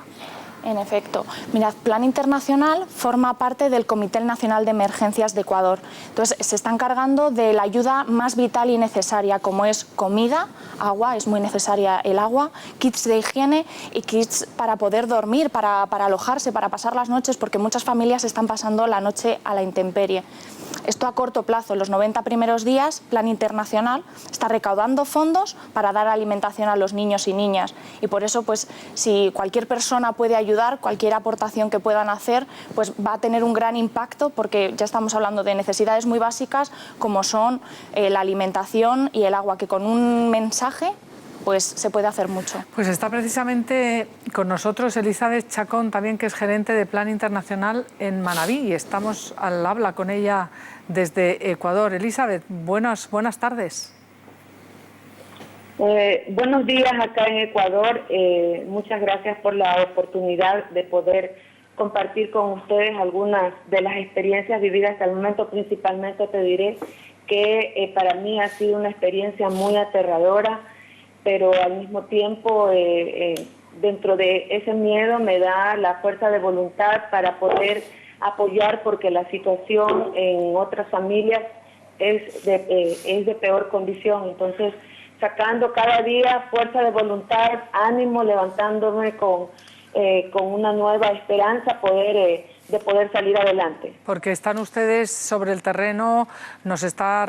Speaker 13: En efecto. Mirad, Plan Internacional forma parte del Comité Nacional de Emergencias de Ecuador. Entonces, se está encargando de la ayuda más vital y necesaria, como es comida, agua, es muy necesaria el agua, kits de higiene y kits para poder dormir, para alojarse, para pasar las noches, porque muchas familias están pasando la noche a la intemperie. Esto a corto plazo, los 90 primeros días, Plan Internacional está recaudando fondos para dar alimentación a los niños y niñas. Y por eso, pues, si cualquier persona puede ayudar, cualquier aportación que puedan hacer, pues va a tener un gran impacto, porque ya estamos hablando de necesidades muy básicas como son la alimentación y el agua, que con un mensaje pues se puede hacer mucho.
Speaker 1: Pues está precisamente con nosotros Elizabeth Chacón, también, que es gerente de Plan Internacional en Manabí, y estamos al habla con ella desde Ecuador. Elizabeth, buenas tardes.
Speaker 14: Buenos días acá en Ecuador. Muchas gracias por la oportunidad de poder compartir con ustedes algunas de las experiencias vividas hasta el momento. Principalmente te diré que para mí ha sido una experiencia muy aterradora, pero al mismo tiempo dentro de ese miedo me da la fuerza de voluntad para poder apoyar, porque la situación en otras familias es de peor condición. Entonces, sacando cada día fuerza de voluntad, ánimo, levantándome con una nueva esperanza de poder salir adelante.
Speaker 1: Porque están ustedes sobre el terreno, nos está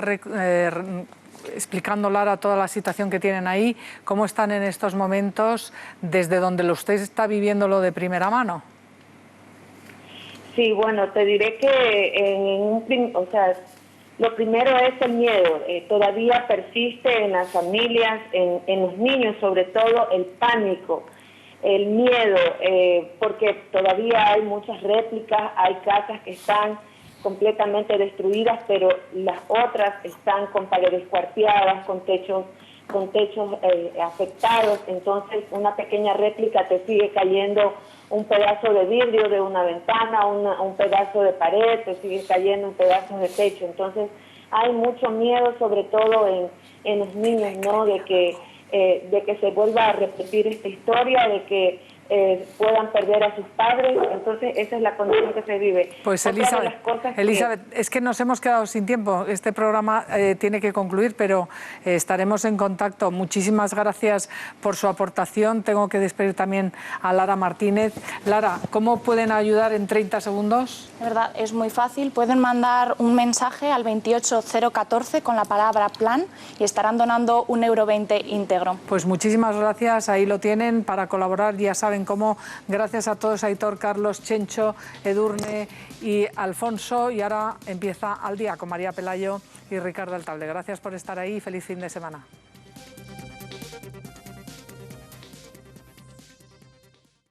Speaker 1: explicando Lara toda la situación que tienen ahí. ¿Cómo están en estos momentos desde donde usted está viviéndolo de primera mano?
Speaker 14: Sí, bueno, te diré que lo primero es el miedo. Todavía persiste en las familias, en los niños sobre todo, el pánico, el miedo, porque todavía hay muchas réplicas, hay casas que están completamente destruidas, pero las otras están con paredes cuarteadas, con techos afectados. Entonces, una pequeña réplica te sigue cayendo un pedazo de vidrio de una ventana, un pedazo de pared, te sigue cayendo un pedazo de techo. Entonces, hay mucho miedo, sobre todo en los niños, ¿no? De que se vuelva a repetir esta historia, de que puedan perder a sus padres. Entonces, esa es la condición que se vive.
Speaker 1: Pues Elizabeth, es que nos hemos quedado sin tiempo. Este programa tiene que concluir, pero estaremos en contacto. Muchísimas gracias por su aportación. Tengo que despedir también a Lara Martínez. Lara, ¿cómo pueden ayudar en 30 segundos?
Speaker 13: De verdad, es muy fácil. Pueden mandar un mensaje al 28014 con la palabra plan y estarán donando €1,20 íntegro.
Speaker 1: Pues muchísimas gracias. Ahí lo tienen para colaborar. Ya saben cómo. Gracias a todos, Aitor, Carlos, Chencho, Edurne y Alfonso. Y ahora empieza Al Día con María Pelayo y Ricardo Altable. Gracias por estar ahí y feliz fin de semana.